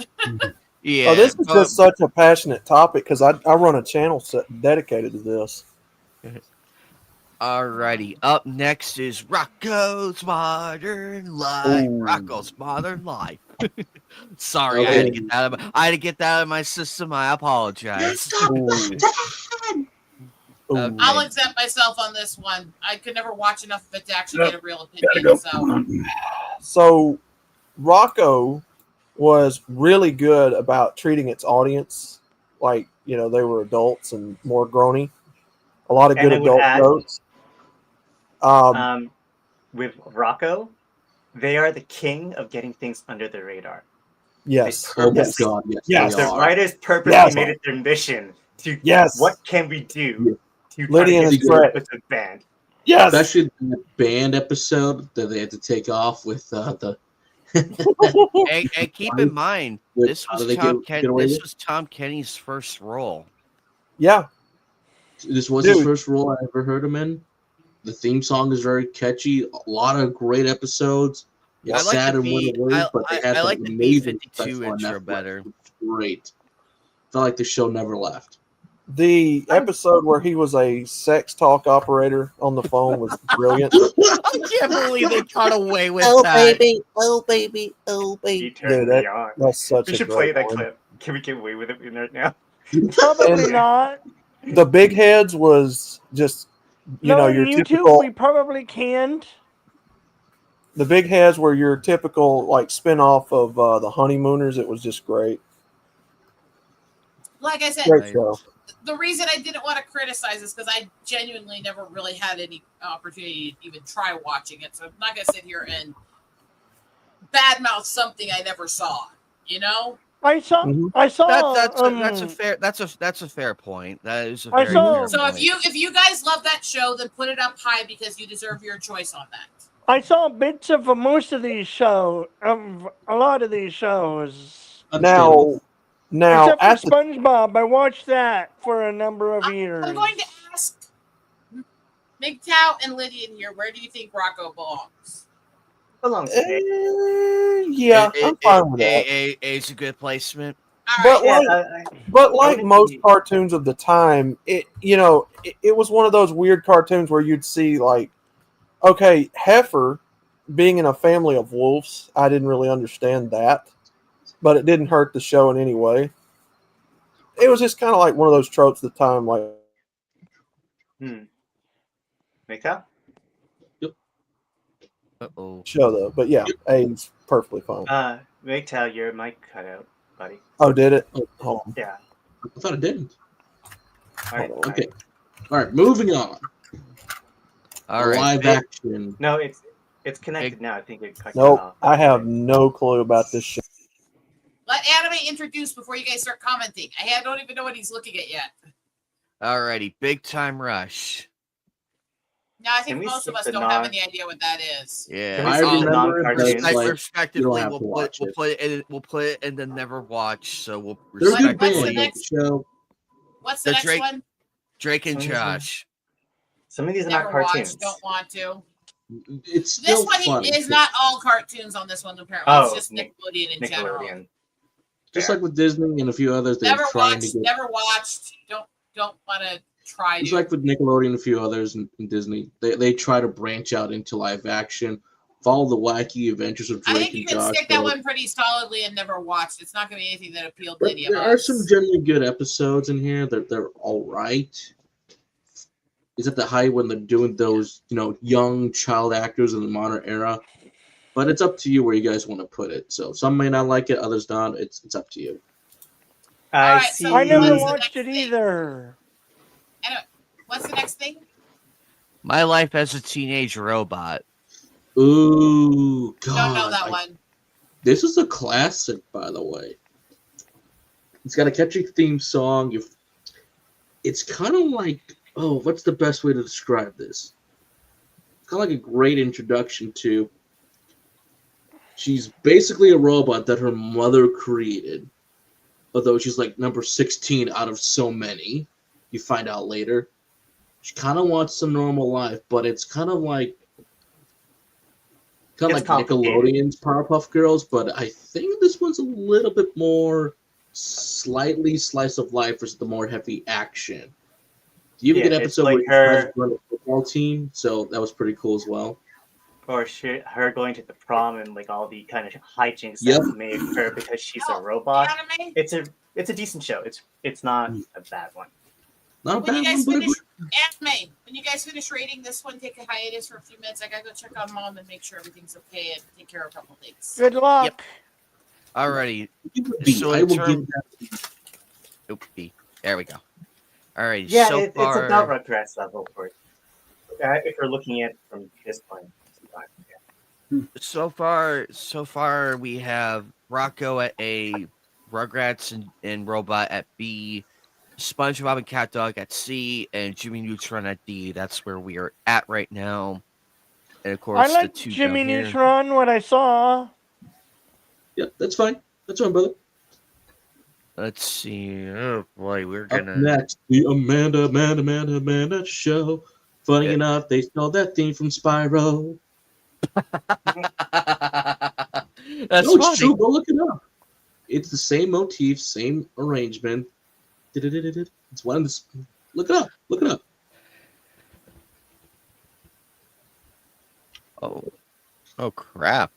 yeah. Oh, this is just such a passionate topic because I run a channel dedicated to this. Alrighty, up next is Rocco's Modern Life. Ooh. Rocco's Modern Life. Sorry, Okay. I had to get that out of my system. I apologize. Okay. I'll exempt myself on this one. I could never watch enough of it to actually get a real opinion. So, Rocco was really good about treating its audience like they were adults and more growny. A lot of good adult jokes. With Rocco, they are the king of getting things under the radar. Yes. Oh my God! Yes. The writers purposely made it their mission to. What can we do to Lydian get with the band? Yes. Especially the band episode that they had to take off with the. And keep in mind, this was Tom Kenny's first role. Yeah. This was his first role I ever heard him in. The theme song is very catchy. A lot of great episodes. It's sad and went away, but they had like an the amazing B-52 intro better. Great. Felt like the show never left. The episode where he was a sex talk operator on the phone was brilliant. I can't believe they got away with that. Oh baby. You turned me on. That's such we should play that clip. Can we get away with it right now? Probably not. The big heads was just your YouTube, typical. We probably can't. The big heads were your typical spin-off of the Honeymooners. It was just great. Like I said, great show. The reason I didn't want to criticize is because I genuinely never really had any opportunity to even try watching it. So I'm not going to sit here and badmouth something I never saw. I saw. That's a fair point. That is a very fair point. So if you guys love that show, then put it up high because you deserve your choice on that. I saw bits of most of these shows, of a lot of these shows. Now, except for SpongeBob, I watched that for a number of years. I'm going to ask MGTOW and Lydian here, where do you think Rocco belongs? Belongs yeah, I'm fine with that. It's a good placement. But like most cartoons of the time, it was one of those weird cartoons where you'd see okay, Heifer being in a family of wolves, I didn't really understand that, but it didn't hurt the show in any way. It was just kind of like one of those tropes at the time, Make that? Yep. Uh-oh. Show though, but yeah, A's perfectly fine. MGTOW, your mic cut out, buddy. Oh, did it? Yeah. I thought it didn't. All right. Okay. All right, moving on. All right. Live action. No, it's connected now. I think it cut Nope, off. I have no clue about this show. Let Anime introduce before you guys start commenting. I don't even know what he's looking at yet. Alrighty, Big Time Rush. No, I think most of us don't have any idea what that is. Yeah, I remember respectively, we'll put it in the never watch. So we'll What's the next one? Drake and Josh. Some of these are Never not cartoons. watched, don't want to. It's still this one fun. is not all cartoons on this one, apparently. It's just Nickelodeon in general. Just like with Disney and a few others, never watched. Don't want to try. Just like with Nickelodeon and a few others and Disney, they try to branch out into live action, follow the wacky adventures of Drake and Josh. I think you can stick that one pretty solidly and never watched. It's not going to be anything that appealed to any of us. There are some generally good episodes in here. They're all right. It's at the height when they're doing those, young child actors in the modern era. But it's up to you where you guys want to put it. So some may not like it, others not. It's up to you. I never watched it either. Anyway, what's the next thing? My Life as a Teenage Robot. Ooh, God. Don't know that one. This is a classic, by the way. It's got a catchy theme song. It's kind of like, what's the best way to describe this? It's kind of like a great introduction to. She's basically a robot that her mother created. Although she's like number 16 out of so many. You find out later. She kind of wants some normal life, but it's kind of like Nickelodeon's Powerpuff Girls, but I think this one's a little bit more slightly slice of life versus the more heavy action. Do you even get an episode like where she run a football team? So that was pretty cool as well. Or her going to the prom and like all the kind of hijinks that may occur because she's a robot. It's a decent show. It's not a bad one. Not a When you bad guys one, finish anime, when you guys finish rating this one, take a hiatus for a few minutes. I gotta go check on Mom and make sure everything's okay and take care of a couple things. Good luck. Alrighty. So I will give that. Oopsie. There we go. Alright. Yeah, so it's far, about Rugrats level for it. If we're looking at it from this point. So far, we have Rocco at A, Rugrats and Robot at B, SpongeBob and Cat Dog at C, and Jimmy Neutron at D. That's where we are at right now. And of course, I like the two Jimmy down here. Neutron, what I saw. Yep, that's fine. That's fine, brother. Let's see. Oh boy, we're Up gonna next, the Amanda show. Funny enough, they stole that theme from Spyro. That's no, funny. it's true. Go look it up. It's the same motif, same arrangement. It's one of the. Look it up. Look it up. Oh crap.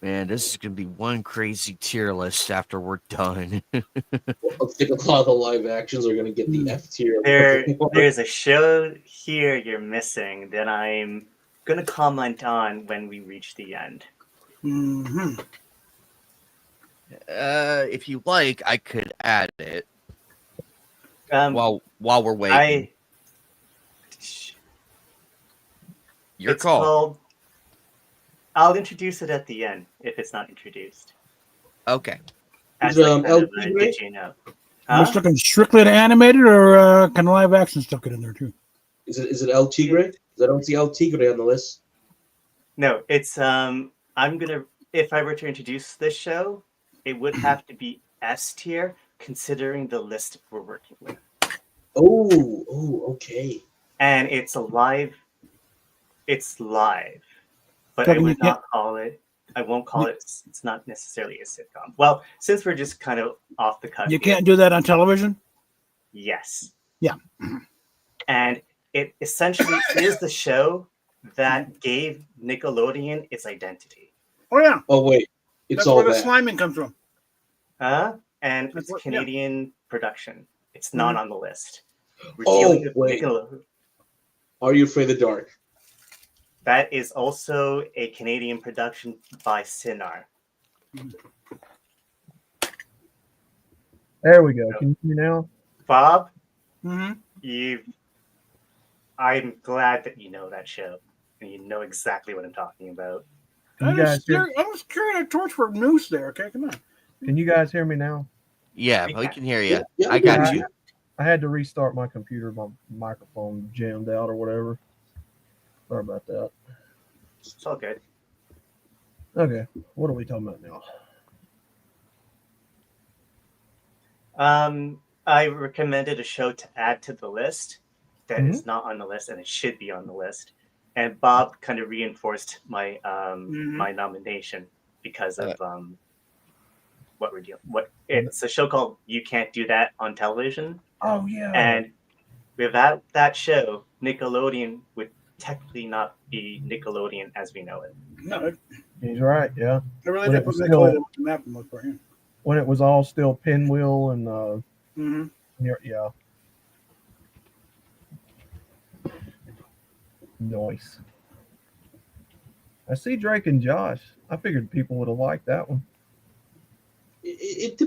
Man, this is gonna be one crazy tier list after we're done. I think a lot of the live actions are going to get the F tier. There's a show here you're missing that I'm going to comment on when we reach the end. Mm-hmm. If you like, I could add it while we're waiting. Your it's call. Called, I'll introduce it at the end if it's not introduced. Okay. As like kind of a, did you know? We're looking strictly at animated, or can live action stuff get in there too? Is it El Tigre? I don't see El Tigre on the list. No, it's I'm gonna. If I were to introduce this show, it would have to be S tier, considering the list we're working with. Oh, okay. And it's live, but I would not call it. I won't call it. It's not necessarily a sitcom. Well, since we're just kind of off the cuff, you can't do that on television. Yes. Yeah. And it essentially is the show that gave Nickelodeon its identity. Oh yeah. Oh wait, that's where the sliming comes from. And it's a Canadian production. It's not on the list. Wait. Are You Afraid of the Dark? That is also a Canadian production by Cinar. There we go. Can you hear me now? Bob, Mm-hmm. I'm glad that you know that show and you know exactly what I'm talking about. I was carrying a torch for news there. Okay, come on. Can you guys hear me now? Yeah, we can hear you. Yeah, I got you. I had to restart my computer. My microphone jammed out or whatever. Sorry about that. It's all good. Okay, what are we talking about now? I recommended a show to add to the list that is not on the list, and it should be on the list. And Bob kind of reinforced my my nomination because of what we're dealing. It's a show called "You Can't Do That on Television." Oh yeah. And without that show, Nickelodeon would technically not be Nickelodeon as we know it. No, he's right. Yeah. I really did put Nickelodeon on the map and look for him. When it was all still Pinwheel and yeah. Nice. I see Drake and Josh. I figured people would have liked that one. It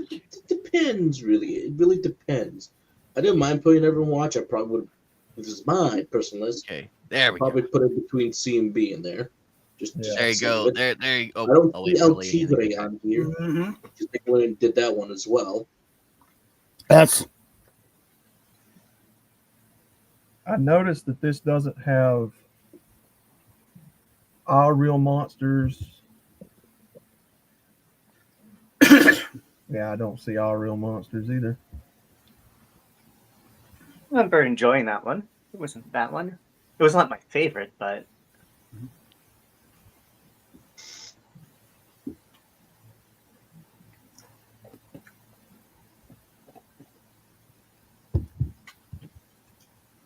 depends, really. It really depends. I didn't mind putting everyone watch. I probably would, if it's my personal list, Okay, there we probably go. put it between C and B in there. Just Yeah. There you see go. it. There you go. I don't Oh, see wait, El really, Tigre on here. Mm-hmm. Because they went and did that one as well. That's I noticed that this doesn't have All Real Monsters. Yeah, I don't see All Real Monsters either. I remember enjoying that one. It wasn't that one. It was not my favorite, but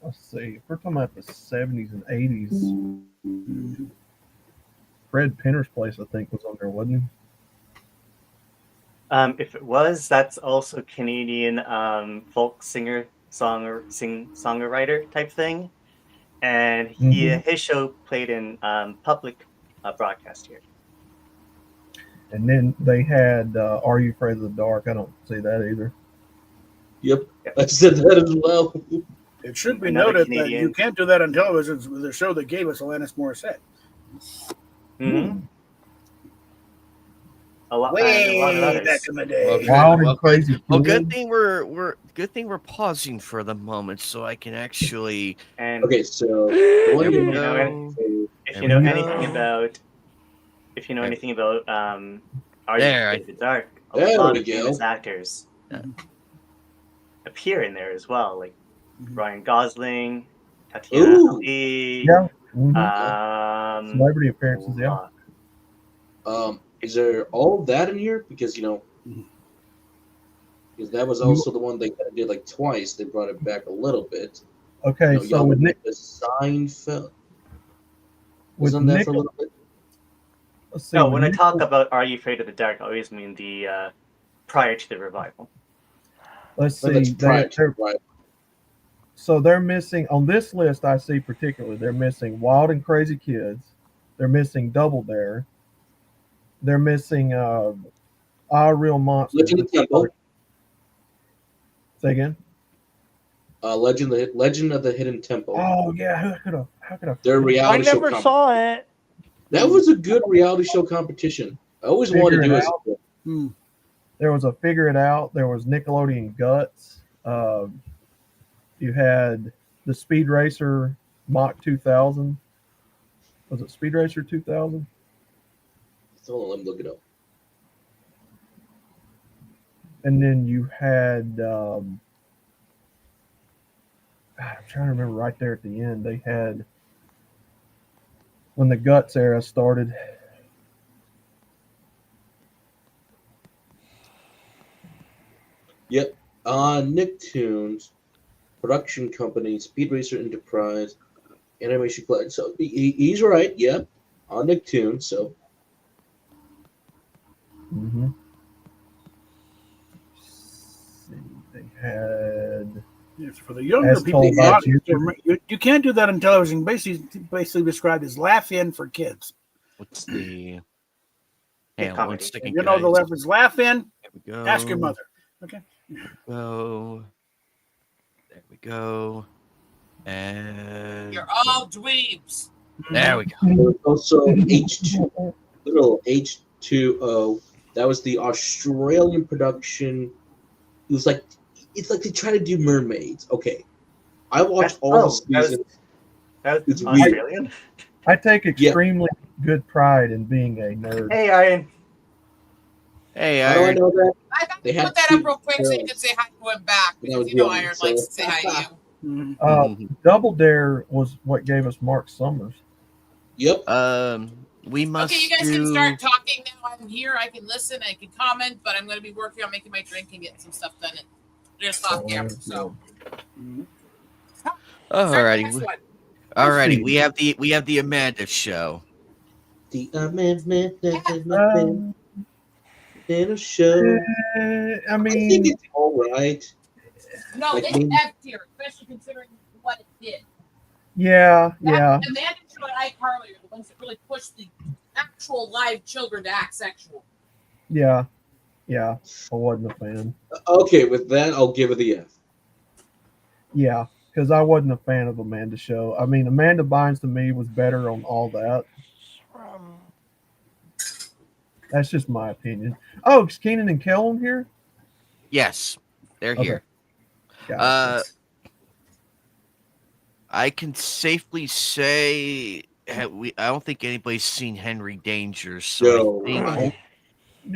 Let's see. If we're talking about the 70s and 80s, Fred Penner's Place, I think, was on there, wasn't he? if it was, that's also Canadian folk singer, songwriter type thing, and his show played in public broadcast here. And then they had Are You Afraid of the Dark? I don't see that either. Yep, I said that as well. it should be Another noted Canadian. that you can't do that on television with the show that gave us Alanis Morissette. Mm-hmm. A lot of Way others. back in the day. Wild and Crazy Well, Kids. good thing we're pausing for the moment so I can actually. And Okay, so the one There we you go. know, if There you know we anything go. about, if you know There- anything about, Are You There, Afraid of the Dark? A There lot we of go. famous actors Yeah. appear in there as well, like Ryan Gosling, Tatiana Ooh. Ali, Yeah. Mhm. Celebrity appearances, yeah. Is there all of that in here? Because because that was also the one they kind of did like twice. They brought it back a little bit. Okay, so y'all with look Nick, at the Seinfeld. with Was on that Nick, for a little bit? let's see. No, with when I Nick- talk about Are You Afraid of the Dark, I always mean the prior to the revival. let's But that's see. prior to right. So they're missing on this list. I see particularly they're missing Wild and Crazy Kids. They're missing Double Dare. They're missing Our Real Monsters. Legend of the Temple. Say again. Legend of the Hidden Temple. Oh yeah, how could I? Their forget? reality I show. never saw it. That was a good reality show competition. I always wanted to Figure do it it. out. Hmm. There was a Figure It Out. There was Nickelodeon Guts. You had the Speed Racer Mach 2000. Was it Speed Racer 2000? Hold on, let me look it up. And then you had I'm trying to remember right there at the end. They had when the Guts era started. Yep. Nicktoons, production company, Speed Racer Enterprise, Animation Club. So he's right. Yep. On Nicktoons. So Mm-hmm. They had. Yes, for the younger As people, told in the by audience, you can't do that on television. Basically described as laugh in for kids. What's the? Yeah, Hang on, one comedy. second, You know the guys. reference laugh in. There we go. Ask your mother. Okay. Go. There we go. And You're all dweebs. there we go. there was also H2, little H2O. That was the Australian production. It was like it's like they try to do mermaids. Okay, I watched all the seasons. That was It's weird. Australian. I take extremely good pride in being a nerd. Hey, Iron. Hey, How do I Iron. know that? I thought They you had put that two up real quick so you girls. could say hi to him back When I was because you know young, Iron so- likes to say hi to you. Mhm. Double Dare was what gave us Mark Summers. Yep. We must Okay, you guys do. can start talking now. I'm here. I can listen. I can comment, but I'm going to be working on making my drink and getting some stuff done. Just off camera. So, Alrighty, Next one. alrighty. see. We have the Amanda Show. The amendment Um, in a show. I I think mean, it's all right. No, Like it's me. F tier, especially considering what it did. Yeah, That, yeah, Amanda Show and iCarly are the ones that really push the actual live children to act sexual. yeah, yeah. I wasn't a fan. Okay, with that, I'll give it the F. Yeah, because I wasn't a fan of Amanda Show. I mean, Amanda Bynes to me was better on all that. That's just my opinion. Oh, is Keenan and Kel on here? Yes, they're Okay. here. Gotcha. I can safely say I don't think anybody's seen Henry Danger, so No. I think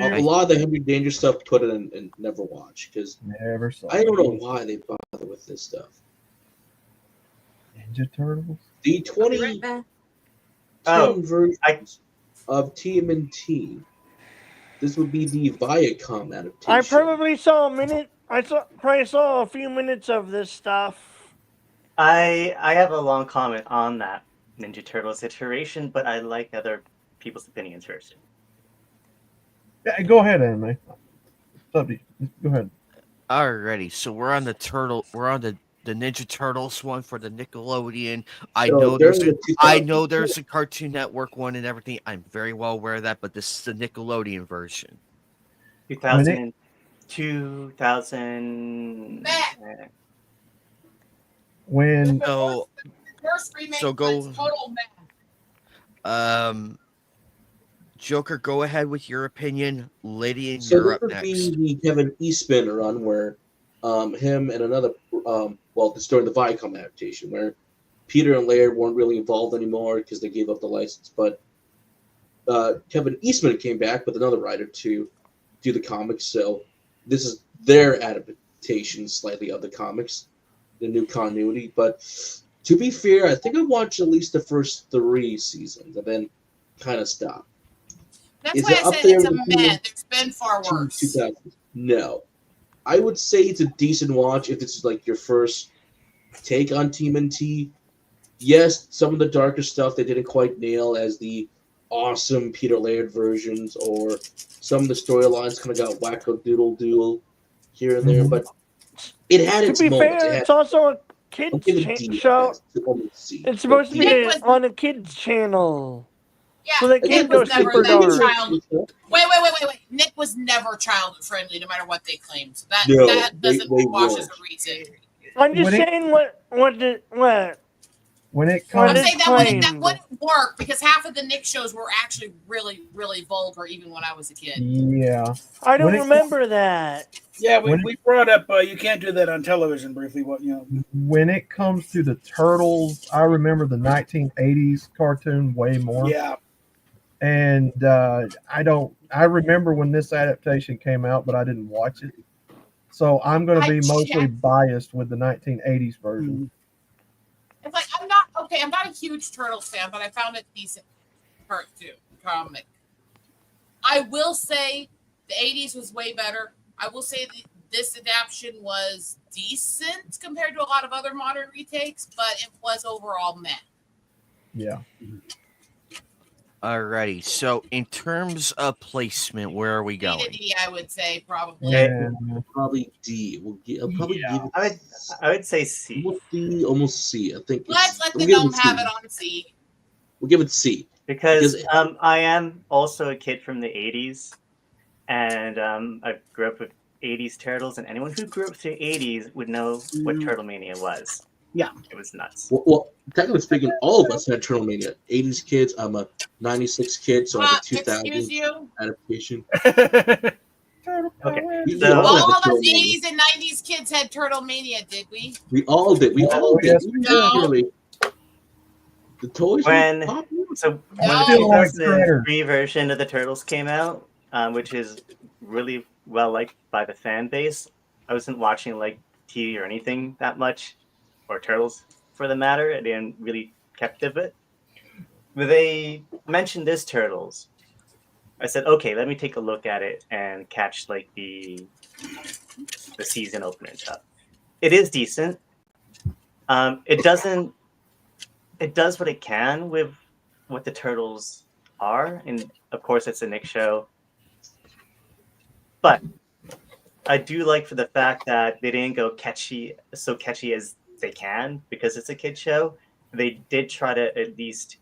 A lot of the Henry Danger stuff put it in and never watch because Never saw I don't know it. why they bother with this stuff. Ninja Turtles. The I'll be right back. 2010 versions of TMNT. This would be the Viacom adaptation. I probably saw a minute. Probably saw a few minutes of this stuff. I have a long comment on that Ninja Turtles iteration, but I like other people's opinions first. Yeah, go ahead, Anime. Go ahead. Alrighty, so we're on the Ninja Turtles one for the Nickelodeon. I So know during there's a Cartoon Network one and everything. I'm very well aware of that, but this is the Nickelodeon version. 2000. When So First remake So go- was total mess. Joker, go ahead with your opinion. Lydian, So you're this up would next. be the Kevin Eastman run where him and another it's during the Viacom adaptation where Peter and Laird weren't really involved anymore because they gave up the license, but Kevin Eastman came back with another writer to do the comics, so this is their adaptation slightly of the comics, the new continuity. But to be fair, I think I watched at least the first 3 seasons and then kind of stopped. That's Is why it I up said there it's a with mess. There's been far worse. 2000? No. I would say it's a decent watch if it's like your first take on TMNT. Yes, some of the darker stuff they didn't quite nail as the awesome Peter Laird versions, or some of the storylines kind of got wacko doodle doodle here and there, but it had To its be moments. fair, it's also a I'll kids give it D, show. to almost C. It's supposed to be Nick was- on a kids channel. Yeah, So they Nick can't was go never super that dark. child. Wait. Nick was never child friendly, no matter what they claimed. So that No, that doesn't they wash as weren't. a reason. I'm just When it- saying what when it What I'm comes is saying that claimed. wouldn't work because half of the Nick shows were actually really, really vulgar, even when I was a kid. yeah. I don't when it- remember that. Yeah, When- we brought up you can't do that on television briefly. When it comes to the Turtles, I remember the 1980s cartoon way more. Yeah, And I remember when this adaptation came out, but I didn't watch it. So I'm going to be mostly biased with the 1980s version. It's like I'm not a huge Turtles fan, but I found it decent cartoon comic. I will say the 80s was way better. I will say this adaptation was decent compared to a lot of other modern retakes, but it was overall meh. Yeah. Alrighty, so in terms of placement, where are we D to going? D, I would say probably. Yeah. Probably D. I'll probably give it I would say C. almost D, almost C. I think Let's let the we'll give gnome it have C. it on C. We'll give it C. Because I am also a kid from the 80s, and I grew up with 80s Turtles, and anyone who grew up with the 80s would know what Turtle Mania was. Yeah. It was nuts. Well, technically speaking, all of us had Turtle Mania. 80s kids. I'm a 96 kid, so I have a 2000 excuse you? adaptation. Okay. We So- all had All the of us Turtle Mania. 80s and 90s kids had Turtle Mania, did we? We all did. We all Oh, did. yes, We we did. The toys When- were popular. So No. when the Still like 2003 version of the Turtles came out, which is really well liked by the fan base, I wasn't watching like TV or anything that much, or Turtles for the matter. I didn't really kept of it. When they mentioned this Turtles, I said, okay, let me take a look at it and catch like the season opener and stuff. It is decent. It does what it can with what the Turtles are, and of course it's a Nick show. But I do like for the fact that they didn't go so catchy as they can because it's a kid show. they did try to at least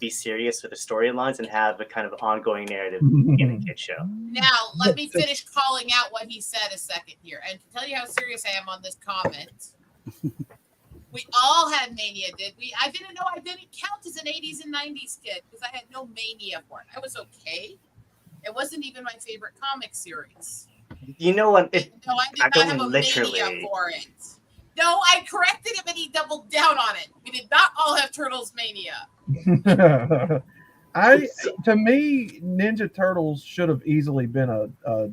be serious with the storylines and have a kind of ongoing narrative in the kid show. Now, let me finish calling out what he said a second here. And to tell you how serious I am on this comment, we all had mania, did we? I didn't know I didn't count as an 80s and 90s kid because I had no mania for it. I was okay. It wasn't even my favorite comic series. You know what? No, I did not have a mania for it. No, I corrected him and he doubled down on it. We did not all have Turtles mania. To me, Ninja Turtles should have easily been a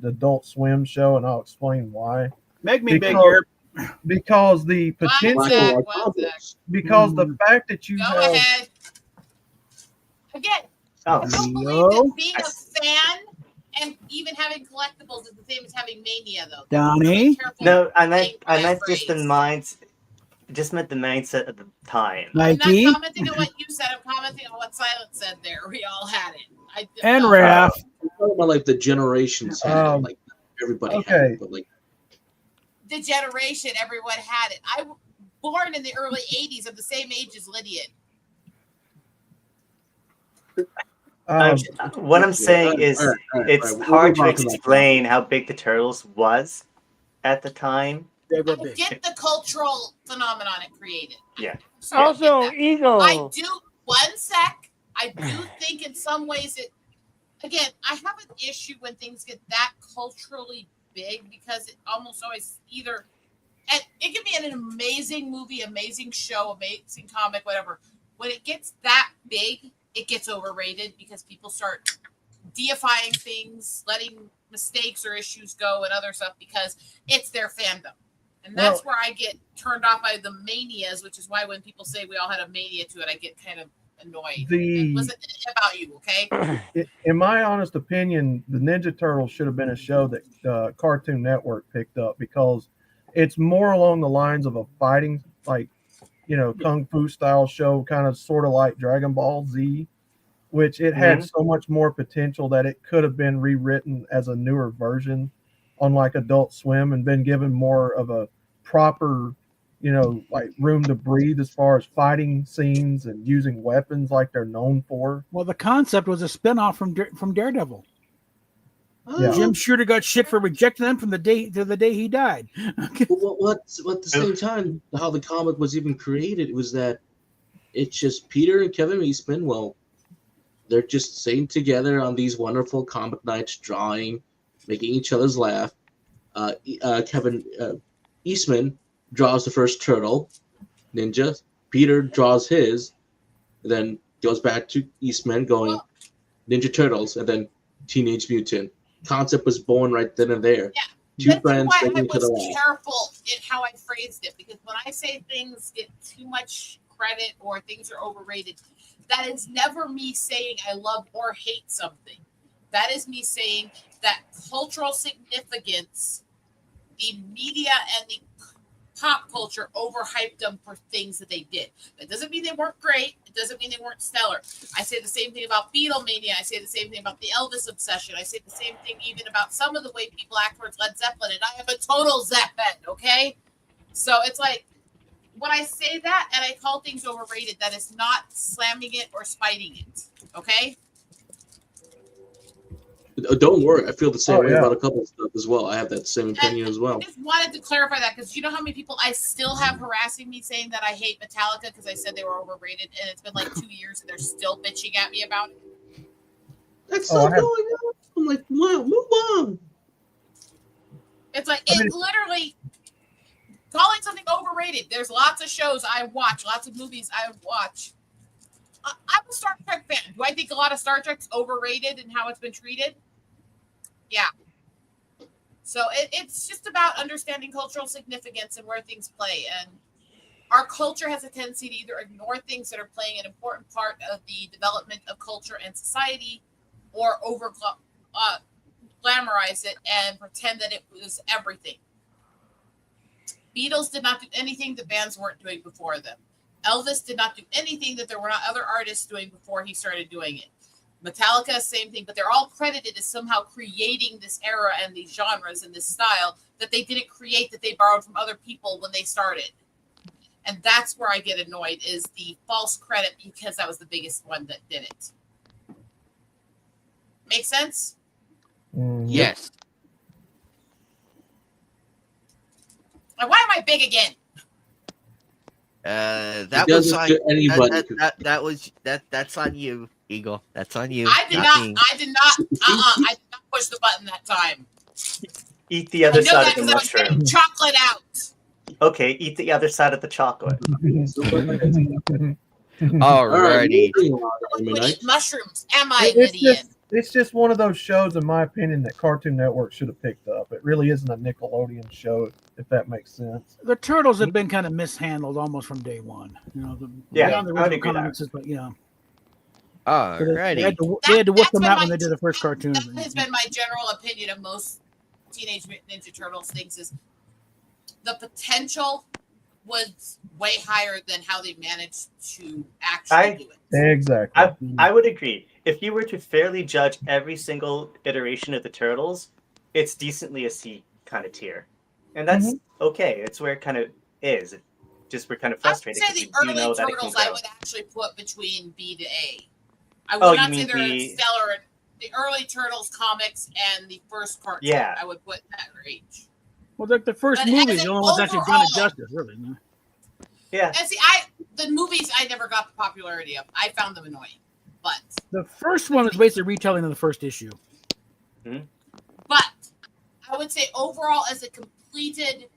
Adult Swim show, and I'll explain why. Make me big here. Because the potential, because the fact that you go have, ahead again. I don't believe that being a fan and even having collectibles is the same as having mania, though. Donnie? No, I meant just the minds. Just meant the mindset at the time. I'm not commenting on what you said. I'm commenting on what Silent said there. We all had it. And Raph. I'm talking about like the generations had it. Like everybody had it, but like the generation, everyone had it. I was born in the early 80s. I'm the same age as Lydian. What I'm saying is it's hard to explain how big the Turtles was at the time. I get the cultural phenomenon it created. Yeah. So also, Eagle. I do, one sec, I do think in some ways it, again, I have an issue when things get that culturally big because it almost always either, and it can be an amazing movie, amazing show, amazing comic, whatever. When it gets that big, it gets overrated because people start deifying things, letting mistakes or issues go and other stuff because it's their fandom. And that's where I get turned off by the manias, which is why when people say we all had a mania to it, I get kind of annoyed. It wasn't about you, okay? In my honest opinion, the Ninja Turtles should have been a show that Cartoon Network picked up because it's more along the lines of a fighting, like, kung fu style show, kind of sort of like Dragon Ball Z, which it had so much more potential that it could have been rewritten as a newer version on like Adult Swim and been given more of a proper, like room to breathe as far as fighting scenes and using weapons like they're known for. Well, the concept was a spinoff from Daredevil. Yeah. Jim Shooter got shit for rejecting them from the day he died. What at the same time, how the comic was even created was that it's just Peter and Kevin Eastman. Well, they're just sitting together on these wonderful comic nights, drawing, making each other's laugh. Kevin Eastman draws the first turtle ninja. Peter draws his, then goes back to Eastman going Ninja Turtles, and then Teenage Mutant. Concept was born right then and there. Yeah, Two friends why making I each other was laugh. careful in how I phrased it because when I say things get too much credit or things are overrated, that is never me saying I love or hate something. That is me saying that cultural significance, the media and the pop culture overhyped them for things that they did. That doesn't mean they weren't great. It doesn't mean they weren't stellar. I say the same thing about Beatlemania. I say the same thing about the Elvis obsession. I say the same thing even about some of the way people act towards Led Zeppelin. And I am a total Zeppelin, okay? So it's like, when I say that and I call things overrated, that is not slamming it or spiting it, okay? Don't worry, I feel the same way about a couple of stuff as well. I have that same opinion as well. I just wanted to clarify that because you know how many people I still have harassing me saying that I hate Metallica because I said they were overrated, and it's been like 2 years and they're still bitching at me about it. That's still going on. I'm like, wow, move on. It's like literally calling something overrated. There's lots of shows I watch, lots of movies I watch. I'm a Star Trek fan. Do I think a lot of Star Trek's overrated and how it's been treated? Yeah. So it's just about understanding cultural significance and where things play. And our culture has a tendency to either ignore things that are playing an important part of the development of culture and society or over glamorize it and pretend that it was everything. Beatles did not do anything the bands weren't doing before them. Elvis did not do anything that there were not other artists doing before he started doing it. Metallica, same thing, but they're all credited as somehow creating this era and these genres and this style that they didn't create, that they borrowed from other people when they started. And that's where I get annoyed is the false credit because that was the biggest one that did it. Make sense? Yes. Like, why am I big again? That was on anybody. that's on you, Eagle. That's on you. I did not push the button that time. Eat the other side of the because I was getting mushroom. chocolate out. Okay, eat the other side of the chocolate. Alrighty. Eat mushrooms. Am I an idiot? It's just one of those shows, in my opinion, that Cartoon Network should have picked up. It really isn't a Nickelodeon show, if that makes sense. The Turtles have been kind of mishandled almost from day one. You know, beyond the original comics, but you know. Alrighty. They had to whoop them out when they did the first cartoon. That has been my general opinion of most Teenage Mutant Ninja Turtles things is the potential was way higher than how they managed to actually do it. Exactly. I would agree. If you were to fairly judge every single iteration of the Turtles, it's decently a C kind of tier. And that's okay. It's where it kind of is. It just we're kind of frustrated I would say the early Turtles I would actually put between B to A. I would not say they're stellar. The early Turtles comics and the first cartoon, I would put that range. Well, the first movie is the only one that's actually done it justice, really. No? Yeah. And see, the movies I never got the popularity of. I found them annoying. But the first one was basically retelling of the first issue. But I would say overall, as a completed,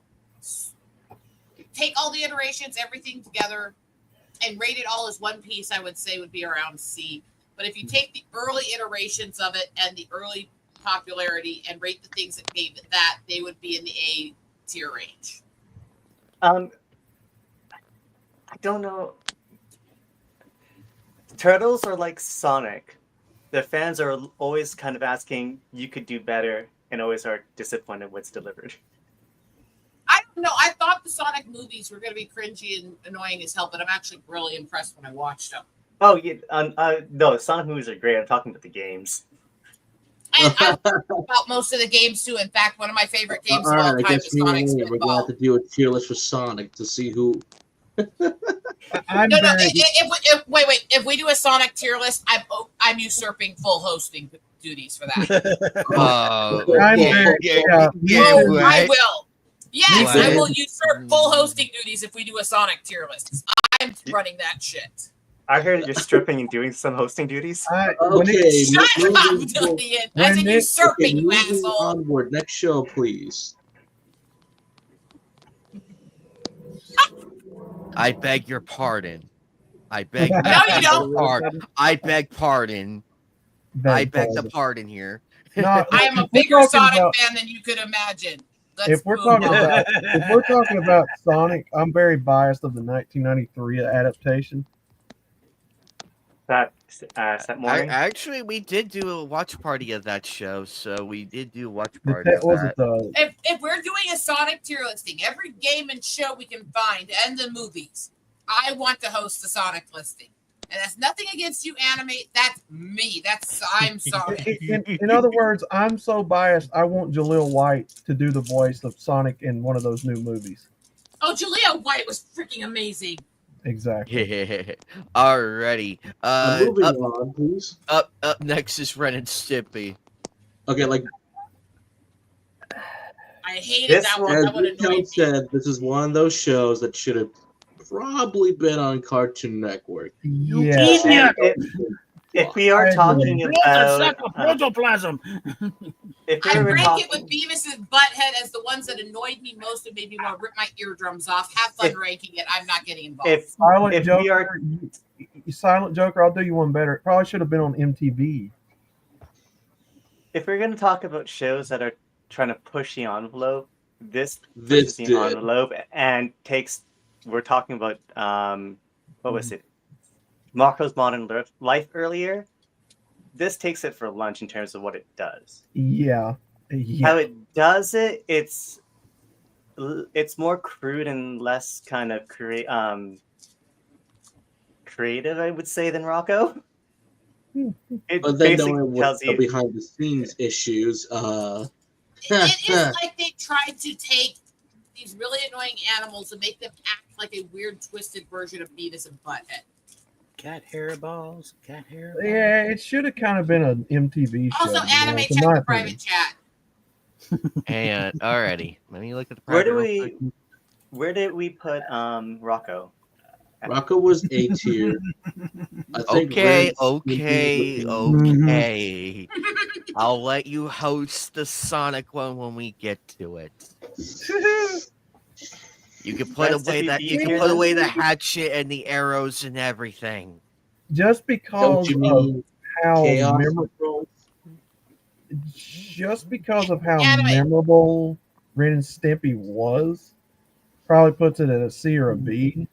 take all the iterations, everything together, and rate it all as one piece, I would say would be around C. But if you take the early iterations of it and the early popularity and rate the things that gave it that, they would be in the A tier range. I don't know. Turtles are like Sonic. The fans are always kind of asking, you could do better, and always are disappointed what's delivered. I don't know. I thought the Sonic movies were going to be cringy and annoying as hell, but I'm actually really impressed when I watched them. Oh, yeah. No, the Sonic movies are great. I'm talking about the games. And I about most of the games, too. In fact, one of my favorite games of all time is Sonic Spinball. We're going to have to do a tier list for Sonic to see who... Wait. If we do a Sonic tier list, I'm usurping full hosting duties for that. I will. Yes, I will usurp full hosting duties if we do a Sonic tier list. I'm running that shit. I heard you're stripping and doing some hosting duties. Shut up, Dillian. I said usurping, you asshole. Onward. Next show, please. I beg your pardon. I beg. No, you don't. I beg pardon. I beg the pardon here. I am a bigger Sonic fan than you could imagine. If we're talking about Sonic, I'm very biased of the 1993 adaptation. That morning. Actually, we did do a watch party of that show, so we did do a watch party. If we're doing a Sonic tier listing, every game and show we can find, and the movies, I want to host the Sonic listing. And that's nothing against you, Animate. That's me. I'm Sonic. In other words, I'm so biased. I want Jaleel White to do the voice of Sonic in one of those new movies. Oh, Jaleel White was freaking amazing. Exactly. Alrighty. Moving on, please. Up next is Ren and Stimpy. Okay, like I hated that one. That would annoy me. Said this is one of those shows that should have probably been on Cartoon Network. Yeah. If we are talking about protoplasm, I rank it with Beavis and Butthead as the ones that annoyed me most and made me want to rip my eardrums off. Have fun ranking it. I'm not getting involved. Silent Joker, I'll do you one better. It probably should have been on MTV. If we're going to talk about shows that are trying to push the envelope, this pushes the envelope and takes. We're talking about what was it? Marco's Modern Life earlier. This takes it for lunch in terms of what it does. Yeah. How it does it, it's more crude and less kind of creative, I would say, than Rocco. It but then basically tells you behind the scenes issues. It is like they tried to take these really annoying animals and make them act like a weird twisted version of Beavis and Butthead. Cat hair balls. Cat hair. Balls. Yeah, it should have kind of been an MTV show. Also, anime, check the private chat. And alrighty, let me look at the Where private. did we put Rocco? Rocco was A tier. I think Okay. Mhm. I'll let you host the Sonic one when we get to it. You can put Best away if that. you You beat can here, put then? away the hatchet and the arrows and everything. Just because Don't you of mean how chaos memorable, Anime. memorable Ren and Stimpy was, probably puts it at a C or a B.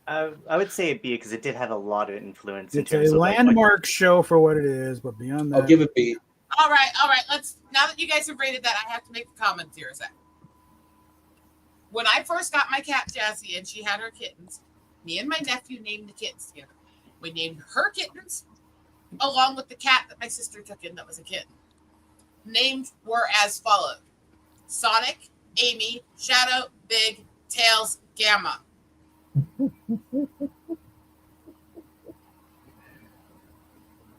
I would say a B because it did have a lot of influence in It's a terms of like landmark show for what it is, but beyond that, I'll give it B. All right. Let's. Now that you guys have rated that, I have to make a comment here. Zach. When I first got my cat Jazzy and she had her kittens, me and my nephew named the kittens together. We named her kittens along with the cat that my sister took in that was a kitten. Names were as followed: Sonic, Amy, Shadow, Big, Tails, Gamma.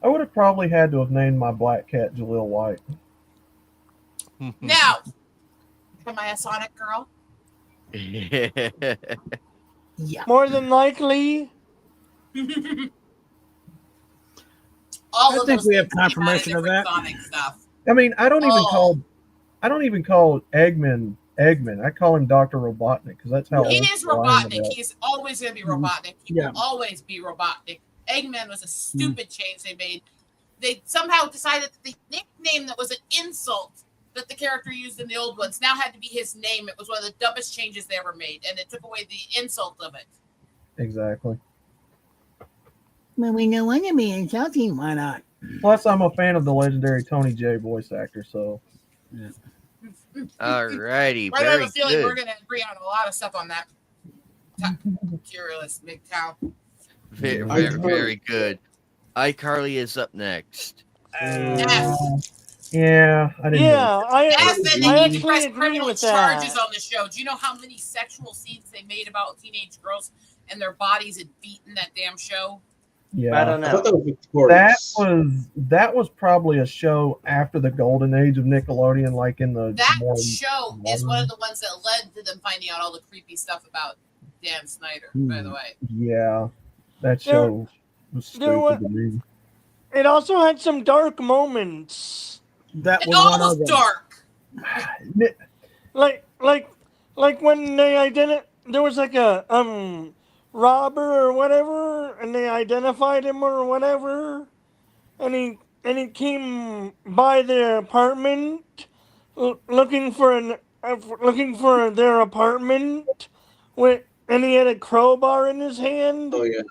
I would have probably had to have named my black cat Jaleel White. Now, am I a Sonic girl? yeah. More than likely. All I of think those we have things came out confirmation of different that. Sonic stuff. I mean, I don't even call Eggman. I call him Dr. Robotnik because that's how He old is I am Robotnik. about. He's always going to be Robotnik. He Yeah. will always be Robotnik. Eggman was a stupid change they made. They somehow decided that the nickname that was an insult that the character used in the old ones now had to be his name. It was one of the dumbest changes they ever made, and it took away the insult of it. Exactly. Well, we know one of me insulting. Why not? Plus, I'm a fan of the legendary Tony J voice actor, so. Alrighty, Right, I have very a feeling we're good. going to agree on a lot of stuff on that. Curious, big cow. Very good. iCarly is up next. Yeah, I didn't. Yeah, Yes, and I they actually press agree criminal with charges that. on the show. Do you know how many sexual scenes they made about teenage girls and their bodies had beaten that damn show? Yeah, I don't I thought know. that was victorious. that was probably a show after the golden age of Nickelodeon, like in the That more show is modern- one of the ones that led to them finding out all the creepy stuff about Dan Snyder, by the way. Yeah, that show was there wa- stupid to me. It also had some dark moments. That It was all one was of them. dark. Like when they there was like a robber or whatever, and they identified him or whatever, and he came by their apartment looking for their apartment and he had a crowbar in his hand. Oh yeah.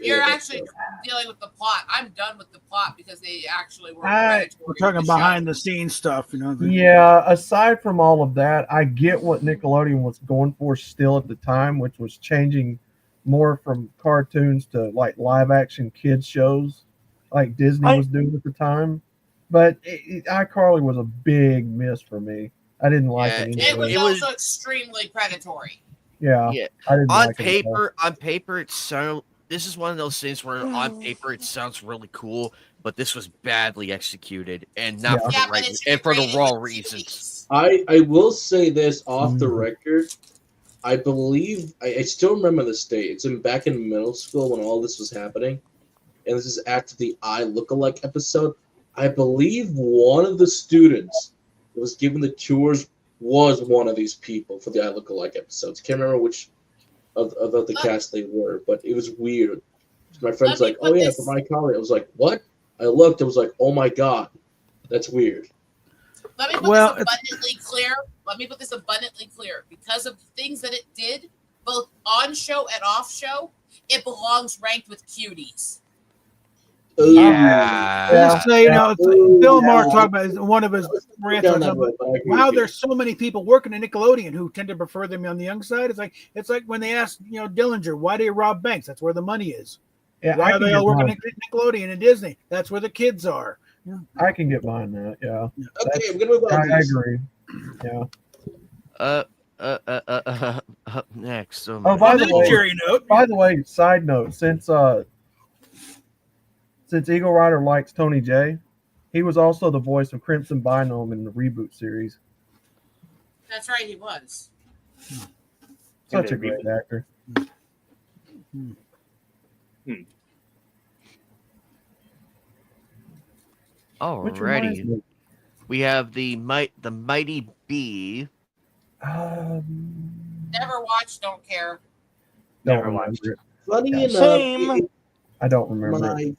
You're actually dealing with the plot. I'm done with the plot because they actually were I- predatory. We're talking with the show. behind the scenes stuff, you know. Yeah, aside from all of that, I get what Nickelodeon was going for still at the time, which was changing more from cartoons to like live action kids shows, like Disney was doing at the time. But iCarly was a big miss for me. I didn't like Yeah, it. It was Anyway. also extremely predatory. Yeah, Yeah. I didn't On like it at all. paper, it sounds. This is one of those things where on paper it sounds really cool, but this was badly executed and not for Yeah, the but right it's and for the integrated wrong with reasons. TVs. I will say this off the Mhm. record. I believe I still remember this date. It's back in middle school when all this was happening, and this is after the I Lookalike episode. I believe one of the students that was given the tours was one of these people for the I Lookalike episodes. Can't remember which of the cast they were, but it was weird. My friend's Let me like, "Oh put yeah, this- for my college." I was like, "What?" I looked. I was like, "Oh my god, that's weird." Let me put Well, this abundantly clear. Let me put this abundantly clear. Because of the things that it did, both on show and off show, it belongs ranked with cuties. Yeah. Just say, you know, Ooh, Bill Maher yeah. talked about one of his rants Down on that something. road, but I agree How with you. there's so many people working at Nickelodeon who tend to prefer them on the young side. It's like when they asked, you know, Dillinger, why do you rob banks? That's where the money is. Yeah, Why I are can they get all working behind, at Nickelodeon and Disney? That's where the kids are. I can get behind that. Yeah, Okay, I'm gonna move on. I please. agree. Yeah, Up next. Oh, Oh, my On that cheery note, by the way, side note, since Eagle Rider likes Tony J, he was also the voice of Crimson Biome in the reboot series. That's right, he was. Such a great actor. Alrighty. We have the Mighty Bee. Never watched, don't care. Never watched. Funny enough, Same. I don't remember.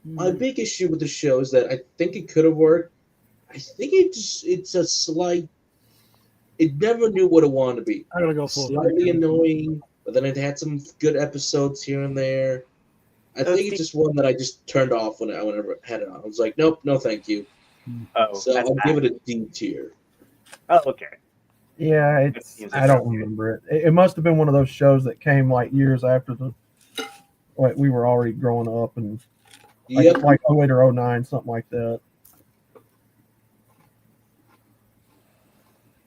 My big issue with the show is that I think it could have worked. I think it's a slight. It never knew what it wanted to be. I gotta go full. Slightly annoying, but then it had some good episodes here and there. I think it's just one that I just turned off when I had it on. I was like, nope, no, thank you. Oh, So I'll give it a D tier. Oh, okay. Yeah, I don't remember it. It must have been one of those shows that came like years after we were already growing up and like 08 or 09, something like that.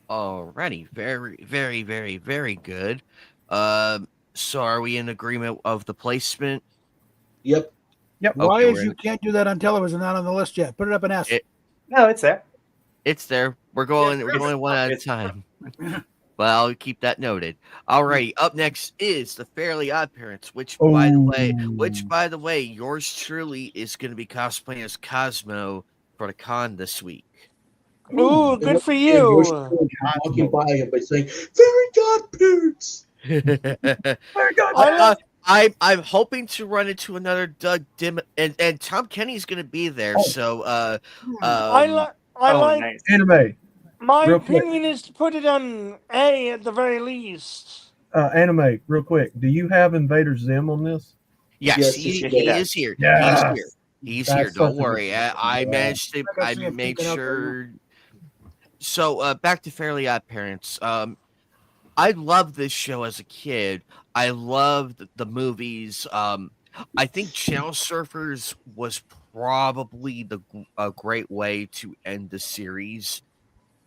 Alrighty, very, very, very, very good. So are we in agreement of the placement? Yep. Why Okay, is you can't do that on television? Not on the list yet. Put it up and ask. No, it's there. It's there. We're going one at a time. But I'll keep that noted. Alrighty, up next is the Fairly Odd Parents, which by the way, yours truly is going to be cosplaying as Cosmo for the con this week. Ooh, good for you. Walking by him by saying, "Very Godparents." I'm hoping to run into another Doug Dim and Tom Kenny's going to be there. So I like nice. Anime. my Real quick. opinion is to put it on A at the very least. Anime, real quick. Do you have Invader Zim on this? yes, he is here. He's here. Don't worry. I managed to. I made sure. So back to Fairly Odd Parents. I loved this show as a kid. I loved the movies. I think Channel Surfers was probably a great way to end the series,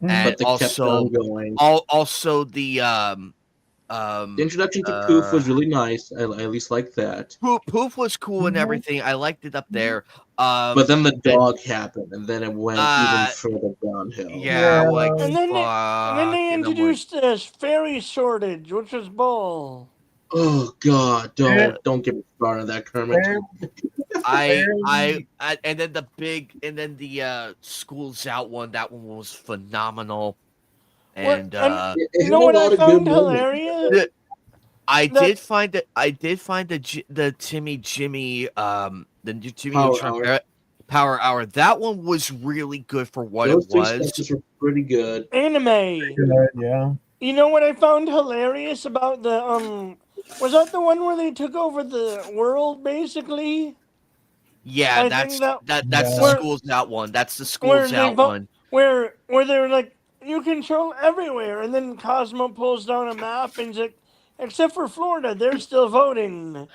and But they kept on going. Also the The introduction to Poof was really nice. I at least liked that. Poof was cool and everything. I liked it up there. But then the dog happened, and then it went even further downhill. Yeah, like And then they introduced this fairy shortage, which was bull. Oh God! Don't get me started on that, Kermit. And then the Schools Out one. That one was phenomenal. And you know what I found hilarious? I did find the Timmy Jimmy the Jimmy Neutron Power Hour. That one was really good for what Those it was. Those were pretty good. Anime. Yeah. You know what I found hilarious about the was that the one where they took over the world basically? Yeah, that's the Schools Out one. That's the Schools Out one. Where they were like, you control everywhere, and then Cosmo pulls down a map and he's like, except for Florida, they're still voting.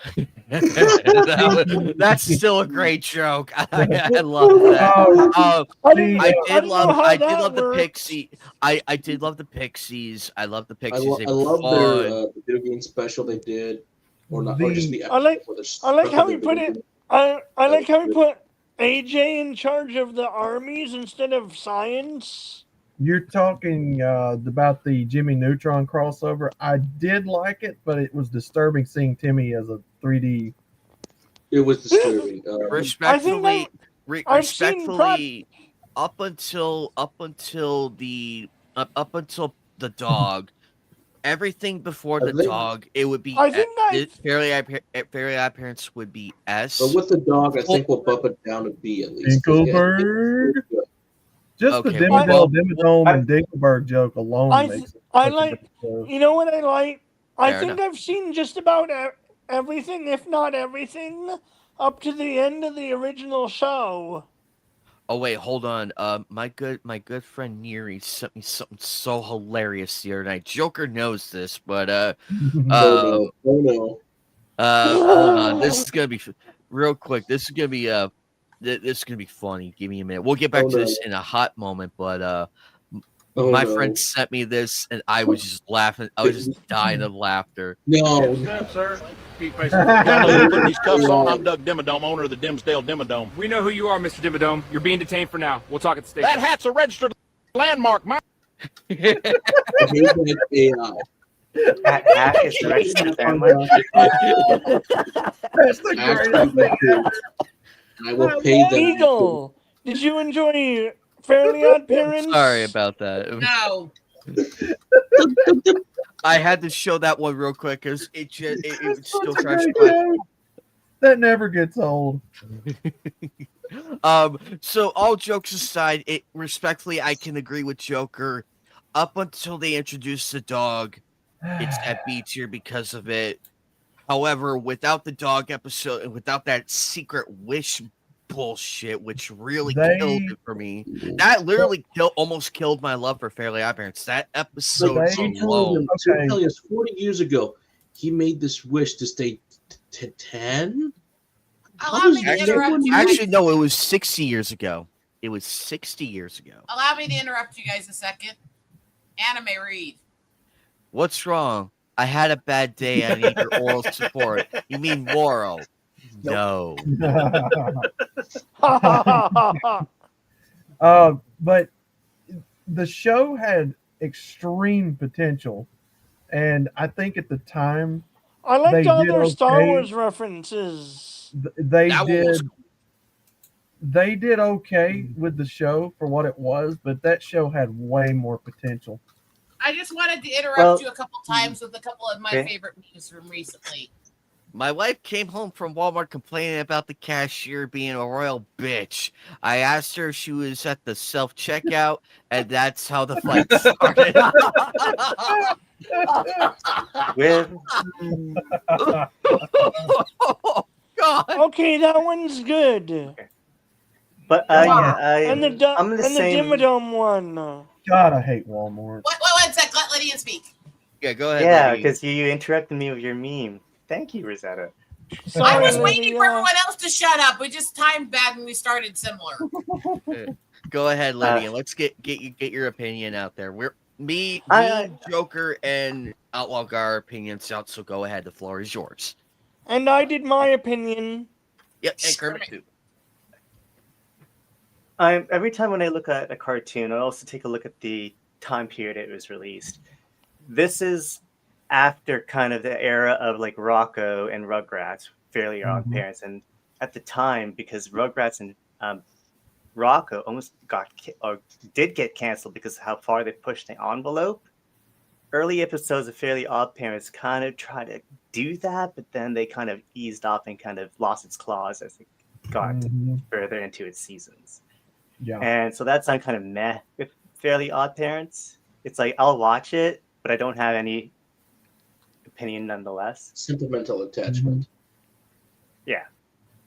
That's still a great joke. I love that. I did love the Pixie. I did love the Pixies. I love the Pixies. I love their video game special they did, or not, or just the. I like how he put it. I like how he put AJ in charge of the armies instead of science. You're talking about the Jimmy Neutron crossover. I did like it, but it was disturbing seeing Timmy as a 3D. It was disturbing. Respectfully, up until the dog, everything before the dog, it would be. Fairly Odd Parents would be S. But with the dog, I think we'll bump it down to B at least. Dinkelberg. Just the Dimmadome and Dinkelberg joke alone makes it. You know what I like? I think I've seen just about everything, if not everything, up to the end of the original show. Oh wait, hold on. My good friend Neri sent me something so hilarious the other night. Joker knows this, but oh no. Hold on. This is gonna be real quick. This is gonna be funny. Give me a minute. We'll get back to this in a hot moment, but My friend sent me this, and I was just laughing. I was just dying of laughher. No. Sir. Y'all know who's putting these cuffs on. I'm Doug Dimmadome, owner of the Dimsdale Dimmadome. We know who you are, Mr. Dimmadome. You're being detained for now. We'll talk at the station. That hat's a registered landmark, man. Hack is the registered landmark. That's the greatest thing. I will pay them. Eagle, did you enjoy Fairly Odd Parents? Sorry about that. No. I had to show that one real quick because it was still Such a fresh. great show. That never gets old. So all jokes aside, respectfully, I can agree with Joker. Up until they introduced the dog, it's at B tier because of it. However, without the dog episode and without that secret wish bullshit, which really killed it for me, that literally almost killed my love for Fairly Odd Parents. That episode alone. Okay. 40 years ago, he made this wish to stay 10. Actually, no, it was 60 years ago. It was 60 years ago. Allow me to interrupt you guys a second. Anime read. What's wrong? I had a bad day. I need your oral support. You mean moral? No. But the show had extreme potential, and I think at the time I liked all their Star Wars references. They did okay with the show for what it was, but that show had way more potential. I just wanted to interrupt you a couple times with a couple of my favorite memes from recently. My wife came home from Walmart complaining about the cashier being a royal bitch. I asked her if she was at the self-checkout, and that's how the fight started. Oh, God. Okay, that one's good. But and the Dimmadome one. God, I hate Walmart. One sec, let Lydian speak. Yeah, go ahead. Yeah, because you interrupted me with your meme. Thank you, Rosetta. I was waiting for everyone else to shut up. We just timed bad and we started similar. Go ahead, Lydia. Let's get your opinion out there. Me, Joker, and Outlaw got our opinions out. So go ahead. The floor is yours. And I did my opinion. Yep, and Kermit too. Every time when I look at a cartoon, I also take a look at the time period it was released. This is after kind of the era of like Rocco and Rugrats, Fairly Odd Parents, and at the time, because Rugrats and Rocco almost did get canceled because of how far they pushed the envelope. Early episodes of Fairly Odd Parents kind of tried to do that, but then they kind of eased off and kind of lost its claws as it got further into its seasons. Yeah, and so that's I'm kind of meh with Fairly Odd Parents. It's like I'll watch it, but I don't have any opinion nonetheless. Sentimental attachment. Yeah.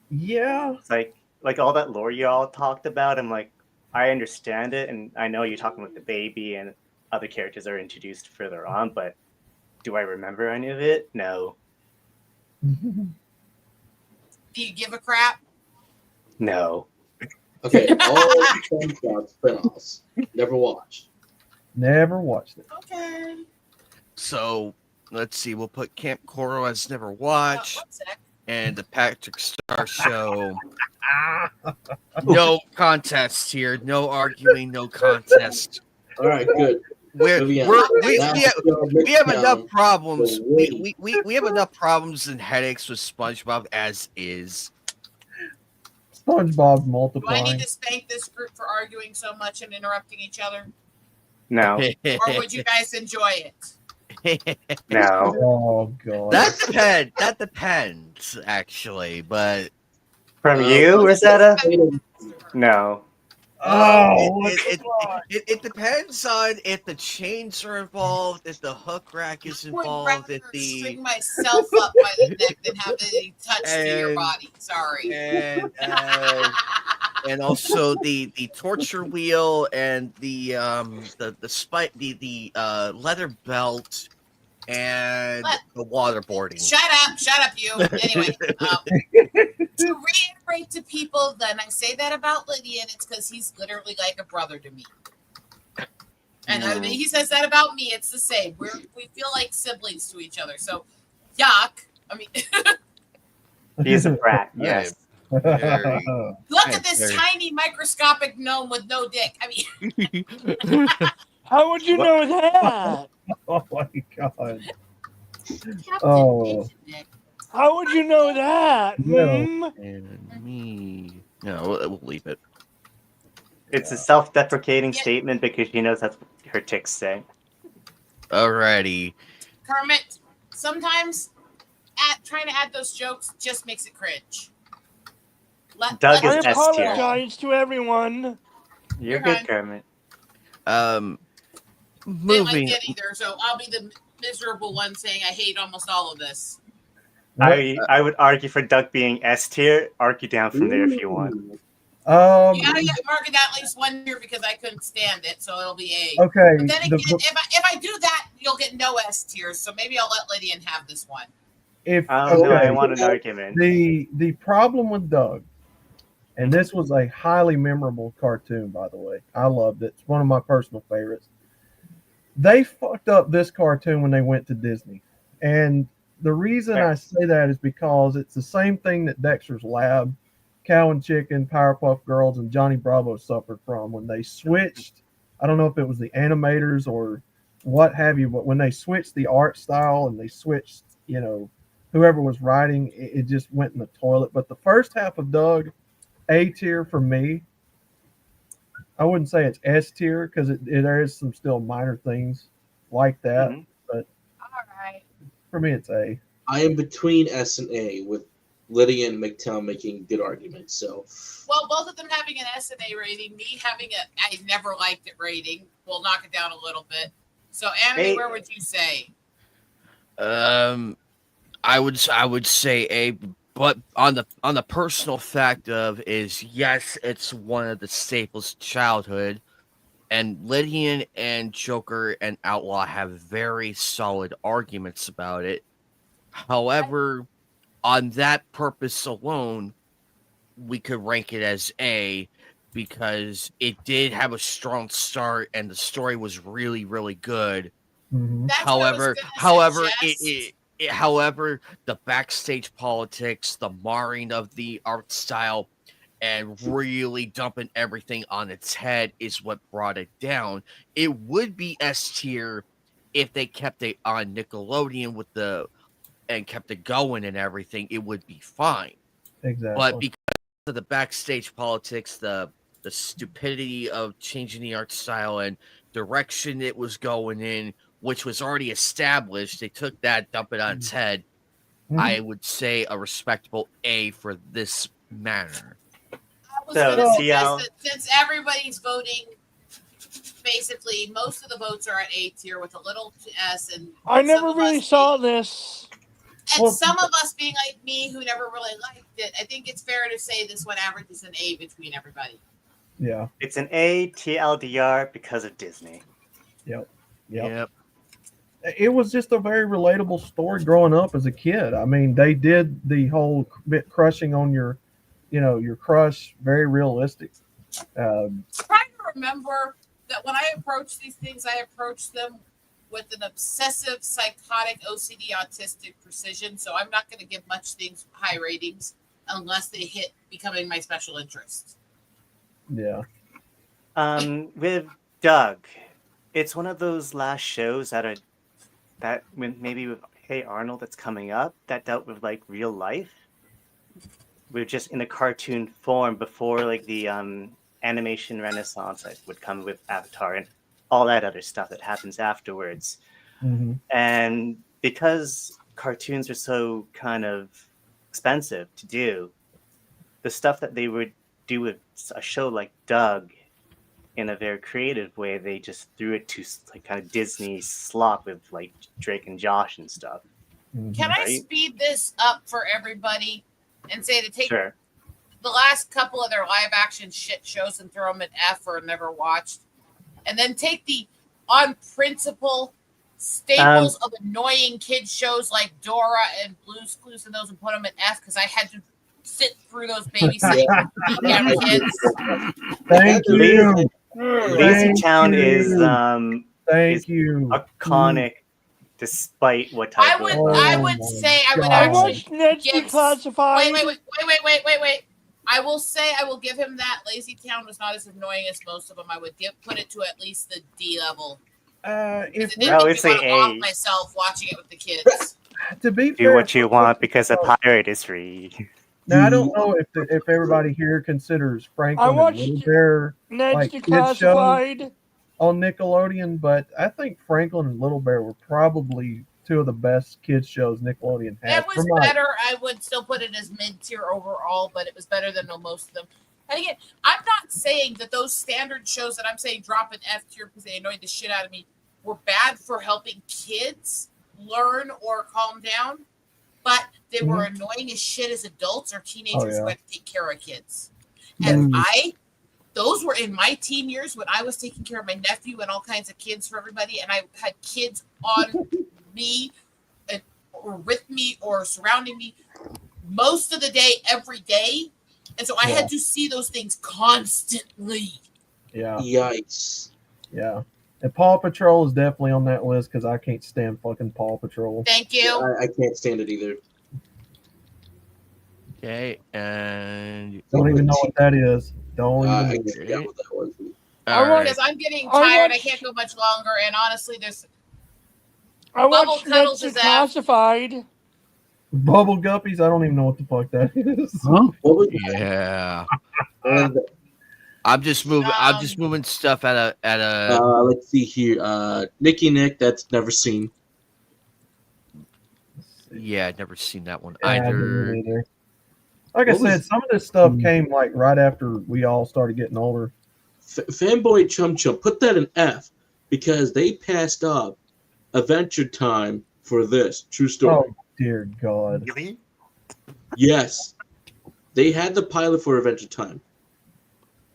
It's like all that lore you all talked about. I'm like, I understand it, and I know you're talking about the baby and other characters are introduced further on, but do I remember any of it? No. Do you give a crap? No. Okay, all the spinoffs. Never watched. Never watched it. Okay. So let's see. We'll put Camp Coral as never watched, and the Patrick Star Show. No contest here. No arguing. No contest. All right, good. We have enough problems. We have enough problems and headaches with SpongeBob as is. SpongeBob Do multiplying. I need to spank this group for arguing so much and interrupting each other? No. Or would you guys enjoy it? No. Oh God. That depends, actually. But from you, Rosetta? No. It depends on if the chains are involved, if the hook rack is involved, if the string myself up by the neck and have it touched to your body. Sorry. And also the torture wheel and the spike the leather belt and the waterboarding. Shut up, you. Anyway, to reiterate to people, then I say that about Lydian, it's because he's literally like a brother to me. And I mean, he says that about me. It's the same. We feel like siblings to each other. So, yuck. I mean, He's a brat. Yes. look at this tiny microscopic gnome with no dick. I mean, how would you know that? Oh my god. Captain Oh. Dick. How would you know that? No. And me. No, we'll leave it. It's a self-deprecating statement because she knows that's what her ticks say. Alrighty. Kermit, sometimes trying to add those jokes just makes it cringe. Doug I is S tier. apologize to everyone. You're good, Kermit. They might Moving. get either, so I'll be the miserable one saying I hate almost all of this. I would argue for Doug being S tier. Argue down from there if you want. You gotta get Mark at least 1 year because I couldn't stand it, so it'll be A. Okay. But then again, if I do that, you'll get no S tiers, so maybe I'll let Lydian have this one. I want an argument. The problem with Doug, and this was a highly memorable cartoon, by the way. I loved it. It's one of my personal favorites. They fucked up this cartoon when they went to Disney. And the reason I say that is because it's the same thing that Dexter's Lab, Cow and Chicken, Powerpuff Girls, and Johnny Bravo suffered from when they switched. I don't know if it was the animators or what have you, but when they switched the art style and they switched, whoever was writing, it just went in the toilet. But the first half of Doug, A tier for me. I wouldn't say it's S tier because there is some still minor things like that. Mm-hmm. But all right, for me, it's A. I am between S and A with Lydia and McTown making good arguments. So, well, both of them having an S and A rating, me having I never liked it rating, will knock it down a little bit. So, Anime, where would you say? I would say A, but on the personal fact of is yes, it's one of the staples of childhood, and Lydian and Joker and Outlaw have very solid arguments about it. However, on that purpose alone, we could rank it as A because it did have a strong start and the story was really, really good. Mm-hmm. However, the backstage politics, the marring of the art style, and really dumping everything on its head is what brought it down. It would be S tier if they kept it on Nickelodeon and kept it going and everything. It would be fine. Exactly. But because of the backstage politics, the stupidity of changing the art style and direction it was going in, which was already established, they took that, dump it on its head. Mm-hmm. I would say a respectable A for this manner. I was going to suggest that since everybody's voting, basically most of the votes are at A tier with a little S, and I never really saw this. And some of us being like me who never really liked it, I think it's fair to say this one averages an A between everybody. Yeah. It's an A TLDR because of Disney. Yep. It was just a very relatable story growing up as a kid. I mean, they did the whole bit crushing on your crush, very realistic. I'm trying to remember that when I approach these things, I approach them with an obsessive, psychotic, OCD, autistic precision. So I'm not going to give much things high ratings unless they hit becoming my special interest. Yeah. With Doug, it's one of those last shows that maybe with Hey Arnold that's coming up that dealt with like real life. We're just in a cartoon form before like the animation renaissance that would come with Avatar and all that other stuff that happens afterwards. Mm-hmm. And because cartoons are so kind of expensive to do, the stuff that they would do with a show like Doug in a very creative way, they just threw it to like kind of Disney slop with like Drake and Josh and stuff. Mm-hmm. Can I speed this up for everybody and say to take Sure. the last couple of their live action shit shows and throw them at F or never watched, and then take the on principle staples of annoying kids shows like Dora and Blue's Clues and those and put them at F because I had to sit through those babysitting kids. Thank you. Lazy Town is Thank you. iconic, despite what type of. I would say I would I actually watched Ned's give. Declassified. Wait. I will say I will give him that. Lazy Town was not as annoying as most of them. I would put it to at least the D level. If it didn't make me want to off myself watching it with the kids. To be Do fair, what you want because a pirate is free. Now I don't know if everybody here considers Franklin and watched Little Bear Ned's like kids Declassified. shows on Nickelodeon, but I think Franklin and Little Bear were probably two of the best kids shows Nickelodeon had. It was better. I would still put it as mid-tier overall, but it was better than most of them. And again, I'm not saying that those standard shows that I'm saying drop an F tier because they annoyed the shit out of me were bad for helping kids learn or calm down, but they were annoying as shit as adults or teenagers who had to take care of kids. And those were in my teen years when I was taking care of my nephew and all kinds of kids for everybody, and I had kids on me or with me or surrounding me most of the day, every day. And so I had to see those things constantly. Yeah. Yikes. Yeah. And Paw Patrol is definitely on that list because I can't stand fucking Paw Patrol. Thank you. I can't stand it either. Okay, and don't even know what that is. Don't even I know forgot what that was. Because I'm getting tired. I can't go much longer. And honestly, I watched Ned's Declassified. Bubble Guppies. I don't even know what the fuck that is. Huh? Yeah. I'm just moving stuff at a. Let's see here. Nicky Nick. That's never seen. Yeah, I've never seen that one Yeah, either. Like I said, some of this stuff came like right after we all started getting older. Fanboy Chum Chum, put that in F because they passed up Adventure Time for this. True story. Oh, dear God. Really? Yes. They had the pilot for Adventure Time.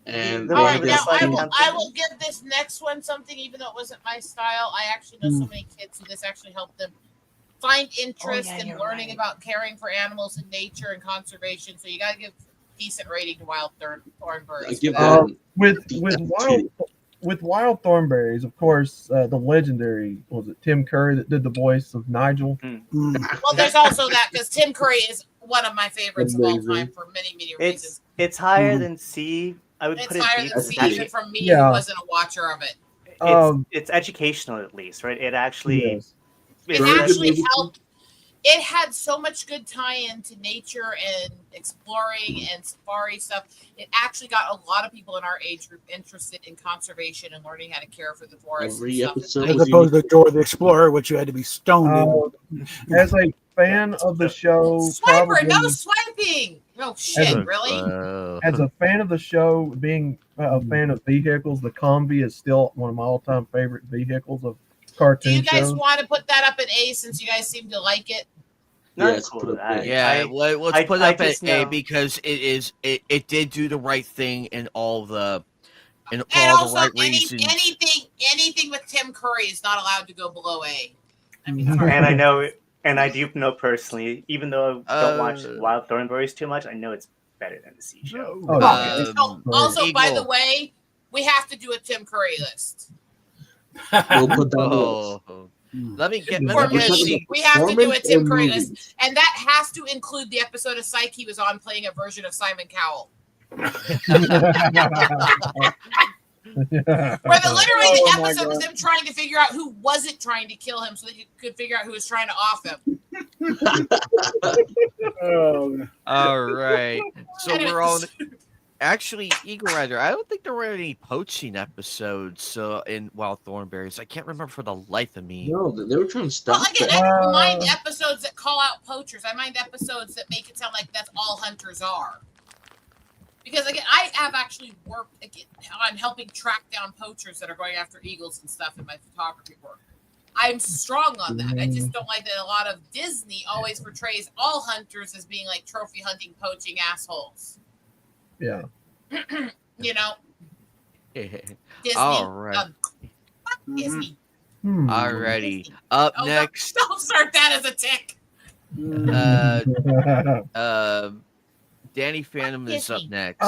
And all right, now I will give this next one something, even though it wasn't my style. I actually know so many kids who this actually helped them find interest in learning about caring for animals and nature and conservation. So you got to give decent rating to Wild Thornberries. With Wild Thornberries, of course, the legendary, was it Tim Curry that did the voice of Nigel? Well, there's also that because Tim Curry is one of my favorites of all time for many, many reasons. It's higher than C. I would put it higher than C, even from me who wasn't a watcher of it. It's educational at least, right? It actually helped. It had so much good tie-in to nature and exploring and safari stuff. It actually got a lot of people in our age group interested in conservation and learning how to care for the forest. Every episode, as opposed to Dora the Explorer, which you had to be stoned in. As a fan of the show, Swiper, no swiping. Oh shit, really? As a fan of the show, being a fan of vehicles, the Combi is still one of my all-time favorite vehicles of cartoon shows. Do you guys want to put that up at A since you guys seem to like it? Let's put up at A because it did do the right thing in all the right reasons. Anything with Tim Curry is not allowed to go below A. And I know, and I do know personally, even though I don't watch Wild Thornberries too much, I know it's better than the C show. Also, by the way, we have to do a Tim Curry list. We'll put that on. Let me get. We have to do a Tim Curry list, and that has to include the episode of Psych he was on playing a version of Simon Cowell. Where literally the episode was him trying to figure out who wasn't trying to kill him, so that you could figure out who was trying to off him. All right, so we're on. Actually, Eagle Rider, I don't think there were any poaching episodes in Wild Thornberries. I can't remember for the life of me. No, they were trying to stop that. I don't mind episodes that call out poachers. I mind episodes that make it sound like that's all hunters are. Because, again, I have actually worked on helping track down poachers that are going after eagles and stuff in my photography work. I'm strong on that. I just don't like that a lot of Disney always portrays all hunters as being like trophy hunting, poaching assholes. Yeah. You know. Disney. All right. Disney. Alrighty. Up next. Don't start that as a tick. Danny Phantom is up next.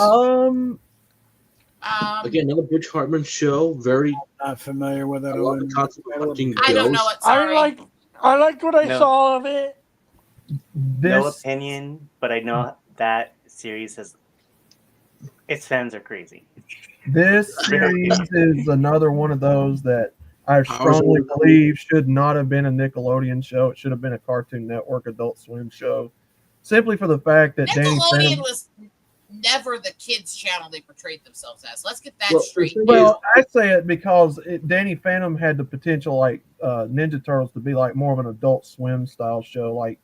Again, another Butch Hartman show. Very Not familiar with that. I love the concept of hunting I don't know ghosts. it. Sorry. I liked what I No. saw of it. No opinion, but I know that series has its fans are crazy. This series is another one of those that I strongly believe should not have been a Nickelodeon show. It should have been a Cartoon Network Adult Swim show. Simply for the fact that Danny Nickelodeon Phantom... was never the kids' channel they portrayed themselves as. Let's get that Well, straight. well, I say it because Danny Phantom had the potential, like Ninja Turtles, to be like more of an Adult Swim style show, like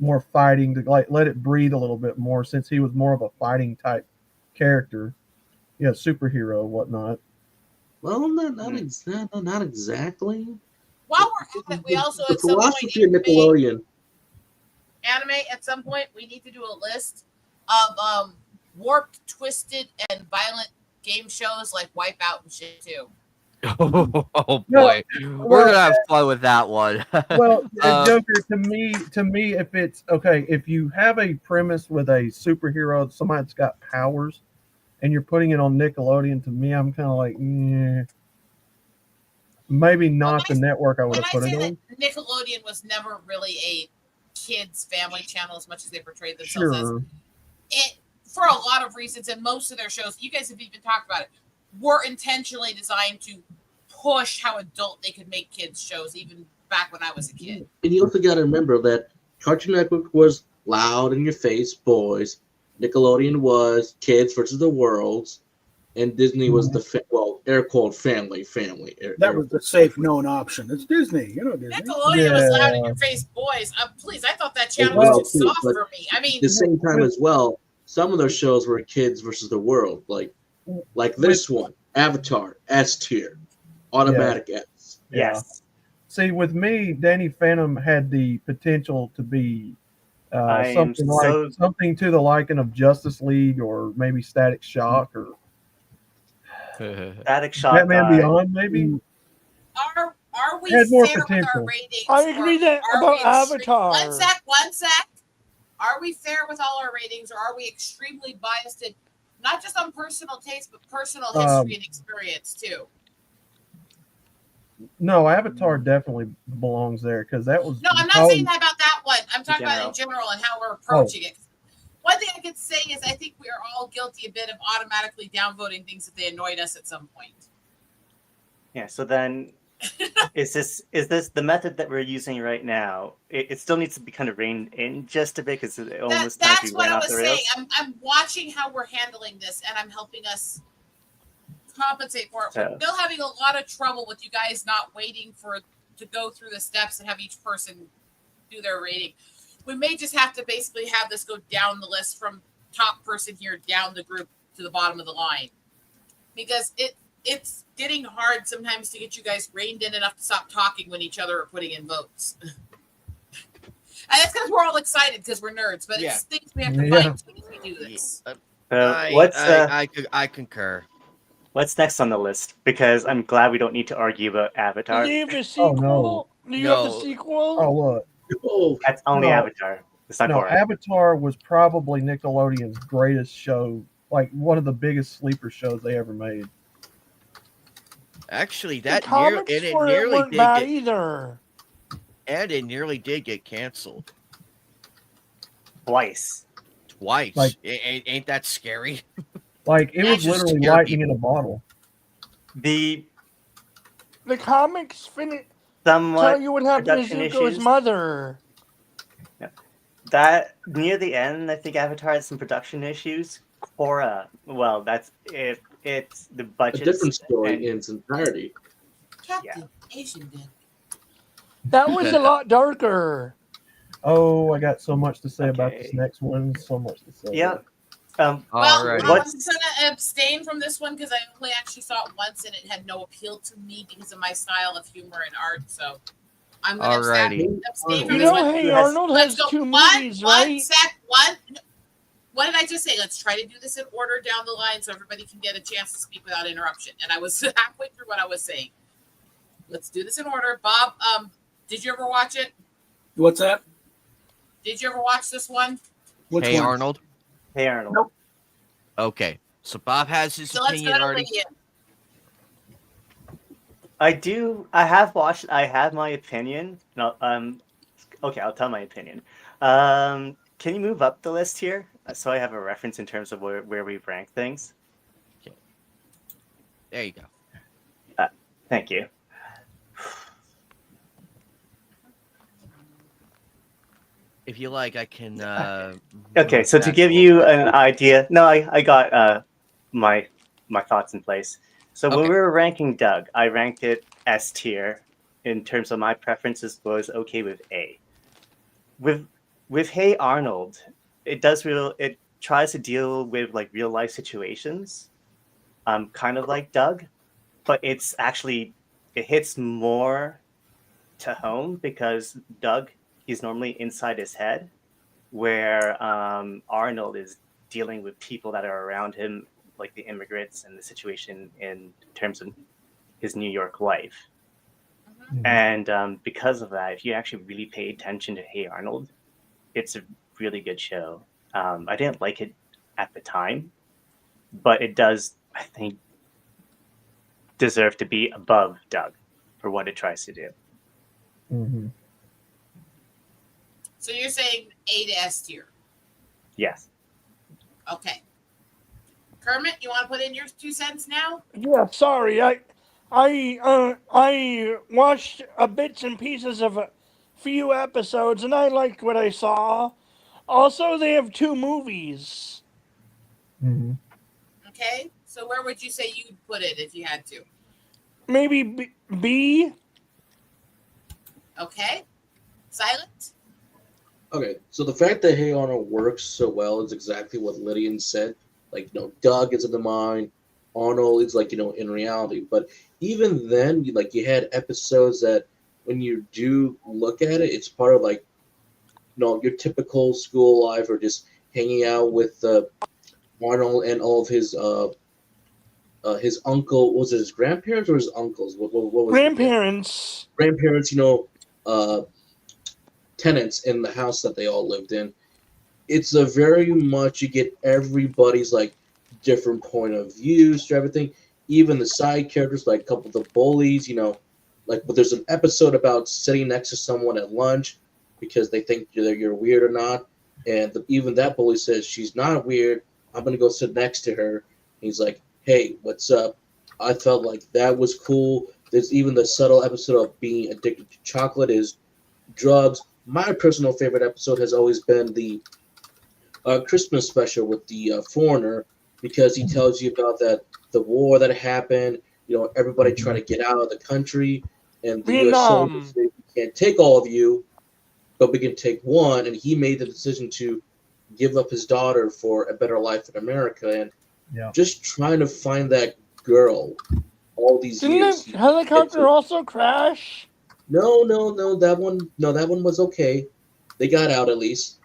more fighting, to like let it breathe a little bit more, since he was more of a fighting type character, superhero, whatnot. Well, not exactly. While we're at it, we also The at some point philosophy of Nickelodeon. anime. At some point, we need to do a list of warped, twisted, and violent game shows like Wipeout and shit too. Oh boy, we're gonna have fun with that one. Well, Joker, to me, if it's okay, if you have a premise with a superhero, somebody that's got powers, and you're putting it on Nickelodeon, to me, I'm kind of like, maybe not the network I would have put it on. Nickelodeon was never really a kids' family channel as much as they portrayed themselves as. It, for a lot of reasons, and most of their shows, you guys have even talked about it, were intentionally designed to push how adult they could make kids shows, even back when I was a kid. And you also got to remember that Cartoon Network was loud in your face, boys. Nickelodeon was kids versus the worlds, and Disney was the air quote family. That was the safe, known option. It's Disney, Disney. Nickelodeon was loud in your face, boys. Please, I thought that channel was too soft for me. I mean, at the same time as well, some of their shows were kids versus the world, like this one, Avatar, S tier, automatic S. Yes. See, with me, Danny Phantom had the potential to be something to the liking of Justice League, or maybe Static Shock, or Static Shock, Batman Beyond, maybe. Are we had more fair with potential. our ratings? I agree that about Avatar. One sec. Are we fair with all our ratings, or are we extremely biased in not just on personal taste, but personal history and experience too? No, Avatar definitely belongs there, because that was. No, I'm not saying that about that one. I'm talking about in general and how we're approaching it. One thing I could say is I think we are all guilty a bit of automatically downvoting things if they annoyed us at some point. Yeah. So then, is this the method that we're using right now? It still needs to be kind of reined in just a bit, because it almost that's what I was saying. I'm watching how we're handling this, and I'm helping us compensate for it. We're still having a lot of trouble with you guys not waiting to go through the steps and have each person do their rating. We may just have to basically have this go down the list from top person here down the group to the bottom of the line, because it's getting hard sometimes to get you guys reined in enough to stop talking when each other are putting in votes. And that's because we're all excited because we're nerds, but it's things we have to fight as we do this. I concur. What's next on the list? Because I'm glad we don't need to argue about Avatar. Do you have a sequel? Do you have a sequel? Oh, what? That's only Avatar. It's not Korra. Avatar was probably Nickelodeon's greatest show, like one of the biggest sleeper shows they ever made. Actually, it nearly did get canceled. Twice. Like, ain't that scary? Like, it was literally lightning in a bottle. The comics tell you what happened to Zuko's mother. Yeah. That near the end, I think Avatar had some production issues. Korra, well, that's if it's the budget. A different story in its entirety. Captain Asian did. That was a lot darker. Oh, I got so much to say about this next one. So much to say. Yeah. I'm going to abstain from this one because I only actually saw it once and it had no appeal to me because of my style of humor and art. So I'm going to abstain from this one. Hey, Arnold has two movies, right? One sec. What did I just say? Let's try to do this in order down the line so everybody can get a chance to speak without interruption. And I was halfway through what I was saying. Let's do this in order. Bob, did you ever watch it? What's that? Did you ever watch this one? Hey, Arnold. Hey, Arnold. Nope. Okay. So Bob has his So let's go opinion to already. Lydia. I do. I have watched. I have my opinion. No, okay, I'll tell my opinion. Can you move up the list here so I have a reference in terms of where we rank things? Okay. There you go. Thank you. If you like, I can. Okay, move so to fast give a little you bit. an idea, no, I got my thoughts in place. So when Okay. we were ranking Doug, I ranked it S tier in terms of my preferences was okay with A. With Hey Arnold, it tries to deal with like real life situations, kind of like Doug, but it hits more to home because Doug, he's normally inside his head, where Arnold is dealing with people that are around him, like the immigrants and the situation in terms of his New York life. And because of that, if you actually really pay attention to Hey Arnold, it's a really good show. I didn't like it at the time, but it does, I think, deserve to be above Doug for what it tries to do. Mm-hmm. So you're saying A to S tier. Yes. Okay. Kermit, you want to put in your 2 cents now? Yeah, sorry. I watched bits and pieces of a few episodes, and I liked what I saw. Also, they have 2 movies. Mm-hmm. Okay. So where would you say you'd put it if you had to? Maybe B. Okay. Silent? Okay, so the fact that Hey Arnold works so well is exactly what Lydian said. Like, Doug is in the mind, Arnold is like, in reality. But even then, you had episodes that when you do look at it, it's part of like, your typical school life or just hanging out with Arnold and all of his uncle. Was it his grandparents or his uncles? What was it again? Grandparents. Grandparents, tenants in the house that they all lived in. It's a very much you get everybody's like different point of views to everything. Even the side characters, like a couple of the bullies, but there's an episode about sitting next to someone at lunch because they think you're weird or not, and even that bully says she's not weird. I'm gonna go sit next to her. He's like, "Hey, what's up?" I felt like that was cool. There's even the subtle episode of being addicted to chocolate is drugs. My personal favorite episode has always been the Christmas special with the foreigner because he tells you about the war that happened. Everybody trying to get out of the country, and the U.S. soldiers Vietnam. say we can't take all of you, but we can take one. And he made the decision to give up his daughter for a better life in America, and just trying to find that girl all these Didn't years. the helicopter also crash? No, that one was okay. They got out at least.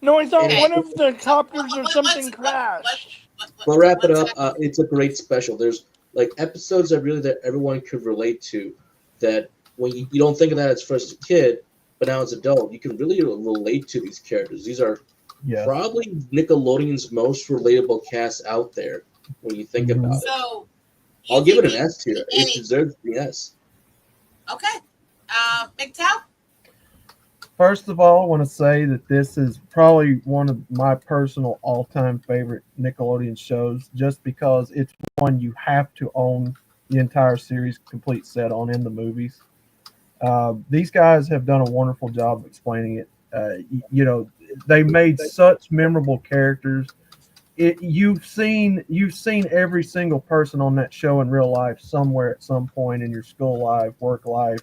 No, I thought Okay. one of the copters or something crashed. We'll wrap it up. It's a great special. There's like episodes that everyone could relate to. That when you don't think of that as first a kid, but now as an adult, you can really relate to these characters. These are probably Nickelodeon's most relatable cast out there when you think about it. So I'll give it an S tier. It deserves the S. Okay. McTow? First of all, I want to say that this is probably one of my personal all-time favorite Nickelodeon shows, just because it's one you have to own the entire series complete set on in the movies. These guys have done a wonderful job of explaining it. They made such memorable characters. You've seen every single person on that show in real life somewhere at some point in your school life, work life.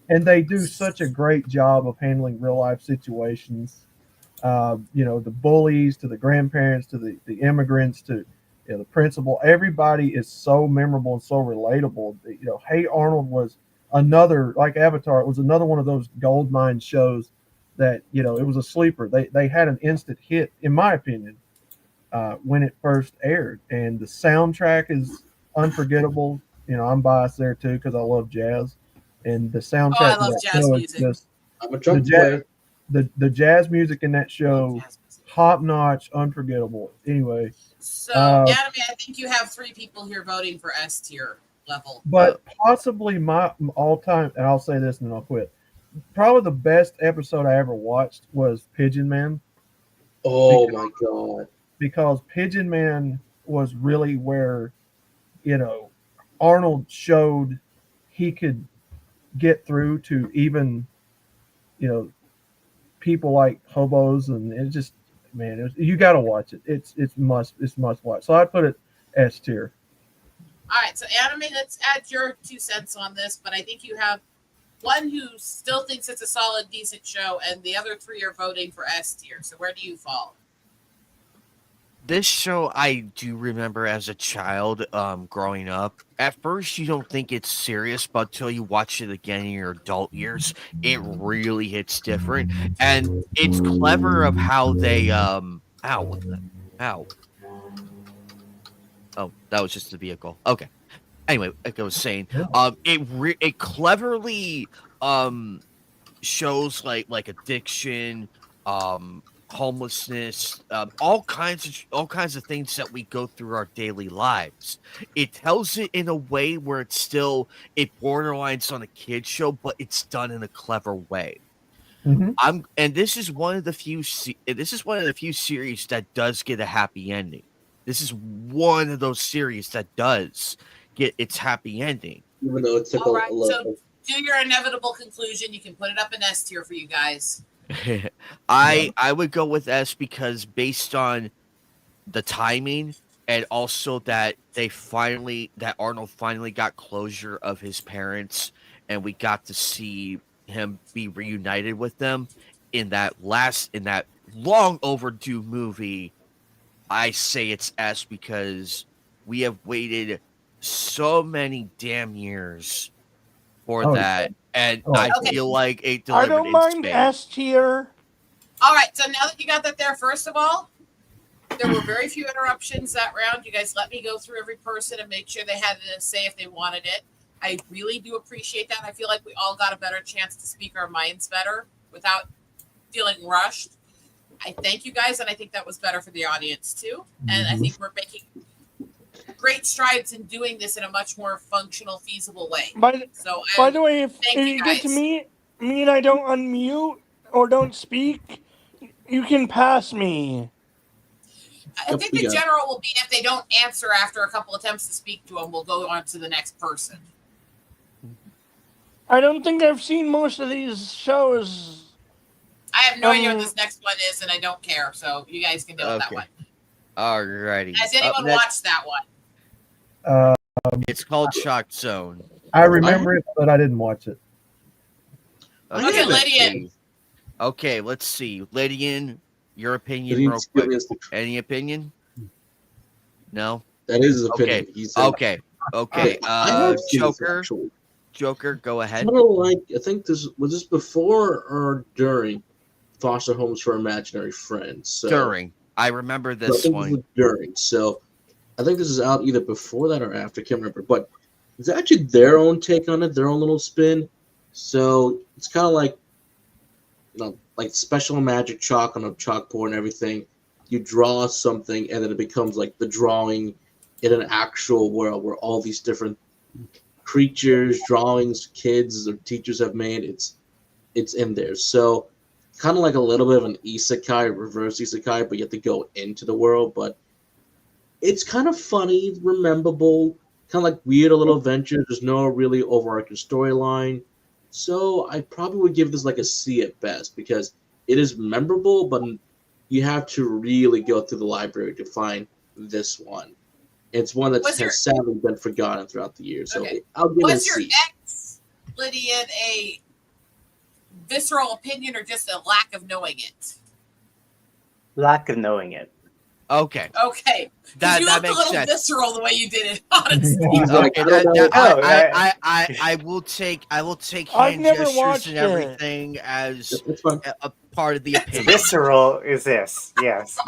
And they do such a great job of handling real life situations. The bullies to the grandparents to the immigrants to the principal. Everybody is so memorable and so relatable. Hey Arnold was another, like Avatar. It was another one of those gold mine shows that it was a sleeper. They had an instant hit, in my opinion, when it first aired, and the soundtrack is unforgettable. I'm biased there too because I love jazz. And the soundtrack I love jazz music. I'm a drum player. The jazz music in that show top notch, unforgettable. Anyway, So, Anime, I think you have 3 people here voting for S tier level. but possibly my all time, and I'll say this and then I'll quit. Probably the best episode I ever watched was Pigeon Man. Oh my god! Because Pigeon Man was really where, Arnold showed he could get through to even, people like hobos, and it just, man, you got to watch it. It's must watch. So I put it S tier. All right, so Anime, let's add your 2 cents on this, but I think you have one who still thinks it's a solid, decent show, and the other 3 are voting for S tier. So where do you fall? This show I do remember as a child, growing up. At first, you don't think it's serious, but until you watch it again in your adult years, it really hits different, and it's clever of how they ow, what the ow. Oh, that was just the vehicle. Okay. Anyway, like I was saying, it cleverly shows like addiction, homelessness, all kinds of things that we go through our daily lives. It tells it in a way where it borderlines on a kid show, but it's done in a clever way. And this is one of the few series that does get a happy ending. This is one of those series that does get its happy ending. Even though it took All right, so do your inevitable conclusion. You can put it up in S tier for you guys. I would go with S because based on the timing and also that Arnold finally got closure of his parents and we got to see him be reunited with them in that long overdue movie. I say it's S because we have waited so many damn years for that. And I feel like it delivered. I don't mind S tier. All right, so now that you got that there, first of all, there were very few interruptions that round. You guys let me go through every person and make sure they had to say if they wanted it. I really do appreciate that. I feel like we all got a better chance to speak our minds better without feeling rushed. I thank you guys, and I think that was better for the audience too. And I think we're making great strides in doing this in a much more functional, feasible way. By the way, if you get to me and I don't unmute or don't speak, you can pass me. I think the general will be if they don't answer after a couple attempts to speak to them, we'll go on to the next person. I don't think I've seen most of these shows. I have no idea what this next one is, and I don't care. So you guys can deal with that one. Alrighty. Has anyone watched that one? It's called Shock Zone. I remember it, but I didn't watch it. Okay, Lydian. Okay, let's see. Lydian, your opinion real quick. Any opinion? No? That is his opinion. Okay. Joker, go ahead. I think this was this before or during Foster Homes for Imaginary Friends. So, during. I remember this one. This during. So I think this is out either before that or after. I can't remember. But it's actually their own take on it, their own little spin. So it's kind of like, like special magic chalk on a chalkboard and everything. You draw something, and then it becomes like the drawing in an actual world where all these different creatures, drawings, kids or teachers have made. It's in there. So kind of like a little bit of an isekai, reverse isekai, but you have to go into the world. But it's kind of funny, rememberable, kind of like weird little adventures. There's no really overarching storyline. So I probably would give this like a C at best because it is memorable, but you have to really go through the library to find this one. It's one that has sadly been forgotten throughout the years. So I'll give it a C. Was your ex, Lydian, a visceral opinion or just a lack of knowing it? Lack of knowing it. Okay. Okay. That you looked makes a little sense. visceral the way you did it, honestly. I will take I've hand never gestures watched and it. everything as a part of the opinion. Visceral is this, yes.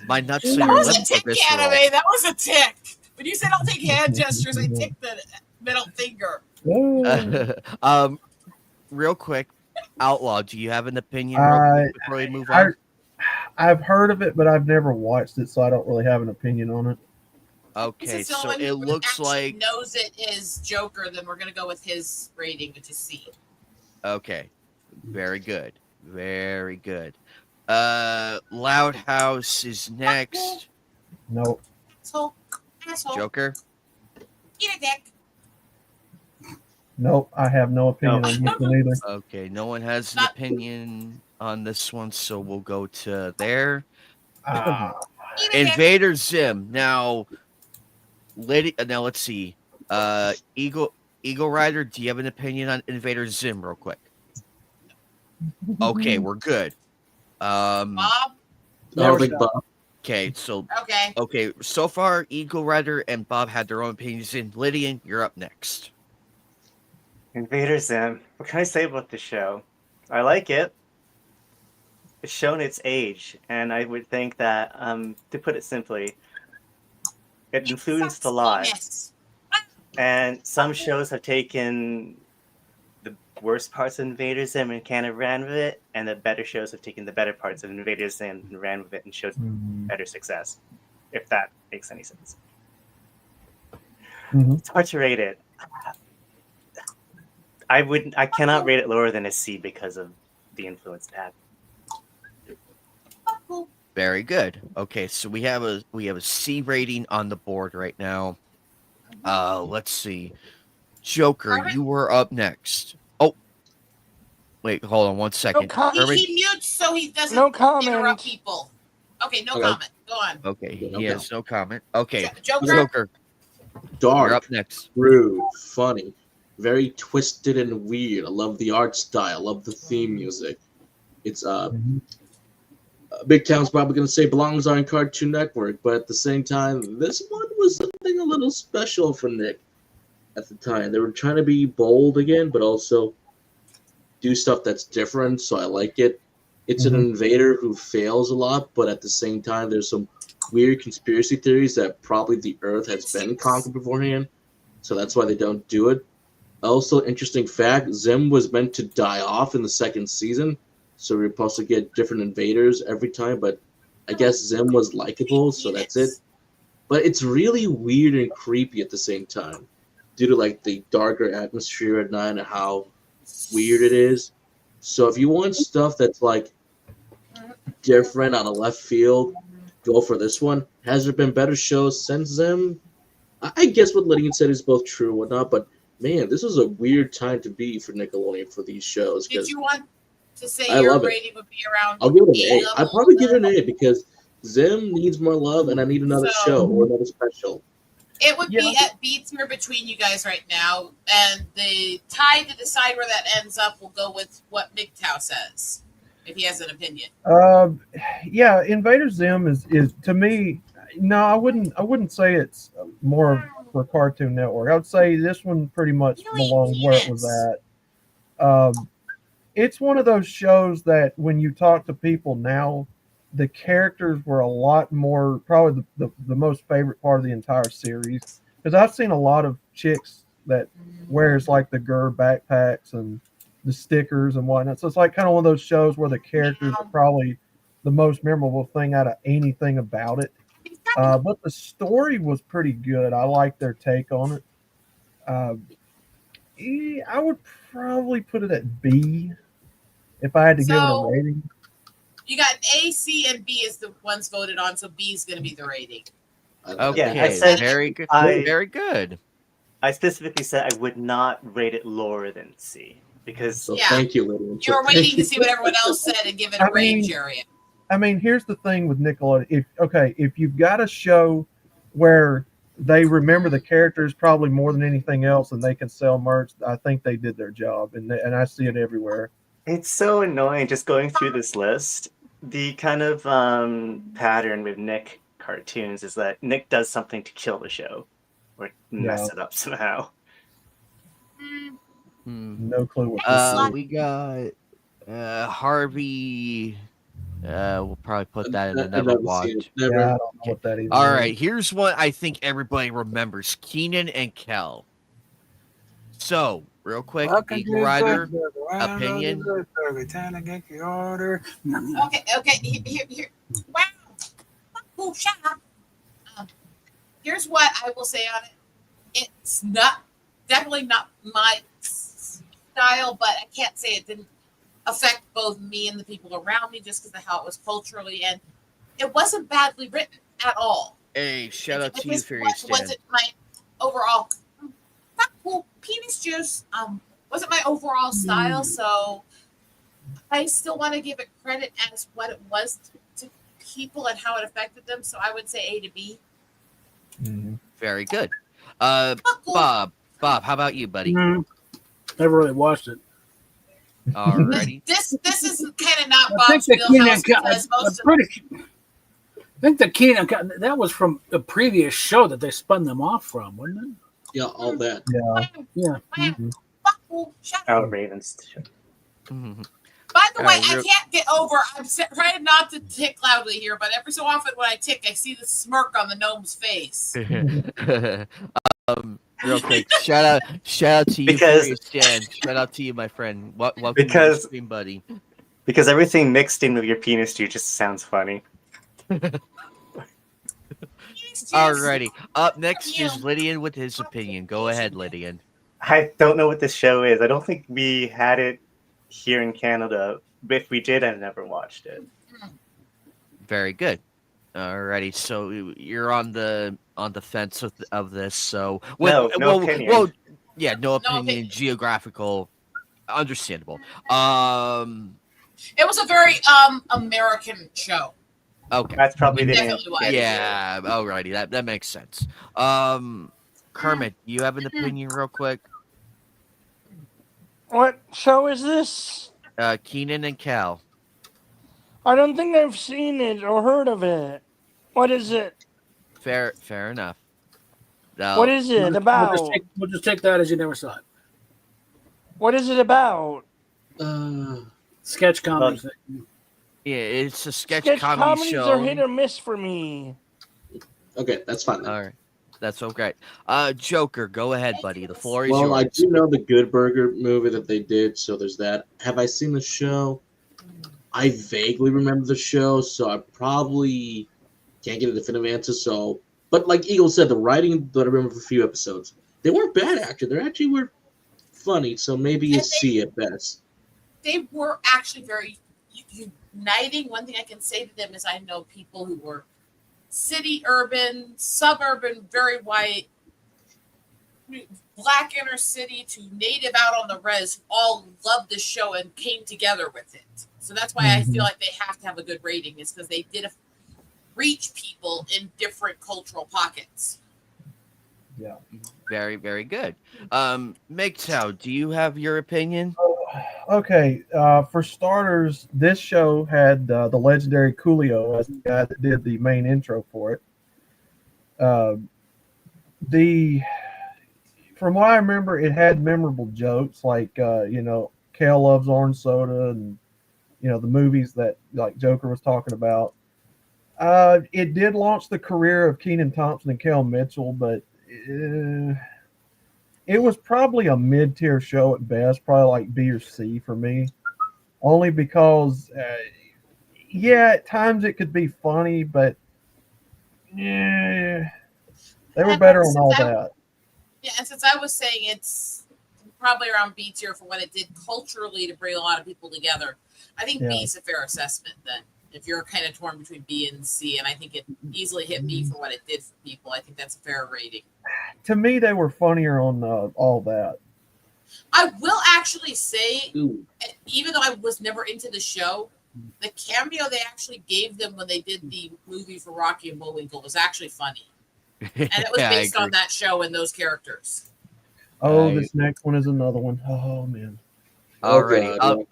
My nuts That are was a visceral. tick, Anime. That was a tick. When you said I'll take hand gestures, I ticked the middle finger. Real quick, Outlaw, do you have an opinion real quick before we move on? I've heard of it, but I've never watched it, so I don't really have an opinion on it. Okay, Since the so one it who looks actually like knows it is Joker, then we're gonna go with his rating, which is C. okay. Very good. Very good. Loud House is next. Nope. Asshole. Joker. Eat a dick. Nope. I have no opinion on this one either. Okay, no one has an opinion on this one, so we'll go to there. Invader Zim. Now, let's see. Eagle Rider, do you have an opinion on Invader Zim real quick? Okay, we're good. Bob? I don't think Bob. Okay, so Okay. so far Eagle Rider and Bob had their own opinions in. Lydian, you're up next. Invader Zim. What can I say about the show? I like it. It's shown its age, and I would think that, to put it simply, it influenced a lot. And some shows have taken the worst parts of Invader Zim and kind of ran with it, and the better shows have taken the better parts of Invader Zim and ran with it and showed better success, if that makes any sense. It's hard to rate it. I cannot rate it lower than a C because of the influence it had. Very good. Okay, so we have a C rating on the board right now. Let's see. Joker, you were up next. Oh, wait, hold on one second. He mutes so he doesn't interrupt people. Okay, no comment. Go on. Okay, he has no comment. Okay, Joker. Joker. Dark. You're up next. Rude. Funny. Very twisted and weird. I love the art style. I love the theme music. It's Big Town's probably going to say belongs on Cartoon Network, but at the same time, this one was something a little special for Nick at the time. They were trying to be bold again, but also do stuff that's different, so I like it. It's an invader who fails a lot, but at the same time, there's some weird conspiracy theories that probably the Earth has been conquered beforehand, so that's why they don't do it. Also, interesting fact, Zim was meant to die off in the second season, so we're supposed to get different invaders every time, but I guess Zim was likable, so that's it. But it's really weird and creepy at the same time, due to like the darker atmosphere at night and how weird it is. So if you want stuff that's like different on a left field, go for this one. Has there been better shows since Zim? I guess what Lydian said is both true and whatnot, but man, this was a weird time to be for Nickelodeon for these shows. Did you want to say I your love it. rating would be around? I'll give it an A. I'd probably give it an A because Zim needs more love, and I need another show or another special. It would be at B tier between you guys right now, and the tie to decide where that ends up will go with what MGTOW says, if he has an opinion. Yeah, Invader Zim is to me. No, I wouldn't say it's more for Cartoon Network. I would say this one pretty much belongs where it was at. It's one of those shows that when you talk to people now, the characters were a lot more, probably the most favorite part of the entire series. Because I've seen a lot of chicks that wears like the Gur backpacks and the stickers and whatnot. So it's like kind of one of those shows where the characters are probably the most memorable thing out of anything about it. But the story was pretty good. I like their take on it. I would probably put it at B if I had to give it a rating. You got A, C, and B is the ones voted on, so B is going to be the rating. Okay, I said very good. Very good. I specifically said I would not rate it lower than C because. Thank you, Lydian. You were waiting to see what everyone else said and give it a range area. I mean, here's the thing with Nickelodeon. If you've got a show where they remember the characters probably more than anything else and they can sell merch, I think they did their job, and I see it everywhere. It's so annoying just going through this list. The kind of pattern with Nick cartoons is that Nick does something to kill the show or mess it up somehow. No clue what we got Harvey. We'll probably put that in another watch. Yeah, I don't know what that is. All right, here's one I think everybody remembers: Keenan and Kel. So real quick, Welcome Eagle to Rider Good Burger. Round of the opinion. Good Burger. Time to get your order. Okay. Here. Wow. Oh, shut up. Here's what I will say on it. It's definitely not my style, but I can't say it didn't affect both me and the people around me just because of how it was culturally, and it wasn't badly written at all. Hey, shout out to you for your stand. Wasn't my overall cool penis juice. Wasn't my overall style, so I still want to give it credit as what it was to people and how it affected them. So I would say A to B. Very good. Bob, how about you, buddy? Never really watched it. Alrighty. This is kind of not I Bob's think the wheelhouse because most of I think the Keenan that was from the previous show that they spun them off from, wasn't it? Yeah, all that. Yeah. Oh, Ravens. By the way, I can't get over. I'm trying not to tick loudly here, but every so often when I tick, I see the smirk on the gnome's face. Real quick, shout out to you for your stand. Shout out to you, my friend. Welcome to the stream, buddy. Because everything mixed in with your penis juice just sounds funny. Alrighty. Up next is Lydian with his opinion. Go ahead, Lydian. I don't know what this show is. I don't think we had it here in Canada. But if we did, I never watched it. Very good. Alrighty. So you're on the fence of this. So no opinion. Well, yeah, no opinion. Geographical, understandable. It was a very American show. Okay, that's probably definitely why. Yeah, alrighty, that makes sense. Kermit, you have an opinion, real quick? What show is this? Keenan and Cal. I don't think I've seen it or heard of it. What is it? Fair enough. What is it about? We'll just take that as you never saw it. What is it about? Sketch comedy. Yeah, it's a sketch comedy comedies show. are hit or miss for me. Okay, that's fine. Then. All right, that's okay. Joker, go ahead, buddy. The floor is yours. Well, I do know the Good Burger movie that they did, so there's that. Have I seen the show? I vaguely remember the show, so I probably can't get a definitive answer. So, but like Eagle said, the writing that I remember for a few episodes, they weren't bad. Actually, they actually were funny. So maybe a C at best. They were actually very uniting. One thing I can say to them is I know people who were city, urban, suburban, very white, black inner city to native out on the res, all loved the show and came together with it. So that's why I feel like they have to have a good rating, is because they did reach people in different cultural pockets. Yeah. Very, very good. MGTOW, do you have your opinion? Okay. For starters, this show had the legendary Coolio as the guy that did the main intro for it. From what I remember, it had memorable jokes like, Kale loves orange soda and, the movies that like Joker was talking about. It did launch the career of Kenan Thompson and Kel Mitchell, but it was probably a mid-tier show at best, probably like B or C for me, only because, at times it could be funny, but they were better on all that. Yeah, and since I was saying it's probably around B tier for what it did culturally to bring a lot of people together, I think B is a fair assessment then. If you're kind of torn between B and C, and I think it easily hit B for what it did for people, I think that's a fair rating. To me, they were funnier on all that. I will actually say, even though I was never into the show, the cameo they actually gave them when they did the movie for Rocky and Bullwinkle was actually funny. And it was based on that show and those characters. Oh, this next one is another one. Oh, man. Alrighty.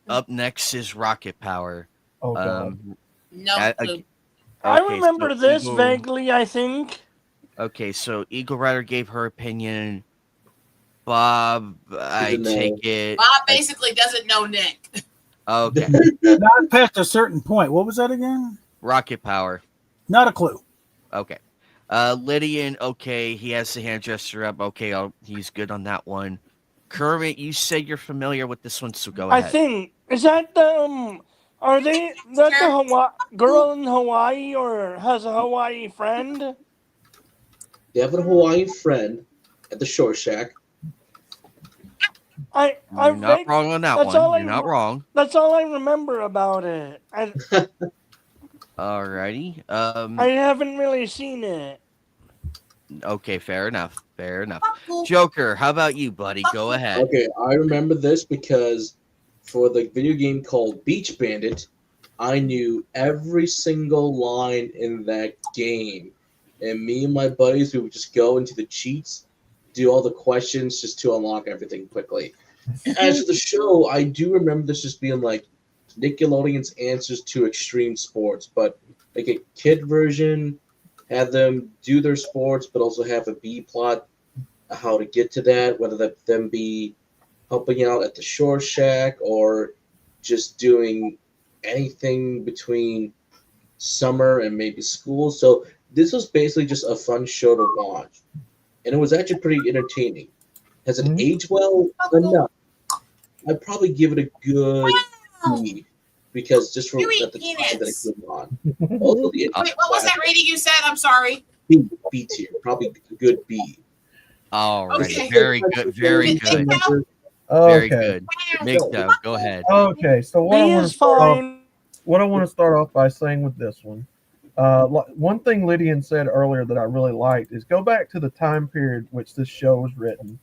Up next is Rocket Power. Oh, God. No. I remember this vaguely, I think. Okay, so Eagle Rider gave her opinion. Bob, I take it. Bob basically doesn't know Nick. Okay. Not past a certain point. What was that again? Rocket Power. Not a clue. Okay. Lydian, okay, he has the hand gesture up. Okay, he's good on that one. Kermit, you say you're familiar with this one, so go I ahead. think is that the are they that the girl in Hawaii or has a Hawaii friend? They have a Hawaiian friend at the Shore Shack. You're not wrong on that one. You're not wrong. That's all I remember about it. Alrighty. I haven't really seen it. Okay, fair enough. Fair enough. Joker, how about you, buddy? Go ahead. Okay, I remember this because for the video game called Beach Bandit, I knew every single line in that game. And me and my buddies, we would just go into the cheats, do all the questions just to unlock everything quickly. As for the show, I do remember this just being like Nickelodeon's answers to extreme sports, but like a kid version, have them do their sports, but also have a B plot, how to get to that, whether that them be helping out at the Shore Shack or just doing anything between summer and maybe school. So this was basically just a fun show to watch, and it was actually pretty entertaining. Has it aged well? Enough. I'd probably give it a good B because just for at the time that it came on. Also, Wait, what was that rating you said? I'm sorry. B tier, probably a good B. All right, Okay. very good, very good, very good. Mixed go ahead. Okay, so what I want to start off by saying with this one, one thing Lydian said earlier that I really liked is go back to the time period which this show was written,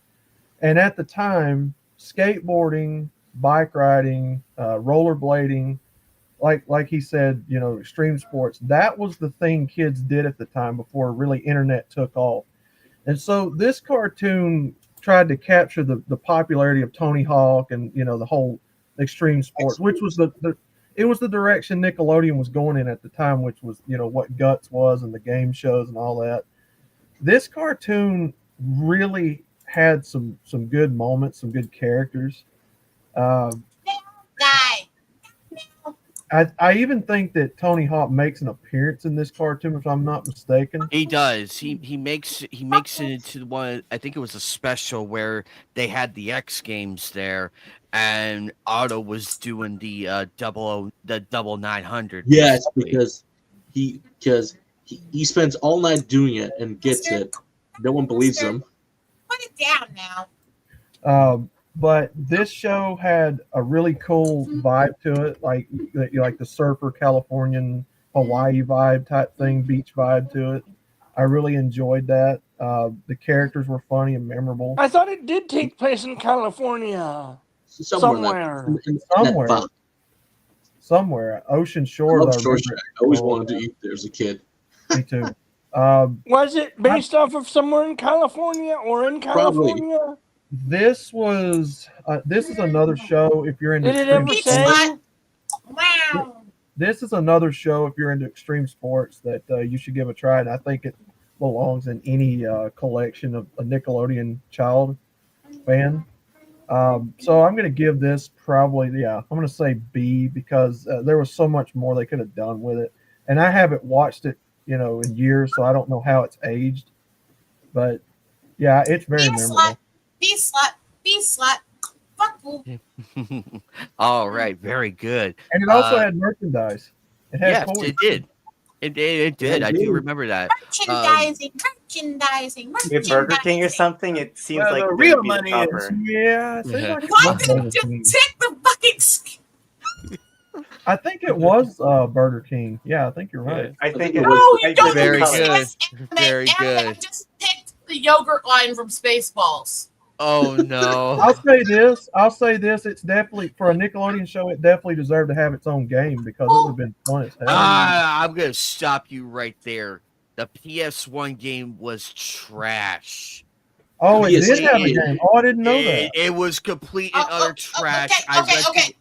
and at the time, skateboarding, bike riding, rollerblading, like he said, extreme sports, that was the thing kids did at the time before really internet took off. And so this cartoon tried to capture the popularity of Tony Hawk and the whole extreme sports, which was it was the direction Nickelodeon was going in at the time, which was what Guts was and the game shows and all that. This cartoon really had some good moments, some good characters. I even think that Tony Hawk makes an appearance in this cartoon, if I'm not mistaken. He does. He makes it into one. I think it was a special where they had the X Games there, and Otto was doing the 900. Yes, because he spends all night doing it and gets it. No one believes him. Put it down now. But this show had a really cool vibe to it, like the surfer Californian Hawaii vibe type thing, beach vibe to it. I really enjoyed that. The characters were funny and memorable. I thought it did take place in California. Somewhere. Ocean Shore. I always wanted to eat there as a kid. Me too. Was it based off of somewhere in California or in California? Probably. This is another show if you're into. Did it ever say? Wow. This is another show if you're into extreme sports that you should give a try, and I think it belongs in any collection of a Nickelodeon child fan. So I'm going to give this probably, I'm going to say B because there was so much more they could have done with it, and I haven't watched it, in years, so I don't know how it's aged, but yeah, it's very memorable. B slut. Fuck you. All right, very good. And it also had merchandise. Yes, it did. It did. I do remember that. Merchandising. With Burger King or something, it seems like the real money is. Yeah. Why didn't you take the fucking? I think it was Burger King. Yeah, I think you're right. I think it No, was. you don't. Very good. Very good. I just picked the yogurt line from Spaceballs. Oh no! I'll say this. It's definitely for a Nickelodeon show. It definitely deserved to have its own game because it would have been fun as hell. I'm gonna stop you right there. The PS1 game was trash. Oh, it did have a game. Oh, I didn't know that. It was complete and utter trash. Okay.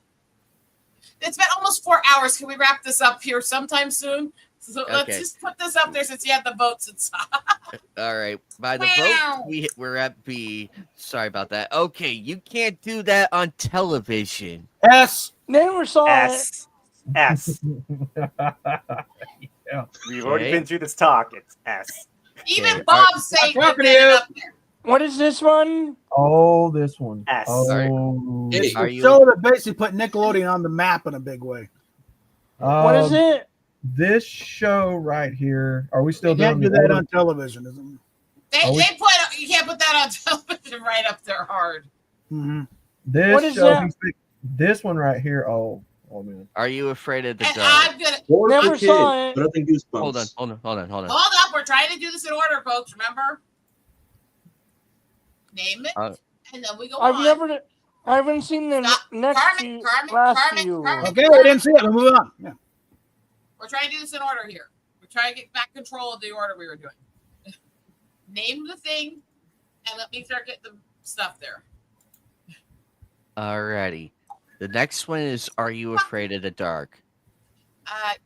It's been almost 4 hours. Can we wrap this up here sometime soon? So let's just put this up there since you have the votes and stuff. All right. By the vote, we're at B. Sorry about that. Okay, you can't do that on television. S. Never saw S. it. S. Yeah. We've already been through this talk. It's S. Even Bob's saying put it up there. What is this one? Oh, this one. S. Oh, Hey, are you? So that basically put Nickelodeon on the map in a big way. What is it? This show right here. Are we still You can't doing do the that order? on television, isn't You can't put that on television right up there hard. it? Mm-hmm. This What is show. that? This one right here. Oh man. Are you afraid of the And dark? I'm gonna Or Never for kids, saw it. better than Goosebumps. Hold on. hold up. We're trying to do this in order, folks. Remember? Name it, Uh, and then we go I on. haven't seen the Stop. next Carmen, few, Carmen, last Carmen, few. Carmen. Okay, we didn't see it. We'll move on. Yeah. We're trying to do this in order here. We're trying to get back control of the order we were doing. Name the thing, and let me start getting the stuff there. Alrighty. The next one is Are You Afraid of the Dark? I'm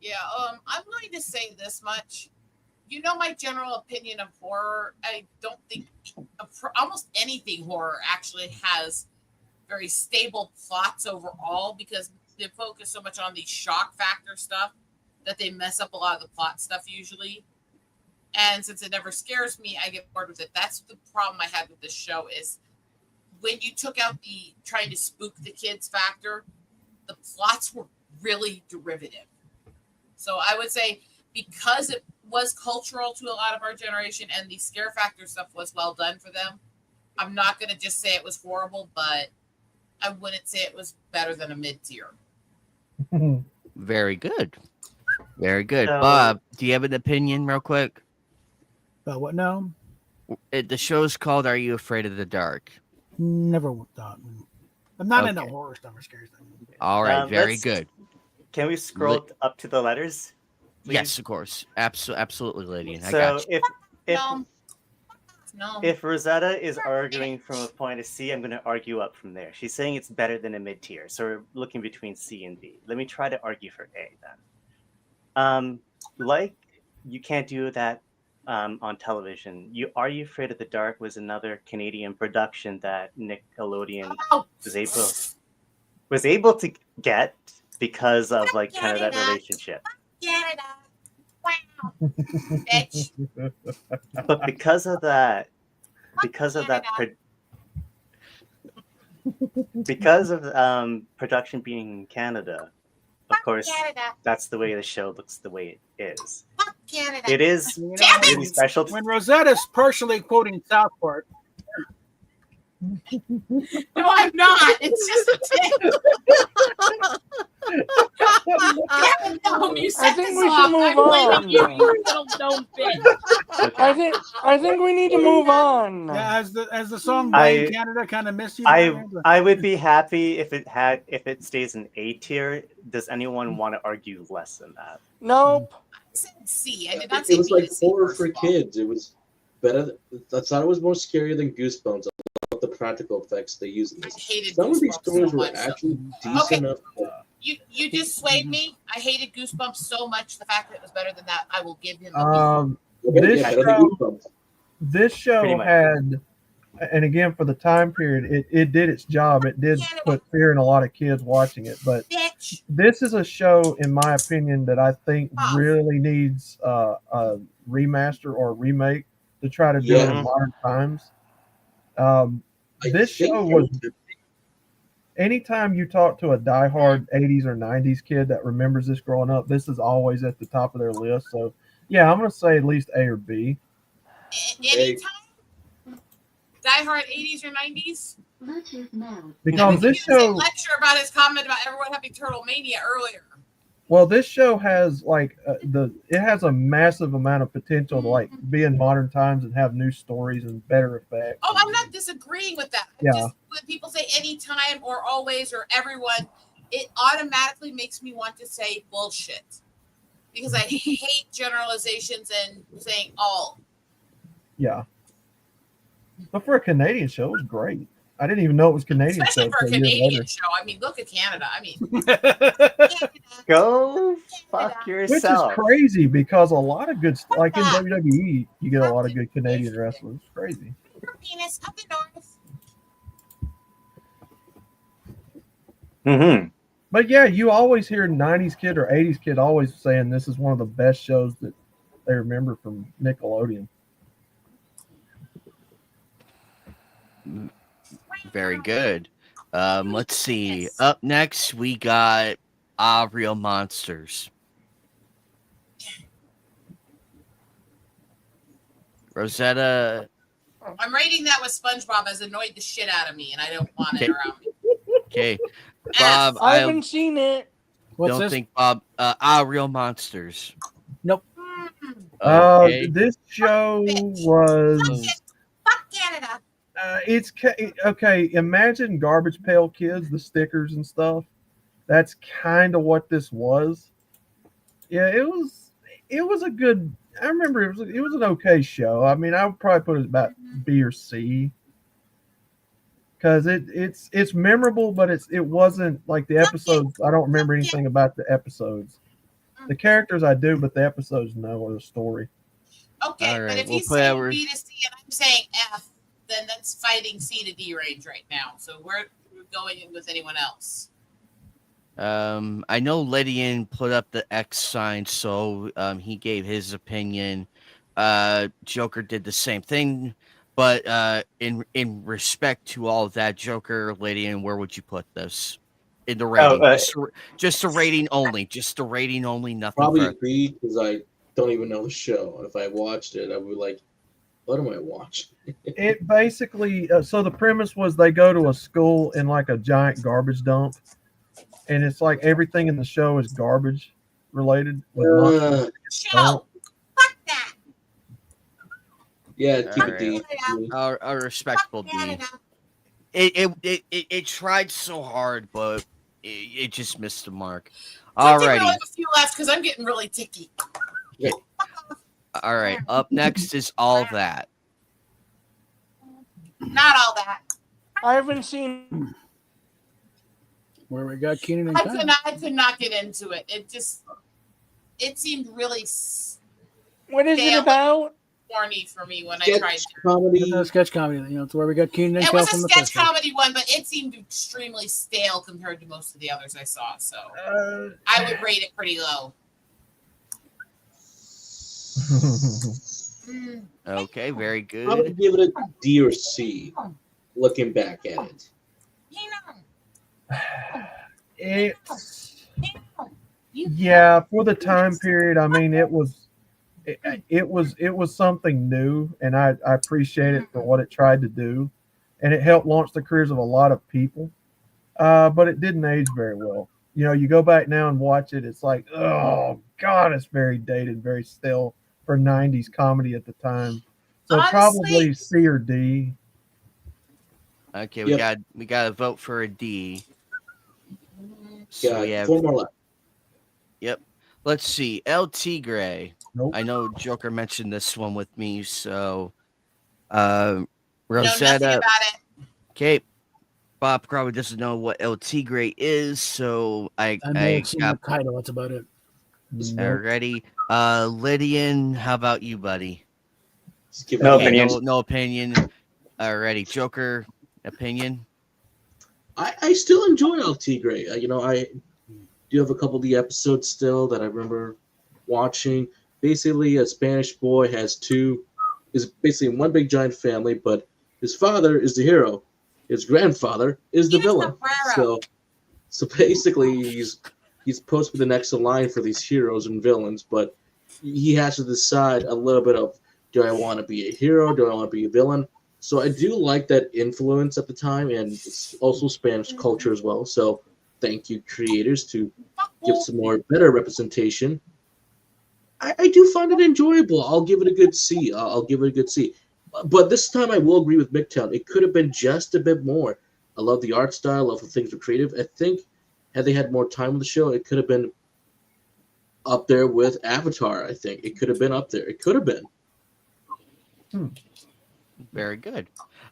going to say this much. You know my general opinion of horror. I don't think almost anything horror actually has very stable plots overall because they focus so much on the shock factor stuff that they mess up a lot of the plot stuff usually. And since it never scares me, I get bored with it. That's the problem I had with this show is when you took out the trying to spook the kids factor, the plots were really derivative. So I would say because it was cultural to a lot of our generation and the scare factor stuff was well done for them, I'm not going to just say it was horrible, but I wouldn't say it was better than a mid-tier. Very good. Very good. So- Bob, do you have an opinion real quick? But what? No, The show's called Are You Afraid of the Dark? never thought. I'm not into Okay. horror stuff or scary things. All right, very let's- good. Can we scroll up to the letters? Please? Yes, of course. Absolutely, Lydian. I So got you. No. if Rosetta is arguing from a point of C, I'm going to argue up from there. She's saying it's better than a mid tier, so we're looking between C and B. Let me try to argue for A then. Like you can't do that on television. Are You Afraid of the Dark was another Canadian production that Nickelodeon was able to get because of like kind of that relationship. Canada. Wow. Bitch. But because of that production being in Canada, of course, that's the way the show looks the way it is. Fuck Canada. It is really special. When Rosetta's partially quoting South Park, No, I'm not. It's just a thing. No, you set I think this we off. should move I'm blaming you, on. you little dumb bitch. I think we need to move on. yeah, as the song I- Blame Canada kind of missed you. I would be happy if it stays in A tier. Does anyone want to argue less than that? Nope. I said C. I did not say It was B like to C, horror first for of all. kids. It was better. I thought it was more scary than Goosebumps. I love the practical effects they used in I this. hated Some of these Goosebumps stories so were much. actually decent enough. You just swayed me. I hated Goosebumps so much. The fact that it was better than that, I will give him a B. This better than show, Goosebumps. this Pretty show much. had, and again for the time period, it did its job. It did put fear in a lot of kids watching it. But Bitch. this is a show, in my opinion, that I think really needs a remaster or a remake to try to do it in modern times. This show was. Anytime you talk to a diehard 80s or 90s kid that remembers this growing up, this is always at the top of their list. So, yeah, I'm going to say at least A or B. Anytime? Die Hard 80s or 90s? Because this show, Lecture about his comment about everyone having turtle mania earlier. well, this show has like it has a massive amount of potential to like be in modern times and have new stories and better effects. Oh, I'm not disagreeing with that. Yeah. Just when people say anytime or always or everyone, it automatically makes me want to say bullshit. Because I hate generalizations and saying all. Yeah. But for a Canadian show, it was great. I didn't even know it was Canadian. Especially for a till years Canadian later. show. I mean, look at Canada. I mean, Go fuck Which is yourself. crazy because a lot of good, like in WWE, you get a lot of good Canadian wrestlers. It's crazy. penis up the north. Mm-hmm. But yeah, you always hear 90s kid or 80s kid always saying this is one of the best shows that they remember from Nickelodeon. Very good. Let's see. Up next, we got Real Monsters. Rosetta. I'm rating that with SpongeBob has annoyed the shit out of me, and I don't want it around me. Okay. Bob, I haven't seen it. What's don't this? think Bob. Real Monsters. Nope. Okay. This show was. Fuck Canada. Okay. Imagine Garbage Pail Kids, the stickers and stuff. That's kind of what this was. Yeah, it was. It was a good. I remember it was an okay show. I mean, I would probably put it about B or C because it's memorable, but it wasn't like the episodes. I don't remember anything about the episodes. The characters I do, but the episodes no, or the story. Okay, All but right, if we'll he's put saying our- B to C and I'm saying F, then that's fighting C to D range right now. So we're going in with anyone else. I know Lydian put up the X sign, so he gave his opinion. Joker did the same thing, but in respect to all of that, Joker, Lydian, where would you put this in the rating? Just a rating only. Just a rating only. Nothing. Probably further. agree because I don't even know the show. If I watched it, I would be like, what am I watching? It basically so the premise was they go to a school in like a giant garbage dump, and it's like everything in the show is garbage related. Show. Fuck that. Yeah, keep All it D. A respectable D. It tried so hard, but it just missed the mark. I think we only Alrighty. have a few left because I'm getting really ticky. Yeah. All right. Up next is All That. Not all that. I haven't seen. Where we got Keenan and I Kyle. could not get into it. It seemed really What is it stale, about? corny for me when I Sketch tried to. comedy. It's a sketch comedy. You know, it's where we got Keenan and It Kyle was from a the sketch first one. comedy one, but it seemed extremely stale compared to most of the others I saw. So I would rate it pretty low. Okay, very I good. would give it a D or C. Looking back at it. Yeah, for the time period, I mean, it was something new, and I appreciate it for what it tried to do, and it helped launch the careers of a lot of people. But it didn't age very well. You know, you go back now and watch it, it's like, oh God, it's very dated, very stale for '90s comedy at the time. So Honestly, probably C or D. Okay, Yep. we got to vote for a D. Yeah, So we have 4 more left. Yep. Let's see. El Tigre. Nope. I know Joker mentioned this one with me, so know nothing Rosetta. about it. Okay. Bob probably doesn't know what El Tigre is, so I know it's in the got title. That's about it. already. Lydian, how about you, buddy? Just give it No a D. opinion. No opinion. Alrighty. Joker, opinion? I still enjoy El Tigre. I do have a couple of the episodes still that I remember watching. Basically, a Spanish boy is basically one big giant family, but his father is the hero. His grandfather is the villain. So basically, he's supposed to be the next in line for these heroes and villains, but he has to decide a little bit of, do I want to be a hero? Do I want to be a villain? So I do like that influence at the time, and it's also Spanish culture as well. So thank you, creators, to give some more better representation. I do find it enjoyable. I'll give it a good C. I'll give it a good C. But this time I will agree with Midtown. It could have been just a bit more. I love the art style. I love the things were creative. I think had they had more time on the show, it could have been up there with Avatar. I think it could have been up there. It could have been. Very good.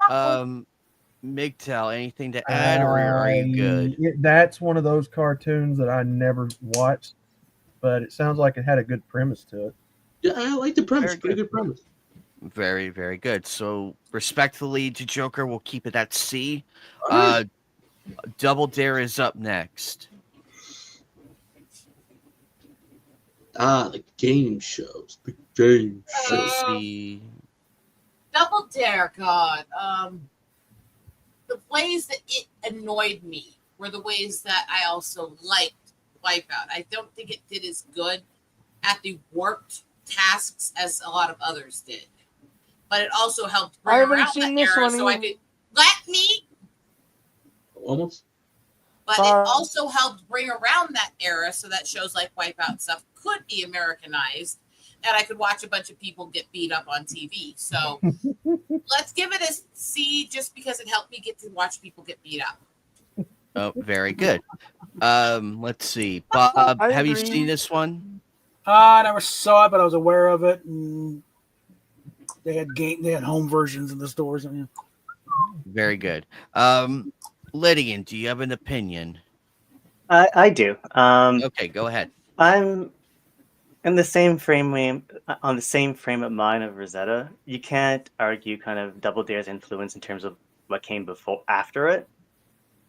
MGTOW, anything to add, or are you good? That's one of those cartoons that I never watched, but it sounds like it had a good premise to it. Yeah, I like the premise. Very Pretty good. good premise. Very, very good. So respectfully to Joker, we'll keep it at C. All right. Double Dare is up next. The game shows. The game shows. Let's see. Double Dare, God. the ways that it annoyed me were the ways that I also liked Wipeout. I don't think it did as good at the warped tasks as a lot of others did. But it also helped bring around that era so I could let me almost. But it also helped bring around that era so that shows like Wipeout stuff could be Americanized and I could watch a bunch of people get beat up on TV. So let's give it a C just because it helped me get to watch people get beat up. Oh, very good. Let's see. Bob, have you seen this one? I never saw it, but I was aware of it. And they had home versions in the stores. Very good. Lydian, do you have an opinion? I do. Okay, go ahead. I'm in the same frame on the same frame of mind of Rosetta. You can't argue kind of Double Dare's influence in terms of what came after it,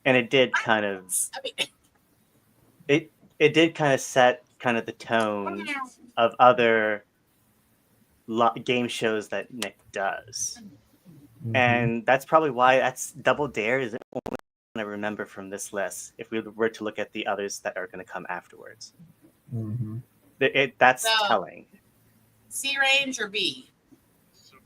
and it did kind of it did kind of set kind of the tone of other game shows that Nick does, and that's probably why Double Dare is the only one I remember from this list. If we were to look at the others that are going to come afterwards. That's telling. C range or B?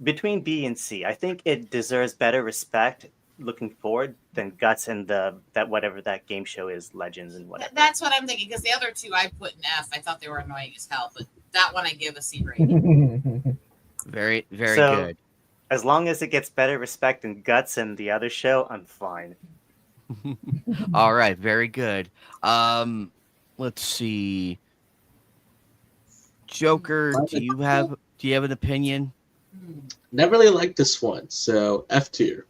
Between B and C, I think it deserves better respect looking forward than Guts and that whatever that game show is, Legends and whatever. That's what I'm thinking because the other two I put in F. I thought they were annoying as hell, but that one I give a C rating. Very, very good. As long as it gets better respect than Guts and the other show, I'm fine. All right, very good. Let's see. Joker, do you have an opinion? Never really liked this one, so F tier.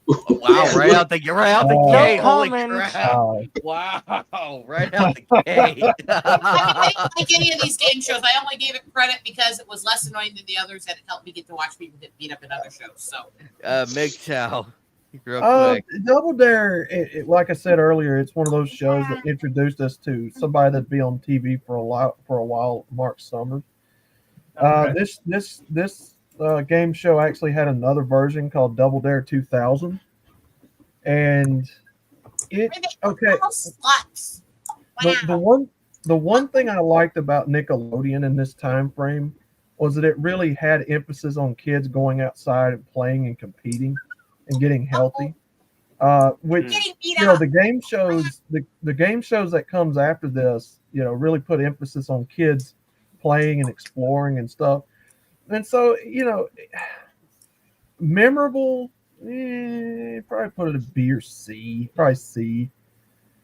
Wow, right out the gate. No Holy comment. crap. Wow, right out the gate. I didn't like any of these game shows. I only gave it credit because it was less annoying than the others and it helped me get to watch people get beat up in other shows. So MGTOW, real quick. Double Dare, like I said earlier, it's one of those shows that introduced us to somebody that'd be on TV for a while, Mark Summers. This game show actually had another version called Double Dare 2000, and the one thing I liked about Nickelodeon in this time frame was that it really had emphasis on kids going outside and playing and competing and getting healthy. Which the game shows that comes after this, really put emphasis on kids playing and exploring and stuff. And so, memorable, probably put it a B or C, probably C.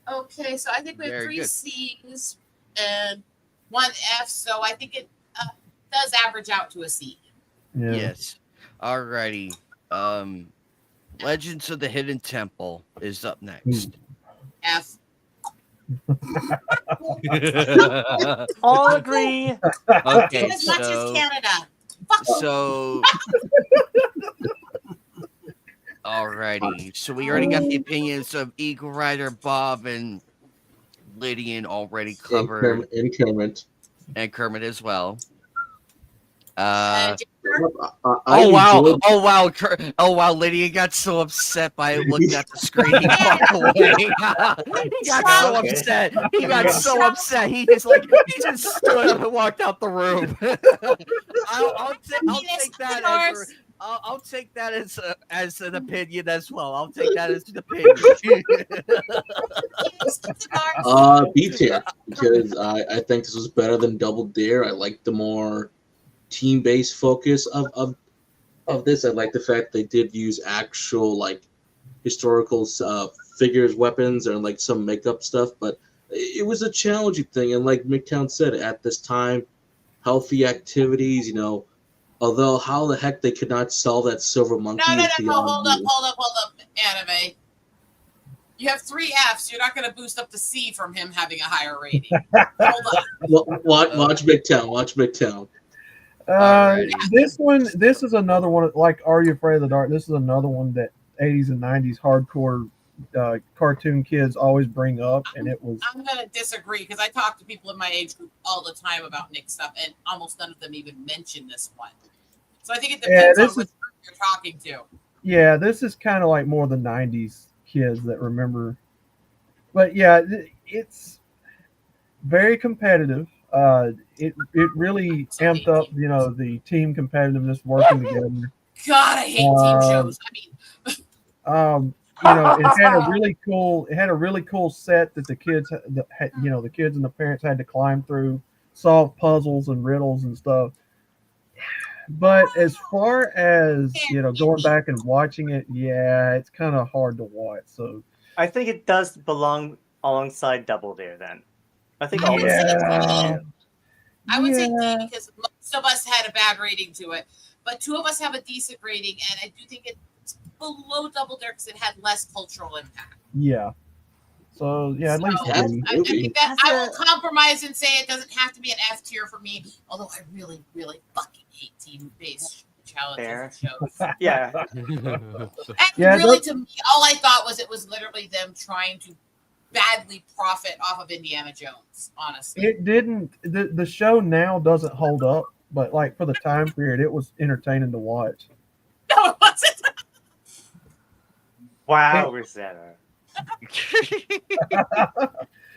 Okay, so I think we have three C's and one F, so I think it does average out to a C. Yeah. Yes. Alrighty. Legends of the Hidden Temple is up next. F. All agree. Okay, as much as Canada. So, alrighty. So we already got the opinions of Eagle Rider, Bob, and Lydian already covered. And Kermit. And Kermit as well. I wow! Lydia got so upset by looking at the screen. He walked away. He got so upset. He just stood up and walked out the room. I'll take that as an opinion as well. I'll take that as an opinion. B tier because I think this was better than Double Dare. I like the more team-based focus of this. I like the fact they did use actual historical figures, weapons, and some makeup stuff, but it was a challenging thing. And like MGTOW said, at this time, healthy activities, although how the heck they could not sell that silver monkey. No, hold up, Anime. You have 3 Fs. You're not going to boost up the C from him having a higher rating. Hold on. Watch MGTOW. This is another one, like Are You Afraid of the Dark? This is another one that 80s and 90s hardcore cartoon kids always bring up, and it was. I'm going to disagree because I talk to people in my age group all the time about Nick stuff, and almost none of them even mention this one. So I think it depends on which group you're talking to. Yeah, this is kind of like more the '90s kids that remember. But yeah, it's very competitive. It really amped up, the team competitiveness, working together. God, I hate team Um, shows. I mean, it had a really cool set that the kids, the kids and the parents had to climb through, solve puzzles and riddles and stuff. But as far as going back and watching it, yeah, it's kind of hard to watch. So I think it does belong alongside Double Dare then. I think all I would say D. yeah, I would say D yeah, because most of us had a bad rating to it, but two of us have a decent rating, and I do think it's below Double Dare because it had less cultural impact. yeah. So yeah, at least So, Yeah, three. I think that I will compromise and say it doesn't have to be an F tier for me, although I really, really fucking hate team-based challenges and shows. Yeah. And Yeah, really, to me, all I thought was it was literally them trying to badly profit off of Indiana Jones, honestly. It didn't. The show now doesn't hold up, but like for the time period, it was entertaining to watch. No, it wasn't. Wow, Rosetta.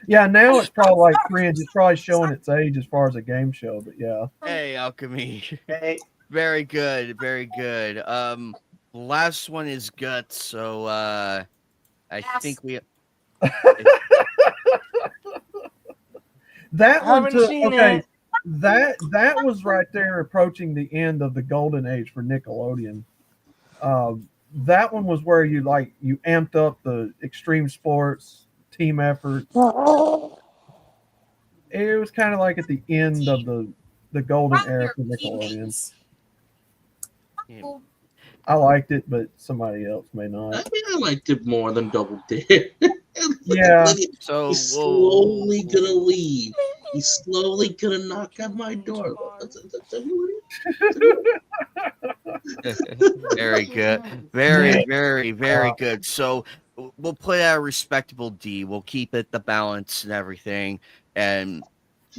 Yeah, now it's probably like cringe. It's probably showing its age as far as a game show, but yeah. Hey, Alchemy. Hey. Very good, very good. Last one is Guts, so I think we That one Haven't took seen okay. it. That was right there approaching the end of the golden age for Nickelodeon. That one was where you amped up the extreme sports, team efforts. It was kind of like at the end of the golden era for Nickelodeon. I liked it, but somebody else may not. I think I liked it more than Double Dare. Yeah. So he's slowly gonna leave. He's slowly gonna knock on my door. Very good. Very good. So we'll put out a respectable D. We'll keep it the balance and everything and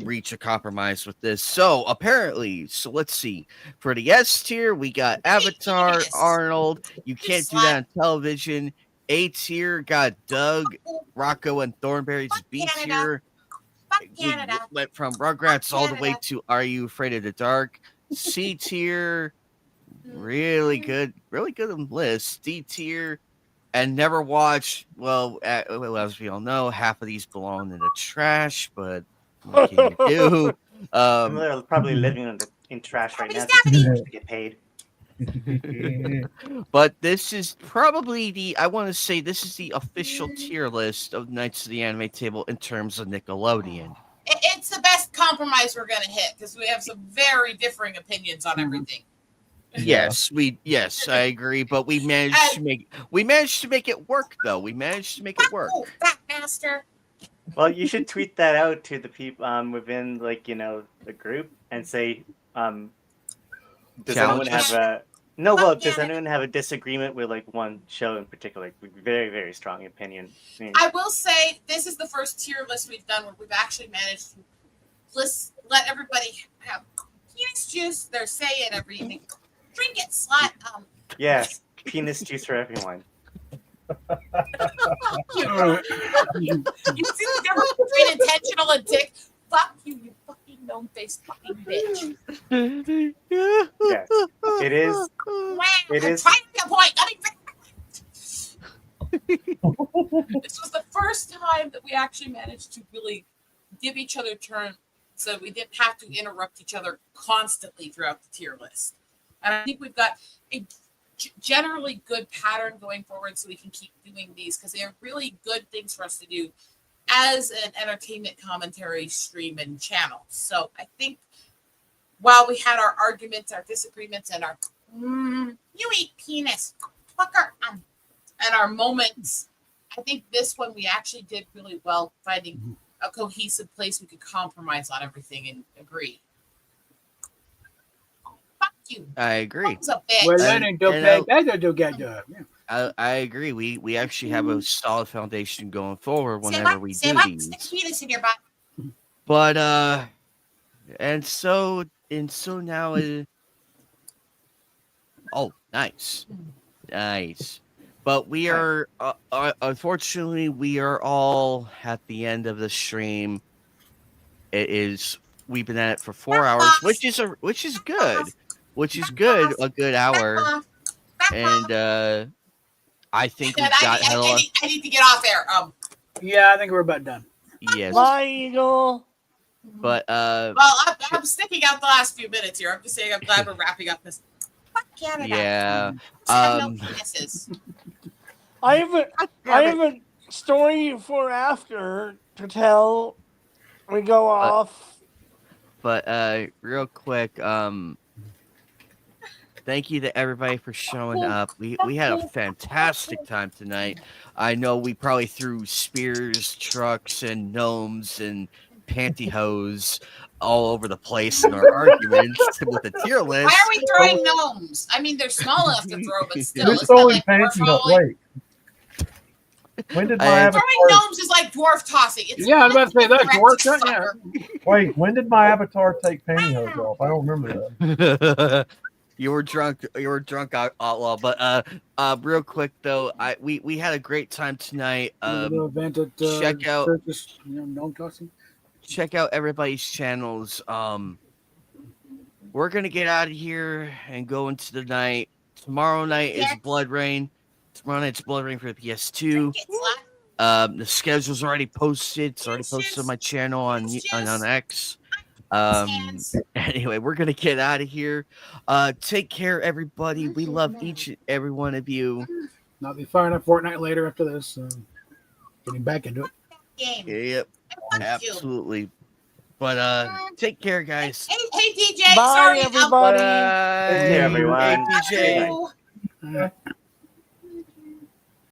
reach a compromise with this. So apparently, let's see. For the S tier, we got Avatar, Arnold. You can't do that on television. A tier got Doug, Rocco, and Thornberry's. B tier went from Rugrats all the way to Are You Afraid of the Dark? C tier, really good on the list. D tier, and never watched. Well, as we all know, half of these belong in the trash, but what can you do? I'm probably living in trash right now to get paid. But this is probably I want to say this is the official tier list of Knights of the Anime Table in terms of Nickelodeon. It's the best compromise we're going to hit because we have some very differing opinions on everything. Yes, I agree, but we managed to make it work though. We managed to make it work. Fat master. Well, you should tweet that out to the people within the group and say does anyone have does anyone have a disagreement with one show in particular? Very, very strong opinion. I will say this is the first tier list we've done where we've actually managed to let everybody have penis juice, their say and everything. Drink it, slut. Yes, penis juice for everyone. You see the difference between intentional and dick? Fuck you, you fucking gnome-faced fucking bitch. Yes, it is. It is. Trying to make a point. This was the first time that we actually managed to really give each other turn so we didn't have to interrupt each other constantly throughout the tier list. And I think we've got a generally good pattern going forward so we can keep doing these because they are really good things for us to do as an entertainment commentary stream and channel. So I think while we had our arguments, our disagreements, and our you eat penis, fucker, and our moments, I think this one we actually did really well finding a cohesive place we could compromise on everything and agree. Fuck you. I agree. We're learning to play better together. I agree. We actually have a solid foundation going forward whenever we do these. Stick penis in your butt. But and so now oh, nice. Nice. But we are, unfortunately, we are all at the end of the stream. We've been at it for 4 hours, which is good, a good hour. And I think we've got I need to get off there. Yeah, I think we're about done. Yes. Bye, Eagle. But well, I'm sticking out the last few minutes here. I'm just saying I'm glad we're wrapping up this. Fuck Canada. Yeah. No penises. I have a story for after to tell. We go off. But real quick, thank you to everybody for showing up. We had a fantastic time tonight. I know we probably threw spears, trucks, and gnomes and pantyhose all over the place in our arguments with the tier list. Why are we throwing gnomes? I mean, they're small enough to throw, but still. Who's throwing pantyhose? Wait. When did my avatar... Throwing gnomes is like dwarf tossing. It's I was about to say that. Dwarf, yeah. Wait, when did my avatar take pantyhose off? I don't remember that. You were drunk, outlaw. But real quick though, we had a great time tonight. Event at, check out Circus, gnome tossing. Check out everybody's channels. We're gonna get out of here and go into the night. Tomorrow night is Blood Rain. Tomorrow night's Blood Rain for the PS2. The schedule's already posted. It's already posted on my channel on X. Anyway, we're gonna get out of here. Take care, everybody. We love each and every one of you. I'll be firing up Fortnite later after this. Getting back into it. Yep, absolutely. But take care, guys. Hey DJ. Bye, Sorry, everybody. Bye. Take care, everyone. Hey, DJ.